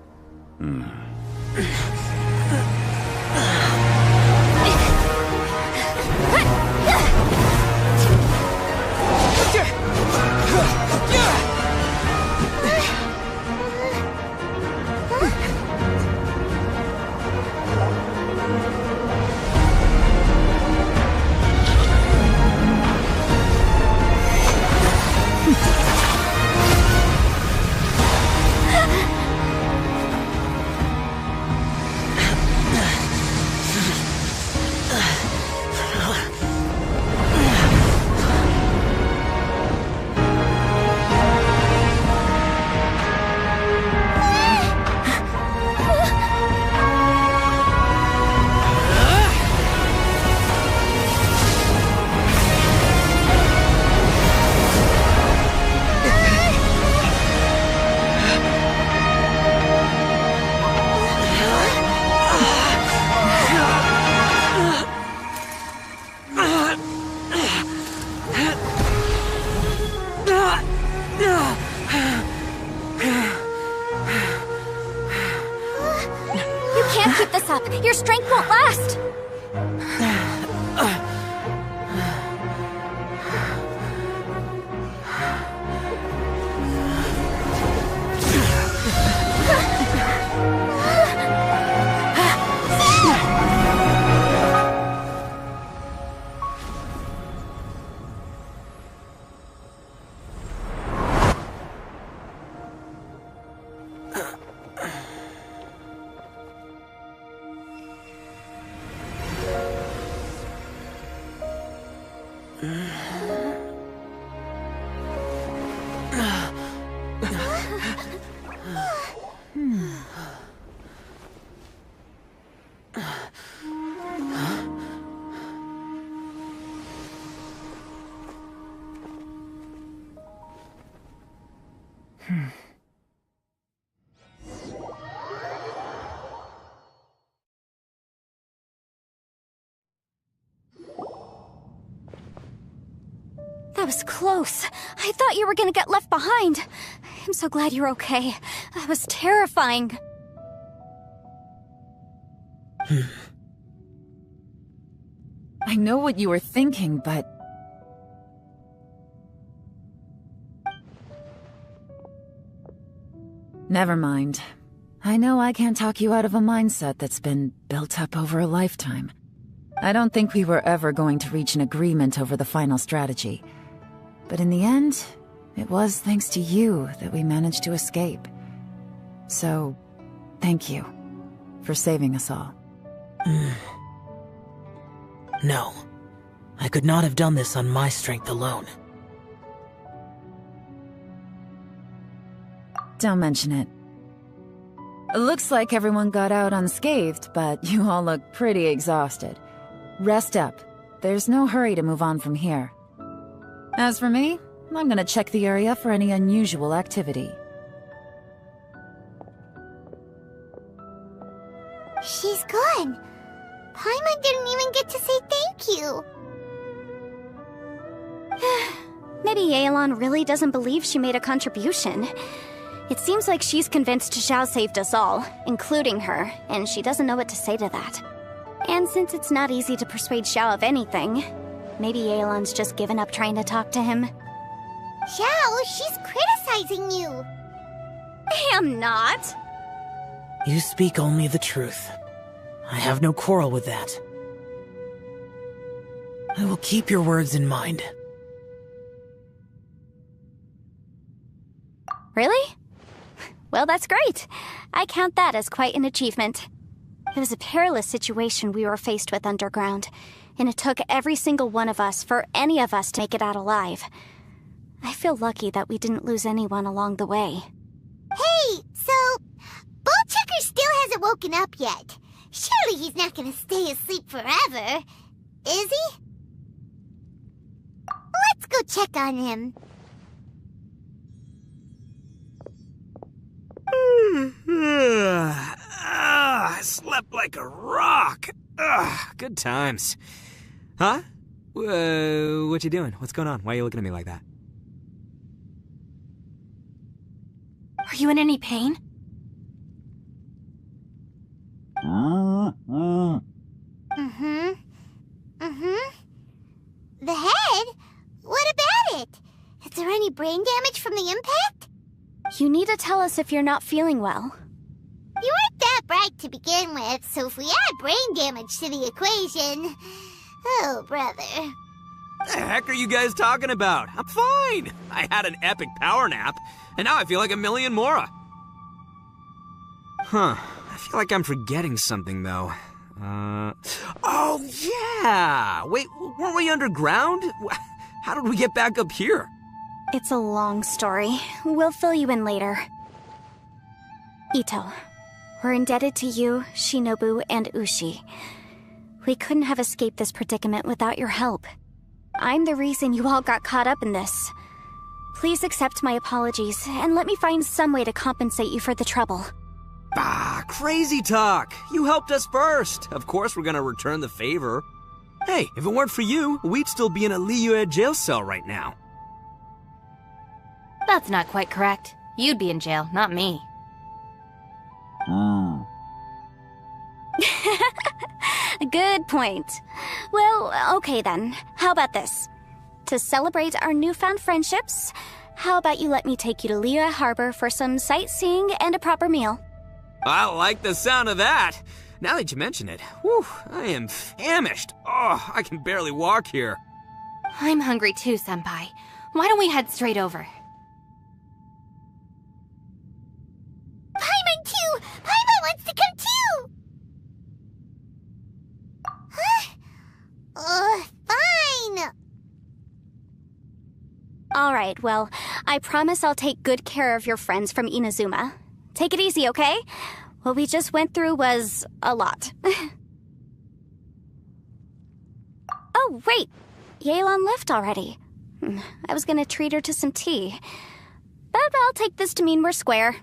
Your strength won't last! That was close. I thought you were gonna get left behind. I'm so glad you're okay. That was terrifying. I know what you were thinking, but... Never mind. I know I can't talk you out of a mindset that's been built up over a lifetime. I don't think we were ever going to reach an agreement over the final strategy. But in the end, it was thanks to you that we managed to escape. So, thank you for saving us all. No. I could not have done this on my strength alone. Don't mention it. It looks like everyone got out unscathed, but you all look pretty exhausted. Rest up. There's no hurry to move on from here. As for me, I'm gonna check the area for any unusual activity. She's gone. Paimon didn't even get to say thank you. Maybe Yelan really doesn't believe she made a contribution. It seems like she's convinced Xiao saved us all, including her, and she doesn't know what to say to that. And since it's not easy to persuade Xiao of anything, maybe Yelan's just given up trying to talk to him. Xiao, she's criticizing you. I am not. You speak only the truth. I have no quarrel with that. I will keep your words in mind. Really? Well, that's great. I count that as quite an achievement. It was a perilous situation we were faced with underground, and it took every single one of us for any of us to make it out alive. I feel lucky that we didn't lose anyone along the way. Hey, so... Bullchucker still hasn't woken up yet. Surely he's not gonna stay asleep forever, is he? Let's go check on him. I slept like a rock. Good times. Huh? What you doing? What's going on? Why are you looking at me like that? Are you in any pain? The head? What about it? Is there any brain damage from the impact? You need to tell us if you're not feeling well. You weren't that bright to begin with, so if we add brain damage to the equation... Oh, brother. The heck are you guys talking about? I'm fine. I had an epic power nap, and now I feel like a million more. Huh. I feel like I'm forgetting something, though. Oh, yeah! Wait, weren't we underground? How did we get back up here? It's a long story. We'll fill you in later. Ito, we're indebted to you, Shinobu, and Ushi. We couldn't have escaped this predicament without your help. I'm the reason you all got caught up in this. Please accept my apologies, and let me find some way to compensate you for the trouble. Crazy talk! You helped us first! Of course we're gonna return the favor. Hey, if it weren't for you, we'd still be in a Liyue jail cell right now. That's not quite correct. You'd be in jail, not me. Good point. Well, okay then. How about this? To celebrate our newfound friendships, how about you let me take you to Liyue Harbor for some sightseeing and a proper meal? I like the sound of that. Now that you mention it, whew, I am famished. Oh, I can barely walk here. I'm hungry too, Senpai. Why don't we head straight over? Paimon too! Paimon wants to come too! Huh? Fine! Alright, well, I promise I'll take good care of your friends from Inazuma. Take it easy, okay? What we just went through was a lot. Oh, wait! Yelan left already. I was gonna treat her to some tea. But I'll take this to mean we're square.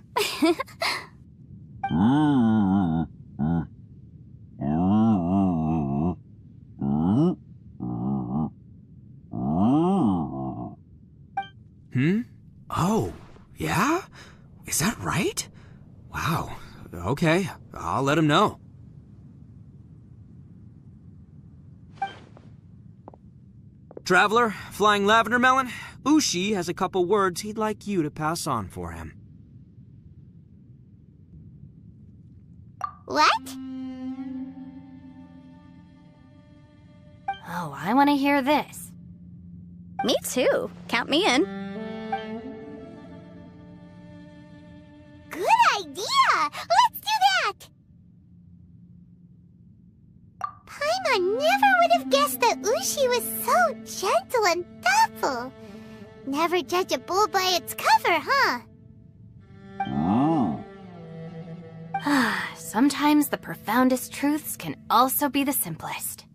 Oh, yeah? Is that right? Wow. Okay, I'll let him know. Traveler, Flying Lavender Melon, Ushi has a couple words he'd like you to pass on for him. What? Oh, I want to hear this. Me too. Count me in. Good idea! Let's do that! Paimon never would have guessed that Ushi was so gentle and thoughtful. Never judge a bull by its cover, huh? Sometimes the profoundest truths can also be the simplest.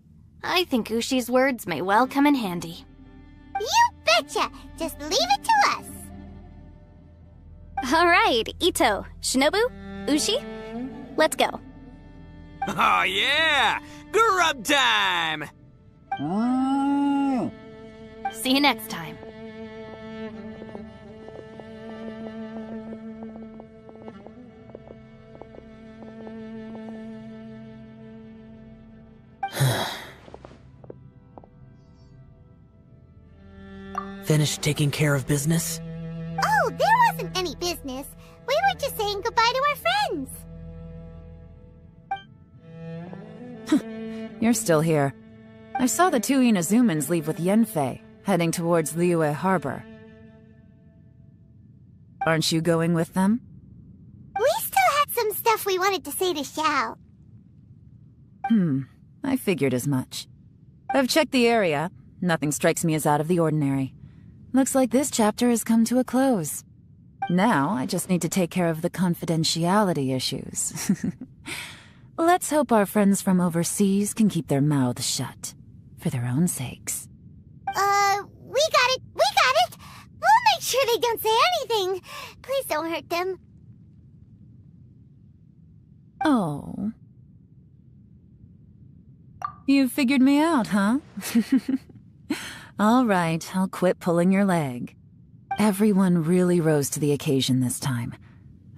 I think Ushi's words may well come in handy. You betcha! Just leave it to us! All right, Ito, Shinobu, Ushi, let's go. Oh yeah! Grub time! See you next time. Finished taking care of business? Oh, there wasn't any business. We were just saying goodbye to our friends. You're still here. I saw the two Inazumans leave with Yenfei, heading towards Liyue Harbor. Aren't you going with them? We still had some stuff we wanted to say to Xiao. I figured as much. I've checked the area. Nothing strikes me as out of the ordinary. Looks like this chapter has come to a close. Now, I just need to take care of the confidentiality issues. Let's hope our friends from overseas can keep their mouths shut. For their own sakes. We got it! We got it! We'll make sure they don't say anything. Please don't hurt them. Oh. You figured me out, huh? All right, I'll quit pulling your leg. Everyone really rose to the occasion this time.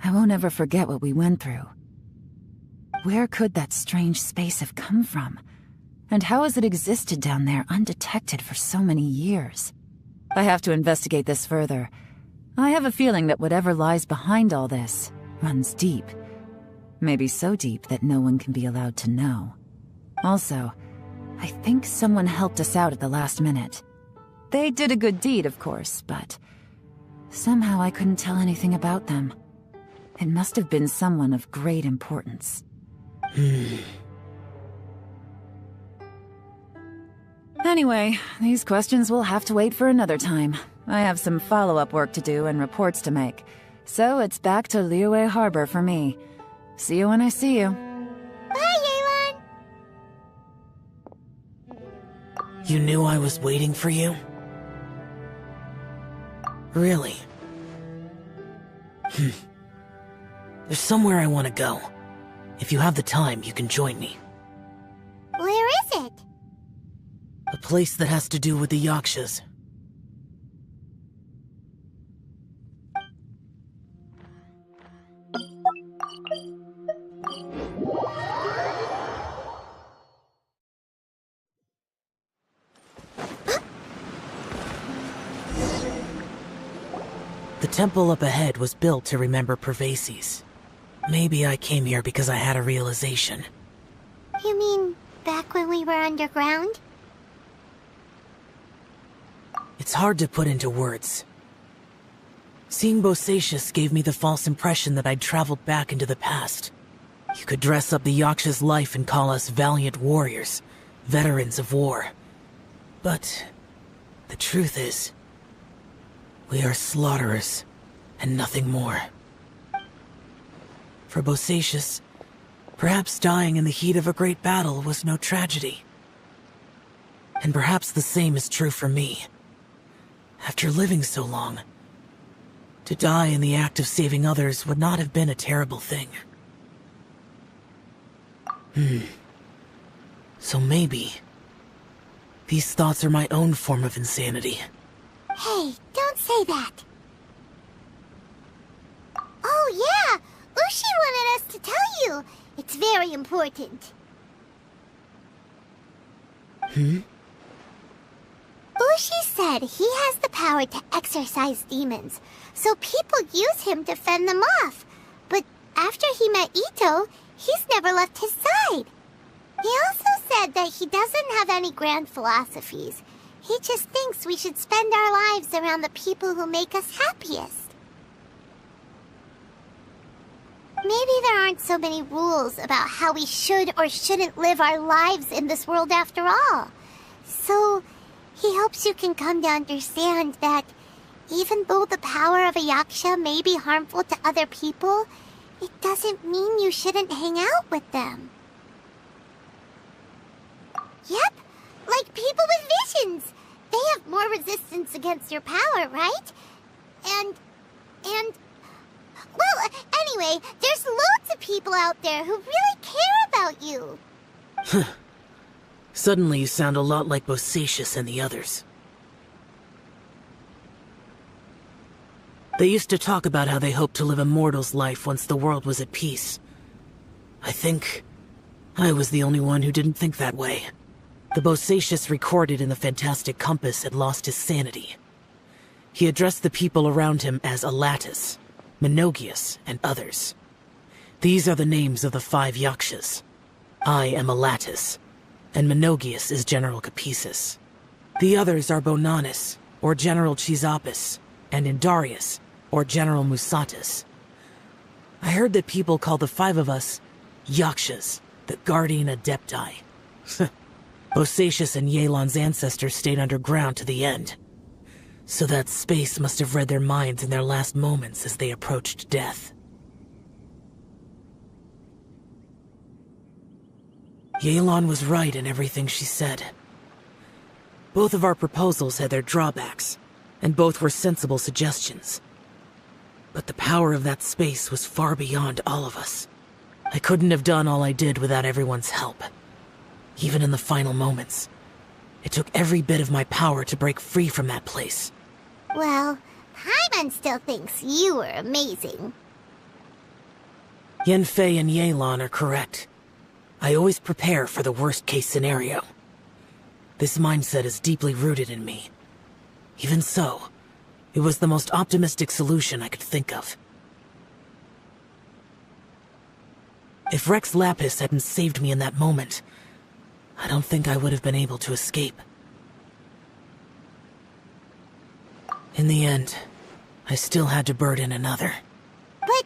I won't ever forget what we went through. Where could that strange space have come from? And how has it existed down there undetected for so many years? I have to investigate this further. I have a feeling that whatever lies behind all this runs deep. Maybe so deep that no one can be allowed to know. Also, I think someone helped us out at the last minute. They did a good deed, of course, but somehow I couldn't tell anything about them. It must have been someone of great importance. Anyway, these questions will have to wait for another time. I have some follow-up work to do and reports to make. So it's back to Liyue Harbor for me. See you when I see you. Bye, Yelan! You knew I was waiting for you? Really? There's somewhere I want to go. If you have the time, you can join me. Where is it? A place that has to do with the Yakshas. The temple up ahead was built to remember Pervases. Maybe I came here because I had a realization. You mean back when we were underground? It's hard to put into words. Seeing Bosacius gave me the false impression that I'd traveled back into the past. You could dress up the Yaksha's life and call us valiant warriors, veterans of war. But the truth is, we are slaughterers, and nothing more. For Bosacius, perhaps dying in the heat of a great battle was no tragedy. And perhaps the same is true for me. After living so long, to die in the act of saving others would not have been a terrible thing. So maybe these thoughts are my own form of insanity. Hey, don't don't say that. Oh yeah, Ushi wanted us to tell you. It's very important. Ushi said he has the power to exorcise demons, so people use him to fend them off. But after he met Ito, he's never left his side. He also said that he doesn't have any grand philosophies. He just thinks we should spend our lives around the people who make us happiest. Maybe there aren't so many rules about how we should or shouldn't live our lives in this world after all. So, he hopes you can come to understand that even though the power of a yaksha may be harmful to other people, it doesn't mean you shouldn't hang out with them. Yep, like people with visions. They have more resistance against your power, right? And... Well, anyway, there's loads of people out there who really care about you. Suddenly you sound a lot like Bosacius and the others. They used to talk about how they hoped to live a mortal's life once the world was at peace. I think I was the only one who didn't think that way. The Bosacius recorded in the Fantastic Compass had lost his sanity. He addressed the people around him as Alatus, Menogius, and others. These are the names of the 5 yakshas. I am Alatus, and Menogius is General Capisis. The others are Bonanis, or General Chisapis, and Indarius, or General Musatus. I heard that people call the 5 of us yakshas, the Guardian Adepti. Bosacius and Yelan's ancestors stayed underground to the end. So that space must have read their minds in their last moments as they approached death. Yelan was right in everything she said. Both of our proposals had their drawbacks, and both were sensible suggestions. But the power of that space was far beyond all of us. I couldn't have done all I did without everyone's help. Even in the final moments, it took every bit of my power to break free from that place. Well, Paimon still thinks you were amazing. Yanfei and Yelan are correct. I always prepare for the worst-case scenario. This mindset is deeply rooted in me. Even so, it was the most optimistic solution I could think of. If Rex Lapis hadn't saved me in that moment, I don't think I would have been able to escape. In the end, I still had to burden another. But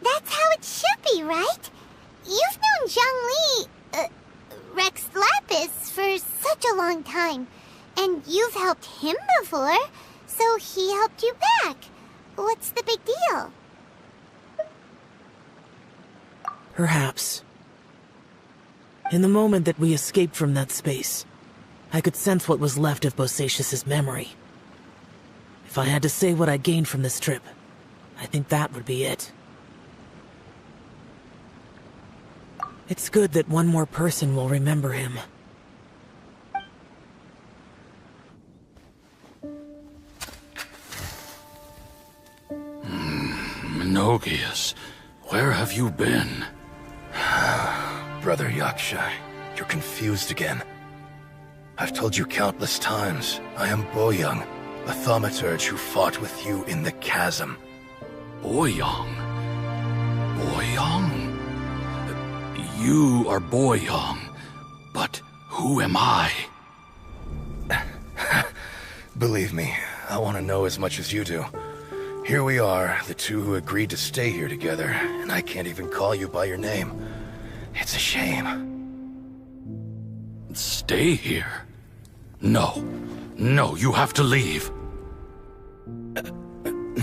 that's how it should be, right? You've known Zhang Li, Rex Lapis, for such a long time. And you've helped him before, so he helped you back. What's the big deal? Perhaps. In the moment that we escaped from that space, I could sense what was left of Bosacius's memory. If I had to say what I gained from this trip, I think that would be it. It's good that one more person will remember him. Menogius, where have you been? Brother Yaksha, you're confused again. I've told you countless times, I am Boyoung, a thaumaturge who fought with you in the chasm. Boyoung? Boyoung? You are Boyoung, but who am I? Believe me, I want to know as much as you do. Here we are, the two who agreed to stay here together, and I can't even call you by your name. It's a shame. Stay here? No. No, you have to leave.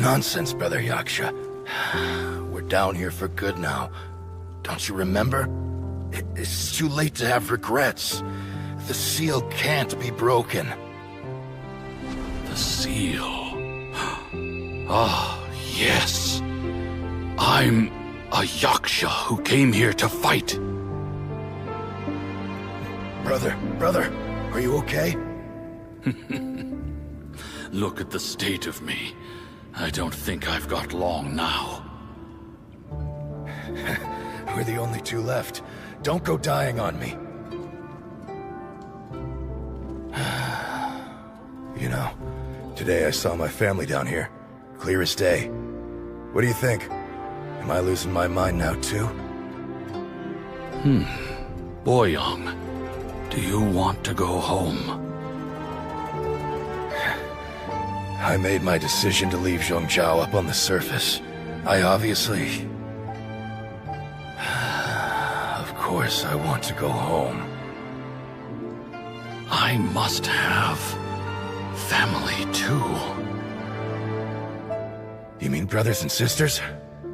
Nonsense, Brother Yaksha. We're down here for good now. Don't you remember? It's too late to have regrets. The seal can't be broken. The seal... Ah, yes. I'm a Yaksha who came here to fight. Brother, are you okay? Look at the state of me. I don't think I've got long now. We're the only two left. Don't go dying on me. You know, today I saw my family down here. Clear as day. What do you think? Am I losing my mind now too? Boyoung, do you want to go home? I made my decision to leave Zhongzhou up on the surface. I obviously... Of course I want to go home. I must have family too. You mean brothers and sisters?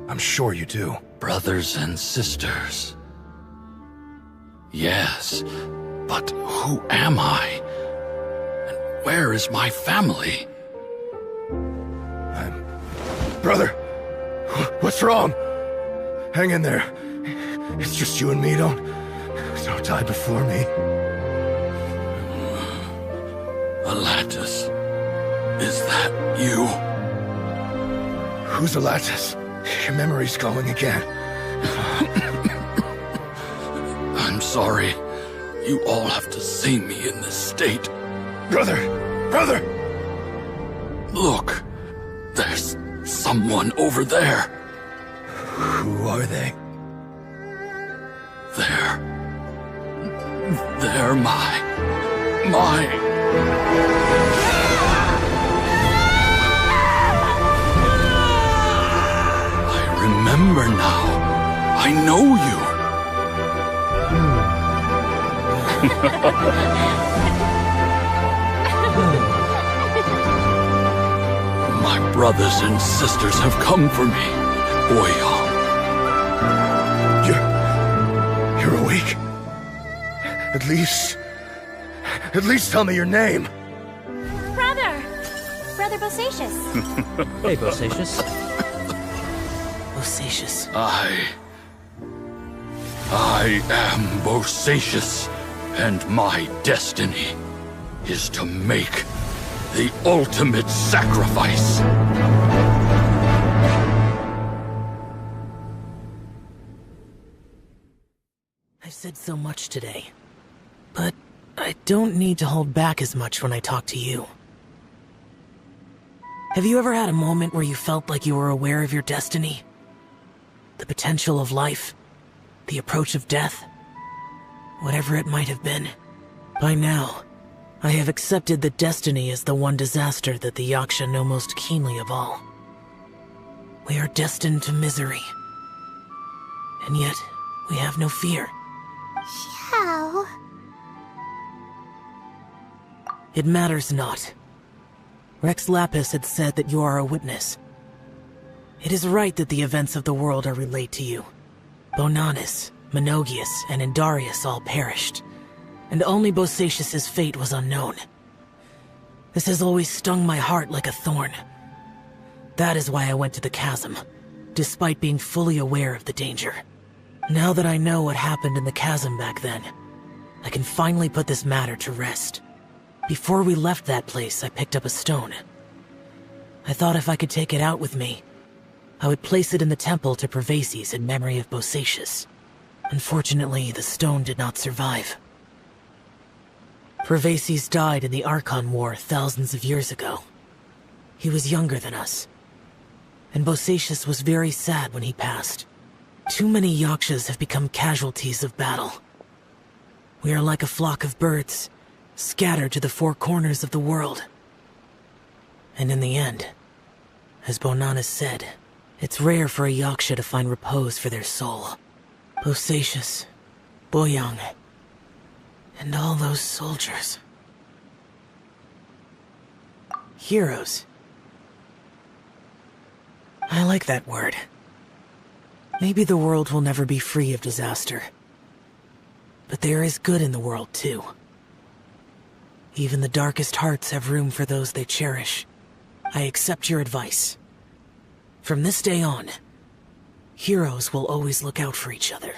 I'm sure you do. Brothers and sisters. Yes, but who am I? And where is my family? Brother! What's wrong? Hang in there. It's just you and me, don't die before me. Alatus, is that you? Who's Alatus? Your memory's going again. I'm sorry. You all have to see me in this state. Brother! Brother! Look, there's someone over there. Who are they? They're my... I remember now. I know you. My brothers and sisters have come for me, Boyoung. You're awake? At least tell me your name. Brother Bosacious. Hey, Bosacious. Bosacious. I am Bosacious, and my destiny is to make the ultimate sacrifice. I've said so much today, but I don't need to hold back as much when I talk to you. Have you ever had a moment where you felt like you were aware of your destiny? The potential of life? The approach of death? Whatever it might have been. By now, I have accepted that destiny is the one disaster that the Yaksha know most keenly of all. We are destined to misery. And yet, we have no fear. Xiao. It matters not. Rex Lapis had said that you are a witness. It is right that the events of the world are relayed to you. Bonanis, Menogias, and Indarius all perished, and only Bosacious's fate was unknown. This has always stung my heart like a thorn. That is why I went to the chasm, despite being fully aware of the danger. Now that I know what happened in the chasm back then, I can finally put this matter to rest. Before we left that place, I picked up a stone. I thought if I could take it out with me, I would place it in the temple to Pervases in memory of Bosacious. Unfortunately, the stone did not survive. Pervases died in the Archon War thousands of years ago. He was younger than us, and Bosacious was very sad when he passed. Too many Yakshas have become casualties of battle. We are like a flock of birds, scattered to the four corners of the world. And in the end, as Bonanis said, it's rare for a Yaksha to find repose for their soul. Bosacious, Boyoung, and all those soldiers. Heroes. I like that word. Maybe the world will never be free of disaster. But there is good in the world, too. Even the darkest hearts have room for those they cherish. I accept your advice. From this day on, heroes will always look out for each other.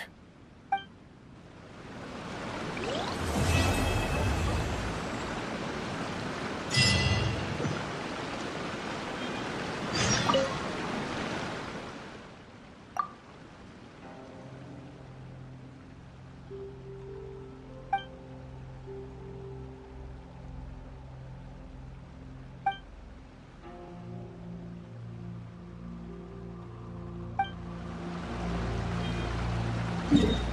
Huh?